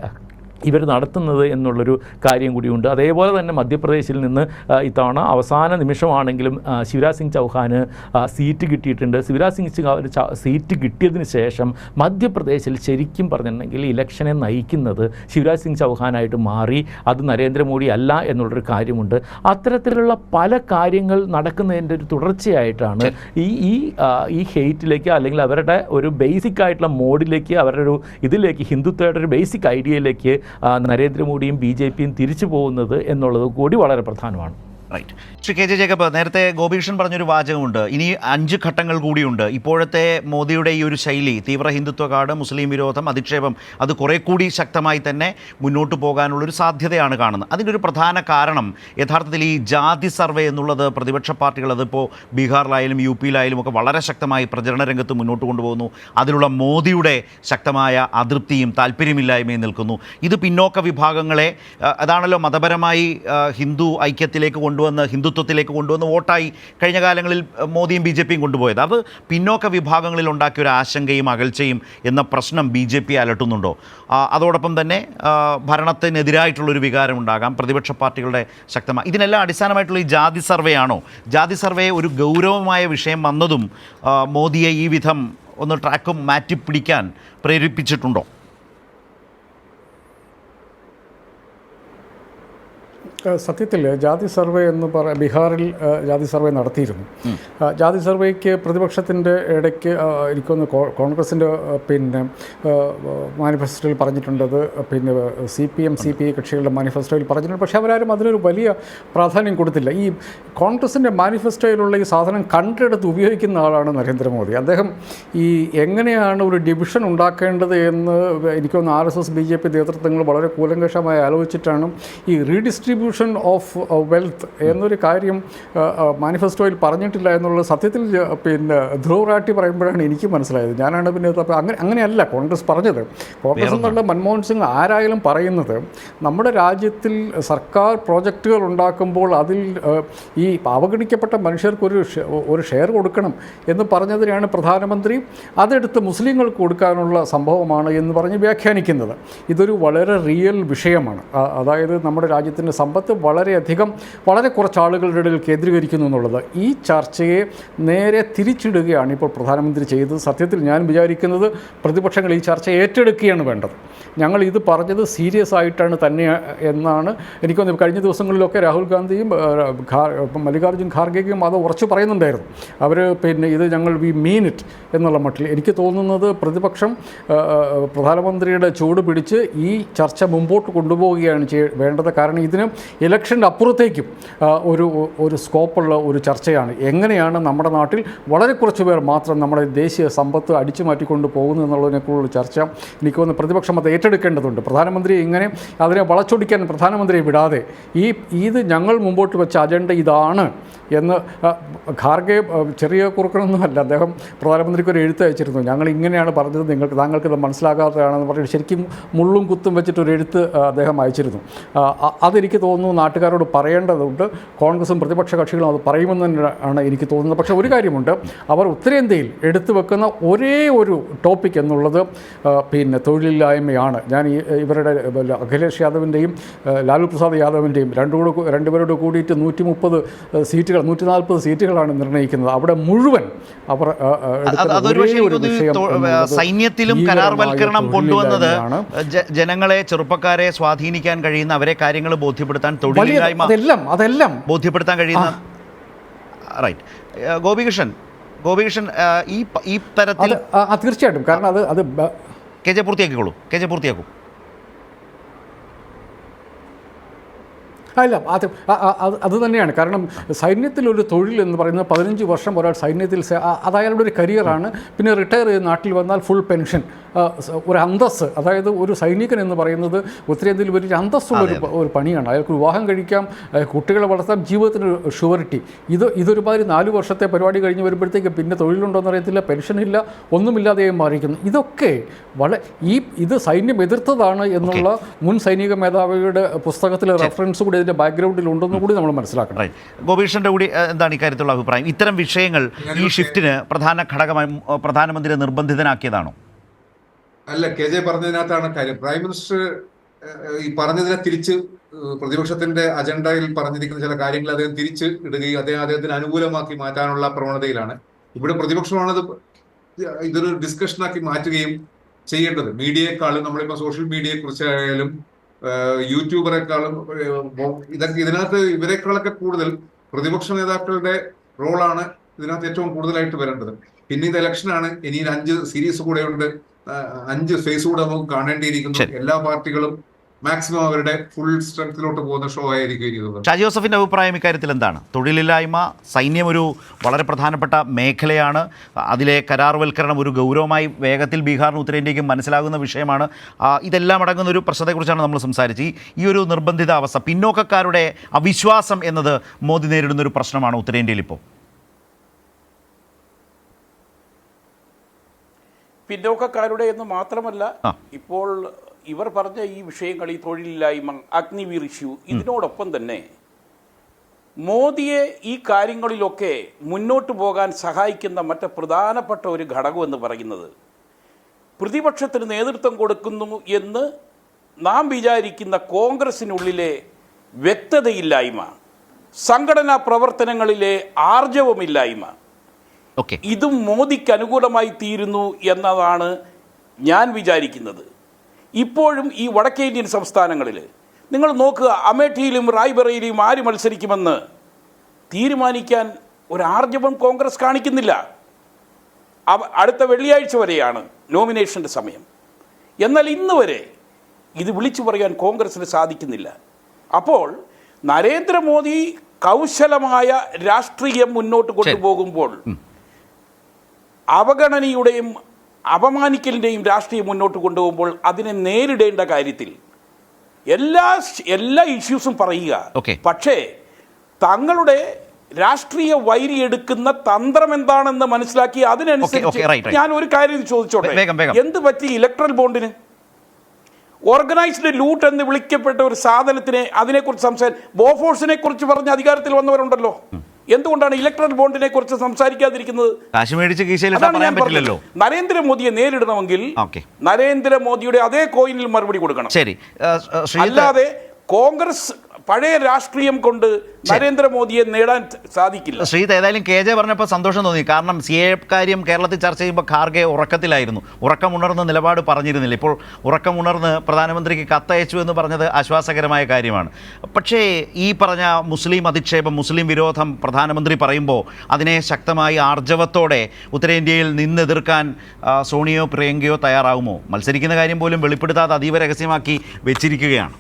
ഇവർ നടത്തുന്നത് എന്നുള്ളൊരു കാര്യം കൂടിയുണ്ട്. അതേപോലെ തന്നെ മധ്യപ്രദേശിൽ നിന്ന് ഇത്തവണ അവസാന നിമിഷമാണെങ്കിലും ശിവരാജ് സിംഗ് ചൗഹാന് സീറ്റ് കിട്ടിയിട്ടുണ്ട്. ശിവരാജ് സിംഗ് സീറ്റ് കിട്ടിയതിന് ശേഷം മധ്യപ്രദേശിൽ ശരിക്കും പറഞ്ഞിട്ടുണ്ടെങ്കിൽ ഇലക്ഷനെ നയിക്കുന്നത് ശിവരാജ് സിംഗ് ചൗഹാനായിട്ട് മാറി. അത് നരേന്ദ്രമോദി അല്ല എന്നുള്ളൊരു കാര്യമുണ്ട്. അത്തരത്തിലുള്ള പല കാര്യങ്ങൾ നടക്കുന്നതിൻ്റെ ഒരു തുടർച്ചയായിട്ടാണ് ഈ ഹെയ്റ്റിലേക്ക് അല്ലെങ്കിൽ അവരുടെ ഒരു ബേസിക് ആയിട്ടുള്ള മോഡിലേക്ക്, അവരുടെ ഒരു ഇതിലേക്ക്, ഹിന്ദുത്വയുടെ ഒരു ബേസിക് ഐഡിയയിലേക്ക് നരേന്ദ്രമോദിയും BJPയും തിരിച്ചു പോകുന്നത് എന്നുള്ളത് കൂടി വളരെ പ്രധാനമാണ്. റൈറ്റ്. ശ്രീ KJ ജേക്കബ്, നേരത്തെ ഗോപീകൃഷ്ണൻ പറഞ്ഞൊരു വാചകമുണ്ട്, ഇനി 5 ഘട്ടങ്ങൾ കൂടിയുണ്ട്. ഇപ്പോഴത്തെ മോദിയുടെ ഈ ഒരു ശൈലി, തീവ്ര ഹിന്ദുത്വ കാർഡ്, മുസ്ലിം വിരോധം, അധിക്ഷേപം, അത് കുറെ കൂടി ശക്തമായി തന്നെ മുന്നോട്ട് പോകാനുള്ളൊരു സാധ്യതയാണ് കാണുന്നത്. അതിൻ്റെ ഒരു പ്രധാന കാരണം യഥാർത്ഥത്തിൽ ഈ ജാതി സർവേ എന്നുള്ളത് പ്രതിപക്ഷ പാർട്ടികൾ, അതിപ്പോൾ ബീഹാറിലായാലും UPയിലായാലും ഒക്കെ വളരെ ശക്തമായി പ്രചരണ രംഗത്ത് മുന്നോട്ട് കൊണ്ടുപോകുന്നു. അതിലുള്ള മോദിയുടെ ശക്തമായ അതൃപ്തിയും താല്പര്യമില്ലായ്മയും നിൽക്കുന്നു. ഇത് പിന്നോക്ക വിഭാഗങ്ങളെ, അതാണല്ലോ മതപരമായി ഹിന്ദു ഐക്യത്തിലേക്ക് ഹിന്ദുത്വത്തിലേക്ക് കൊണ്ടുവന്ന് വോട്ടായി കഴിഞ്ഞ കാലങ്ങളിൽ മോദിയും BJPയും കൊണ്ടുപോയത്. അത് പിന്നോക്ക വിഭാഗങ്ങളിൽ ഉണ്ടാക്കിയ ഒരു ആശങ്കയും അകൽച്ചയും എന്ന പ്രശ്നം BJP അലട്ടുന്നുണ്ടോ? അതോടൊപ്പം തന്നെ ഭരണത്തിനെതിരായിട്ടുള്ളൊരു വികാരം ഉണ്ടാകാം, പ്രതിപക്ഷ പാർട്ടികളുടെ ശക്തമായ, ഇതിനെല്ലാം അടിസ്ഥാനമായിട്ടുള്ള ഈ ജാതി സർവേ ആണോ? ജാതി സർവേ ഒരു ഗൗരവമായ വിഷയം വന്നതും മോദിയെ ഈ വിധം ഒന്ന് ട്രാക്കും മാറ്റിപ്പിടിക്കാൻ പ്രേരിപ്പിച്ചിട്ടുണ്ടോ? സത്യത്തിൽ ജാതി സർവേ എന്ന് ബീഹാറിൽ ജാതി സർവേ നടത്തിയിരുന്നു. ജാതി സർവേക്ക് പ്രതിപക്ഷത്തിൻ്റെ ഇടയ്ക്ക് എനിക്കൊന്ന് കോൺഗ്രസിൻ്റെ മാനിഫെസ്റ്റോയിൽ പറഞ്ഞിട്ടുണ്ടത്, CPM CPI കക്ഷികളുടെ മാനിഫെസ്റ്റോയിൽ പറഞ്ഞിട്ടുണ്ട്. പക്ഷേ അവരാരും അതിനൊരു വലിയ പ്രാധാന്യം കൊടുത്തില്ല. ഈ കോൺഗ്രസിൻ്റെ മാനിഫെസ്റ്റോയിലുള്ള ഈ സാധനം കണ്ടെടുത്ത് ഉപയോഗിക്കുന്ന ആളാണ് നരേന്ദ്രമോദി. അദ്ദേഹം ഈ എങ്ങനെയാണ് ഒരു ഡിവിഷൻ ഉണ്ടാക്കേണ്ടത് എന്ന് എനിക്കൊന്ന് RSS BJP നേതൃത്വങ്ങൾ വളരെ കൂലങ്കഷമായി ആലോചിച്ചിട്ടാണ് ഈ റീഡിസ്ട്രിബ്യൂഷൻ ഓഫ് വെൽത്ത് എന്നൊരു കാര്യം മാനിഫെസ്റ്റോയിൽ പറഞ്ഞിട്ടില്ല എന്നുള്ളത് സത്യത്തിൽ ധ്രുവ് റാട്ടി പറയുമ്പോഴാണ് എനിക്ക് മനസ്സിലായത്. ഞാനാണ് പിന്നെ അങ്ങനെയല്ല കോൺഗ്രസ് പറഞ്ഞത്. കോൺഗ്രസ് എന്നുള്ള മൻമോഹൻ സിംഗ് ആരായാലും പറയുന്നത് നമ്മുടെ രാജ്യത്തിൽ സർക്കാർ പ്രോജക്റ്റുകൾ ഉണ്ടാക്കുമ്പോൾ അതിൽ ഈ അവഗണിക്കപ്പെട്ട മനുഷ്യർക്ക് ഒരു ഷെയർ കൊടുക്കണം എന്ന് പറഞ്ഞതിനാണ് പ്രധാനമന്ത്രി അതെടുത്ത് മുസ്ലിങ്ങൾക്ക് കൊടുക്കാനുള്ള സംഭവമാണ് എന്ന് പറഞ്ഞ് വ്യാഖ്യാനിക്കുന്നത്. ഇതൊരു വളരെ റിയൽ വിഷയമാണ്. അതായത് നമ്മുടെ രാജ്യത്തിൻ്റെ സമ്പത്ത് വളരെ കുറച്ച് ആളുകളുടെ ഇടയിൽ കേന്ദ്രീകരിക്കുന്നു എന്നുള്ളത്. ഈ ചർച്ചയെ നേരെ തിരിച്ചിടുകയാണ് ഇപ്പോൾ പ്രധാനമന്ത്രി ചെയ്തത്. സത്യത്തിൽ ഞാൻ വിചാരിക്കുന്നത് പ്രതിപക്ഷങ്ങൾ ഈ ചർച്ച ഏറ്റെടുക്കുകയാണ് വേണ്ടത്. ഞങ്ങൾ ഇത് പറഞ്ഞത് സീരിയസ് ആയിട്ടാണ് തന്നെ എന്നാണ് എനിക്കൊന്ന്. കഴിഞ്ഞ ദിവസങ്ങളിലൊക്കെ രാഹുൽ ഗാന്ധിയും മല്ലികാർജ്ജുൻ ഖാർഗെയും അത് ഉറച്ചു പറയുന്നുണ്ടായിരുന്നു. അവർ ഇത് ഞങ്ങൾ വി മീൻ ഇറ്റ് എന്നുള്ള മട്ടിൽ. എനിക്ക് തോന്നുന്നത് പ്രതിപക്ഷം പ്രധാനമന്ത്രിയുടെ ചൂട് പിടിച്ച് ഈ ചർച്ച മുമ്പോട്ട് കൊണ്ടുപോവുകയാണ് വേണ്ടത്. കാരണം ഇതിന് ഇലക്ഷൻ്റെ അപ്പുറത്തേക്കും ഒരു സ്കോപ്പുള്ള ഒരു ചർച്ചയാണ്. എങ്ങനെയാണ് നമ്മുടെ നാട്ടിൽ വളരെ കുറച്ച് പേർ മാത്രം നമ്മുടെ ദേശീയ സമ്പത്ത് അടിച്ചു മാറ്റിക്കൊണ്ട് പോകുന്നു എന്നുള്ളതിനെക്കുറിച്ചുള്ള ചർച്ച എനിക്ക് തോന്നുന്നു പ്രതിപക്ഷം അത് ഏറ്റെടുക്കേണ്ടതുണ്ട്. പ്രധാനമന്ത്രി ഇങ്ങനെ അതിനെ വളച്ചൊടിക്കാൻ പ്രധാനമന്ത്രിയെ വിടാതെ ഇത് ഞങ്ങൾ മുമ്പോട്ട് വെച്ച അജണ്ട ഇതാണ് എന്ന് ഖാർഗെ ചെറിയ കുറുക്കണമൊന്നുമല്ല, അദ്ദേഹം പ്രധാനമന്ത്രിക്ക് ഒരു എഴുത്ത് അയച്ചിരുന്നു. ഞങ്ങൾ ഇങ്ങനെയാണ് പറഞ്ഞത്, താങ്കൾക്കിത് മനസ്സിലാകാത്തതാണെന്ന് പറഞ്ഞിട്ട് ശരിക്കും മുള്ളും കുത്തും വെച്ചിട്ടൊരു എഴുത്ത് അദ്ദേഹം അയച്ചിരുന്നു. അതെനിക്ക് തോന്നുന്നു നാട്ടുകാരോട് പറയേണ്ടതുണ്ട്. കോൺഗ്രസും പ്രതിപക്ഷ കക്ഷികളും അത് പറയുമെന്ന് തന്നെയാണ് എനിക്ക് തോന്നുന്നത്. പക്ഷേ ഒരു കാര്യമുണ്ട്, അവർ ഉത്തരേന്ത്യയിൽ എടുത്തു വെക്കുന്ന ഒരേ ഒരു ടോപ്പിക് എന്നുള്ളത് പിന്നെ തൊഴിലില്ലായ്മയാണ്. ഞാൻ ഇവരുടെ അഖിലേഷ് യാദവിൻ്റെയും ലാലു പ്രസാദ് യാദവിൻ്റെയും രണ്ടുപേരോട് കൂടിയിട്ട് 130 സീറ്റുകൾ 140 സീറ്റുകളാണ് നിർണ്ണയിക്കുന്നത്. അവിടെ മുഴുവൻ അവർ സൈന്യത്തിലും കരാർവൽക്കരണം കൊണ്ടുവന്നത് ജനങ്ങളെ, ചെറുപ്പക്കാരെ സ്വാധീനിക്കാൻ കഴിയുന്ന, അവരെ കാര്യങ്ങൾ ബോധ്യപ്പെടുത്താൻ, തൊഴിലില്ലായ്മ അതെല്ലാം ബോധ്യപ്പെടുത്താൻ കഴിയുന്ന. റൈറ്റ്. ഗോപികൃഷ്ണൻ ഈ തരത്തിൽ തീർച്ചയായിട്ടും, കാരണം അത് കെ ജെ പൂർത്തിയാക്കൂ. അല്ല, അത് തന്നെയാണ്. കാരണം സൈന്യത്തിലൊരു തൊഴിൽ എന്ന് പറയുന്നത് 15 വർഷം ഒരാൾ സൈന്യത്തിൽ അത് അയാളുടെ ഒരു കരിയറാണ്. പിന്നെ റിട്ടയർ ചെയ്ത് നാട്ടിൽ വന്നാൽ ഫുൾ പെൻഷൻ, ഒരു അന്തസ്സ്. അതായത് ഒരു സൈനികൻ എന്ന് പറയുന്നത് ഉത്തരേന്ത്യയിൽ വലിയ അന്തസ്സുള്ള ഒരു പണിയാണ്. അയാൾക്ക് വിവാഹം കഴിക്കാം, കുട്ടികളെ വളർത്താം, ജീവിതത്തിന് ഷുവറിറ്റി. ഇതൊരുമാതിരി 4 വർഷത്തെ പരിപാടി കഴിഞ്ഞ് വരുമ്പോഴത്തേക്ക് പിന്നെ തൊഴിലുണ്ടോയെന്ന് അറിയത്തില്ല, പെൻഷനില്ല, ഒന്നുമില്ലാതെയും മാറിയിരിക്കുന്നു. ഇതൊക്കെ ഇത് സൈന്യം എതിർത്തതാണ് എന്നുള്ള മുൻ സൈനിക മേധാവിയുടെ പുസ്തകത്തിലെ റെഫറൻസ് കൂടി ഇതിൻ്റെ ബാക്ക്ഗ്രൗണ്ടിൽ ഉണ്ടെന്ന് കൂടി നമ്മൾ മനസ്സിലാക്കണം. ഗോപീഷൻ്റെ കൂടി എന്താണ് ഇക്കാര്യത്തിലുള്ള അഭിപ്രായം? ഇത്തരം വിഷയങ്ങൾ ഈ ഷിഫ്റ്റിന് പ്രധാന ഘടകമായി പ്രധാനമന്ത്രി നിർബന്ധിതനാക്കിയതാണോ? അല്ല, കെ ജെ പറഞ്ഞതിനകത്താണ് കാര്യം. പ്രൈം മിനിസ്റ്റർ ഈ പറഞ്ഞതിനെ തിരിച്ച് പ്രതിപക്ഷത്തിന്റെ അജണ്ടയിൽ പറഞ്ഞിരിക്കുന്ന ചില കാര്യങ്ങൾ അദ്ദേഹം തിരിച്ച് ഇടുകയും അദ്ദേഹത്തിന് അനുകൂലമാക്കി മാറ്റാനുള്ള പ്രവണതയിലാണ്. ഇവിടെ പ്രതിപക്ഷമാണത് ഇതൊരു ഡിസ്കഷനാക്കി മാറ്റുകയും ചെയ്യേണ്ടത്. മീഡിയയെക്കാളും, നമ്മളിപ്പോൾ സോഷ്യൽ മീഡിയയെ കുറിച്ചായാലും യൂട്യൂബറെക്കാളും ഇതിനകത്ത് ഇവരെക്കാളൊക്കെ കൂടുതൽ പ്രതിപക്ഷ നേതാക്കളുടെ റോളാണ് ഇതിനകത്ത് ഏറ്റവും കൂടുതലായിട്ട് വരേണ്ടത്. പിന്നെ ഇത് ഇലക്ഷനാണ്, ഇനി 5 സീരീസ് കൂടെ ഉണ്ട്, 5 ഫേസ് കൂടെ നമുക്ക് കാണേണ്ടിയിരിക്കുന്നു. എല്ലാ പാർട്ടികളും മാക്സിമം അവരുടെ ഫുൾ സ്ട്രെങ്ത്തിലോട്ട് പോകുന്ന ഷോ ആയിരിക്കും. ഷാജി ജോസഫിൻ്റെ അഭിപ്രായം ഇക്കാര്യത്തിൽ എന്താണ്? തൊഴിലില്ലായ്മ, സൈന്യം ഒരു വളരെ പ്രധാനപ്പെട്ട മേഖലയാണ്. അതിലെ കരാർവൽക്കരണം ഒരു ഗൗരവമായി വേഗത്തിൽ ബീഹാറിനും ഉത്തരേന്ത്യയ്ക്കും മനസ്സിലാകുന്ന വിഷയമാണ്. ഇതെല്ലാം അടങ്ങുന്ന ഒരു പ്രശ്നത്തെക്കുറിച്ചാണ് നമ്മൾ സംസാരിച്ചത്. ഈ ഒരു നിർബന്ധിത അവസ്ഥ, പിന്നോക്കക്കാരുടെ അവിശ്വാസം എന്നത് മോദി നേരിടുന്നൊരു പ്രശ്നമാണ് ഉത്തരേന്ത്യയിൽ ഇപ്പോൾ. പിന്നോക്കക്കാരുടെ എന്ന് മാത്രമല്ല, ഇപ്പോൾ ഇവർ പറഞ്ഞ ഈ വിഷയങ്ങൾ, ഈ തൊഴിലില്ലായ്മ, അഗ്നിവീർ ഇഷ്യൂ, ഇതിനോടൊപ്പം തന്നെ മോദിയെ ഈ കാര്യങ്ങളിലൊക്കെ മുന്നോട്ട് പോകാൻ സഹായിക്കുന്ന മറ്റ് പ്രധാനപ്പെട്ട ഒരു ഘടകം എന്ന് പറയുന്നത് പ്രതിപക്ഷത്തിന് നേതൃത്വം കൊടുക്കുന്നു എന്ന് നാം വിചാരിക്കുന്ന കോൺഗ്രസിനുള്ളിലെ വ്യക്തതയില്ലായ്മ, സംഘടനാ പ്രവർത്തനങ്ങളിലെ ആർജവമില്ലായ്മ, ഇതും മോദിക്ക് അനുകൂലമായി തീരുന്നു എന്നതാണ് ഞാൻ വിചാരിക്കുന്നത്. ഇപ്പോഴും ഈ വടക്കേ ഇന്ത്യൻ സംസ്ഥാനങ്ങളിൽ നിങ്ങൾ നോക്കുക, അമേഠിയിലും റായ്ബറേലിയും ആര് മത്സരിക്കുമെന്ന് തീരുമാനിക്കാൻ ഒരു ആർജവം കോൺഗ്രസ് കാണിക്കുന്നില്ല. അടുത്ത വെള്ളിയാഴ്ച വരെയാണ് നോമിനേഷൻ്റെ സമയം. എന്നാൽ ഇന്ന് വരെ ഇത് വിളിച്ചു പറയാൻ കോൺഗ്രസിന് സാധിക്കുന്നില്ല. അപ്പോൾ നരേന്ദ്രമോദി കൗശലമായ രാഷ്ട്രീയം മുന്നോട്ട് കൊണ്ടുപോകുമ്പോൾ അവഗണനയുടെയും അപമാനിക്കലിൻ്റെയും രാഷ്ട്രീയം മുന്നോട്ട് കൊണ്ടുപോകുമ്പോൾ അതിനെ നേരിടേണ്ട കാര്യത്തിൽ എല്ലാ ഇഷ്യൂസും പറയുക. പക്ഷേ തങ്ങളുടെ രാഷ്ട്രീയ വൈരി എടുക്കുന്ന തന്ത്രം എന്താണെന്ന് മനസ്സിലാക്കി അതിനനുസരിച്ച് ഞാൻ ഒരു കാര്യം ചോദിച്ചോട്ടെ, എന്ത് പറ്റി ഇലക്ട്രൽ ബോണ്ടിന്? ഓർഗനൈസ്ഡ് ലൂട്ട് എന്ന് വിളിക്കപ്പെട്ട ഒരു സാധനത്തിനെ, അതിനെക്കുറിച്ച് ബോഫോഴ്സിനെ കുറിച്ച് പറഞ്ഞ അധികാരത്തിൽ വന്നവരുണ്ടല്ലോ, എന്തുകൊണ്ടാണ് ഇലക്ട്രൽ ബോണ്ടിനെ കുറിച്ച് സംസാരിക്കാതിരിക്കുന്നത്? നരേന്ദ്രമോദിയെ നേരിടണമെങ്കിൽ നരേന്ദ്രമോദിയുടെ അതേ കോയിനിൽ മറുപടി കൊടുക്കണം. അല്ലാതെ കോൺഗ്രസ് പഴയ രാഷ്ട്രീയം കൊണ്ട് നരേന്ദ്രമോദിയെ നേടാൻ സാധിക്കില്ല. ശ്രീത്, ഏതായാലും കെ ജെ പറഞ്ഞപ്പോൾ സന്തോഷം തോന്നി. കാരണം CAA കാര്യം കേരളത്തിൽ ചർച്ച ചെയ്യുമ്പോൾ ഖാർഗെ ഉറക്കത്തിലായിരുന്നു, ഉറക്കമുണർന്ന് നിലപാട് പറഞ്ഞിരുന്നില്ല. ഇപ്പോൾ ഉറക്കമുണർന്ന് പ്രധാനമന്ത്രിക്ക് കത്തയച്ചു എന്ന് പറഞ്ഞത് ആശ്വാസകരമായ കാര്യമാണ്. പക്ഷേ ഈ പറഞ്ഞ മുസ്ലിം അധിക്ഷേപം, മുസ്ലിം വിരോധം പ്രധാനമന്ത്രി പറയുമ്പോൾ അതിനെ ശക്തമായി ആർജവത്തോടെ ഉത്തരേന്ത്യയിൽ നിന്നെതിർക്കാൻ സോണിയോ പ്രിയങ്കയോ തയ്യാറാവുമോ? മത്സരിക്കുന്ന കാര്യം പോലും വെളിപ്പെടുത്താതെ അതീവ രഹസ്യമാക്കി വെച്ചിരിക്കുകയാണ്.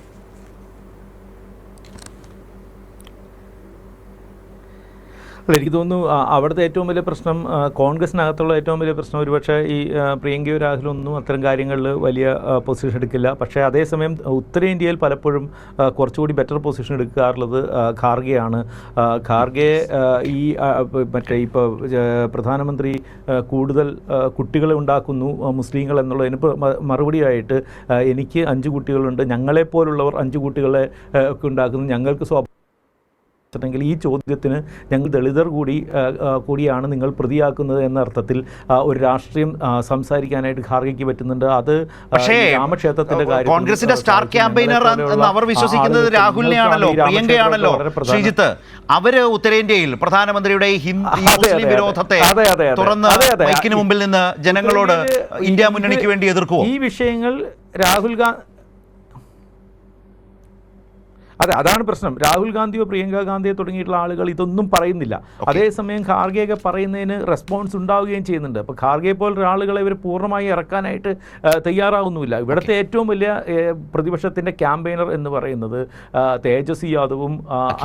അല്ല, എനിക്ക് തോന്നുന്നു അവിടുത്തെ ഏറ്റവും വലിയ പ്രശ്നം, കോൺഗ്രസിനകത്തുള്ള ഏറ്റവും വലിയ പ്രശ്നം ഒരുപക്ഷെ ഈ പ്രിയങ്കയോ രാഹുലൊന്നും അത്തരം കാര്യങ്ങളിൽ വലിയ പൊസിഷൻ എടുക്കില്ല. പക്ഷേ അതേസമയം ഉത്തരേന്ത്യയിൽ പലപ്പോഴും കുറച്ചുകൂടി ബെറ്റർ പൊസിഷൻ എടുക്കാറുള്ളത് ഖാർഗെയാണ്. ഖാർഗെ ഈ മറ്റേ ഇപ്പോൾ പ്രധാനമന്ത്രി കൂടുതൽ കുട്ടികളെ ഉണ്ടാക്കുന്നു മുസ്ലിങ്ങൾ എന്നുള്ളതിന് മറുപടിയായിട്ട് എനിക്ക് 5 കുട്ടികളുണ്ട്, ഞങ്ങളെപ്പോലുള്ളവർ 5 കുട്ടികളെ ഒക്കെ ഉണ്ടാക്കുന്നു, ഞങ്ങൾക്ക് െങ്കിൽ ഈ ചോദ്യത്തിന് ഞങ്ങൾ ദളിതർ കൂടിയാണ് നിങ്ങൾ പ്രതിയാക്കുന്നത് എന്ന അർത്ഥത്തിൽ ഒരു രാഷ്ട്രീയം സംസാരിക്കാനായിട്ട് ഖാർഗെക്ക് പറ്റുന്നുണ്ട്. അത് പക്ഷേ രാമക്ഷേത്രത്തിന്റെ കാര്യം കോൺഗ്രസിന്റെ സ്റ്റാർ ക്യാമ്പയിനർ എന്ന് അവർ വിശ്വസിക്കുന്നത് രാഹുലിനെയാണല്ലോ, പ്രിയങ്കയാണല്ലോ. ശ്രീജിത്ത്, അവര് ഉത്തരേന്ത്യയിൽ പ്രധാനമന്ത്രിയുടെ മുസ്ലിം വിരോധത്തെ തുറന്ന് മൈക്കിന് മുമ്പിൽ നിന്ന് ജനങ്ങളോട് ഇന്ത്യ മുന്നണിക്ക് വേണ്ടി എതിർക്കുമോ? ഈ വിഷയങ്ങൾ രാഹുൽ ഗാന്ധി, അതാണ് പ്രശ്നം. രാഹുൽ ഗാന്ധിയോ പ്രിയങ്ക ഗാന്ധിയോ തുടങ്ങിയിട്ടുള്ള ആളുകൾ ഇതൊന്നും പറയുന്നില്ല. അതേസമയം ഖാർഗെയൊക്കെ പറയുന്നതിന് റെസ്പോൺസ് ഉണ്ടാവുകയും ചെയ്യുന്നുണ്ട്. അപ്പോൾ ഖാർഗെ പോലുള്ള ആളുകളെ ഇവർ പൂർണ്ണമായി ഇറക്കാനായിട്ട് തയ്യാറാവുന്നുമില്ല. ഇവിടുത്തെ ഏറ്റവും വലിയ പ്രതിപക്ഷത്തിൻ്റെ ക്യാമ്പയിനർ എന്ന് പറയുന്നത് തേജസ്വി യാദവും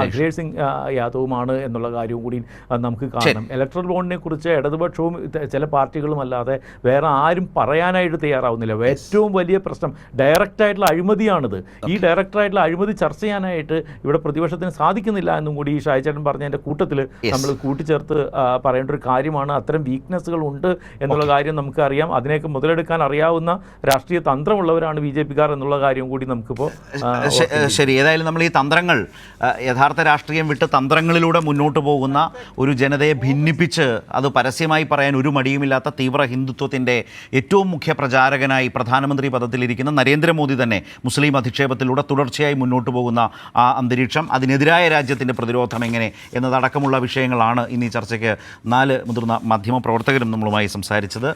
അഖിലേഷ് സിംഗ് യാദവുമാണ് എന്നുള്ള കാര്യവും കൂടി നമുക്ക് കാണണം. ഇലക്ട്രൽ ബോണ്ടിനെ കുറിച്ച് ഇടതുപക്ഷവും ചില പാർട്ടികളും അല്ലാതെ വേറെ ആരും പറയാനായിട്ട് തയ്യാറാവുന്നില്ല. ഏറ്റവും വലിയ പ്രശ്നം ഡയറക്റ്റായിട്ടുള്ള അഴിമതിയാണിത്. ഈ ഡയറക്റ്റായിട്ടുള്ള അഴിമതി ചർച്ച ചെയ്യാനായിട്ട് ഇവിടെ പ്രതിപക്ഷത്തിന് സാധിക്കുന്നില്ല എന്നും കൂടി ഈ ഷായിച്ചേട്ടൻ പറഞ്ഞതിൻ്റെ കൂട്ടത്തിൽ നമ്മൾ കൂട്ടിച്ചേർത്ത് പറയേണ്ട ഒരു കാര്യമാണ്. അത്തരം വീക്ക്നെസ്സുകൾ ഉണ്ട് എന്നുള്ള കാര്യം നമുക്കറിയാം. അതിനെയൊക്കെ മുതലെടുക്കാൻ അറിയാവുന്ന രാഷ്ട്രീയ തന്ത്രമുള്ളവരാണ് BJP-കാർ എന്നുള്ള കാര്യം കൂടി നമുക്കിപ്പോൾ ശരി. ഏതായാലും നമ്മൾ ഈ തന്ത്രങ്ങൾ, യഥാർത്ഥ രാഷ്ട്രീയം വിട്ട് തന്ത്രങ്ങളിലൂടെ മുന്നോട്ട് പോകുന്ന ഒരു ജനതയെ ഭിന്നിപ്പിച്ച് അത് പരസ്യമായി പറയാൻ ഒരു മടിയുമില്ലാത്ത തീവ്ര ഹിന്ദുത്വത്തിൻ്റെ ഏറ്റവും മുഖ്യ പ്രചാരകനായി പ്രധാനമന്ത്രി പദത്തിലിരിക്കുന്ന നരേന്ദ്രമോദി തന്നെ മുസ്ലിം അധിക്ഷേപത്തിലൂടെ തുടർച്ചയായി മുന്നോട്ട് പോകുന്ന ആ അന്തരീക്ഷം, അതിനെതിരായ രാജ്യത്തിൻ്റെ പ്രതിരോധം എങ്ങനെ എന്നതടക്കമുള്ള വിഷയങ്ങളാണ് ഇന്ന് ഈ ചർച്ചയ്ക്ക് 4 മുതിർന്ന മാധ്യമപ്രവർത്തകരും നമ്മളുമായി സംസാരിച്ചത്.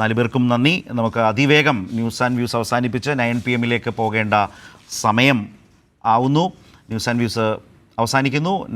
4 പേർക്കും നന്ദി. നമുക്ക് അതിവേഗം ന്യൂസ് ആൻഡ് വ്യൂസ് അവസാനിപ്പിച്ച് 9 PM പോകേണ്ട സമയം ആവുന്നു. ന്യൂസ് ആൻഡ് വ്യൂസ് അവസാനിക്കുന്നു.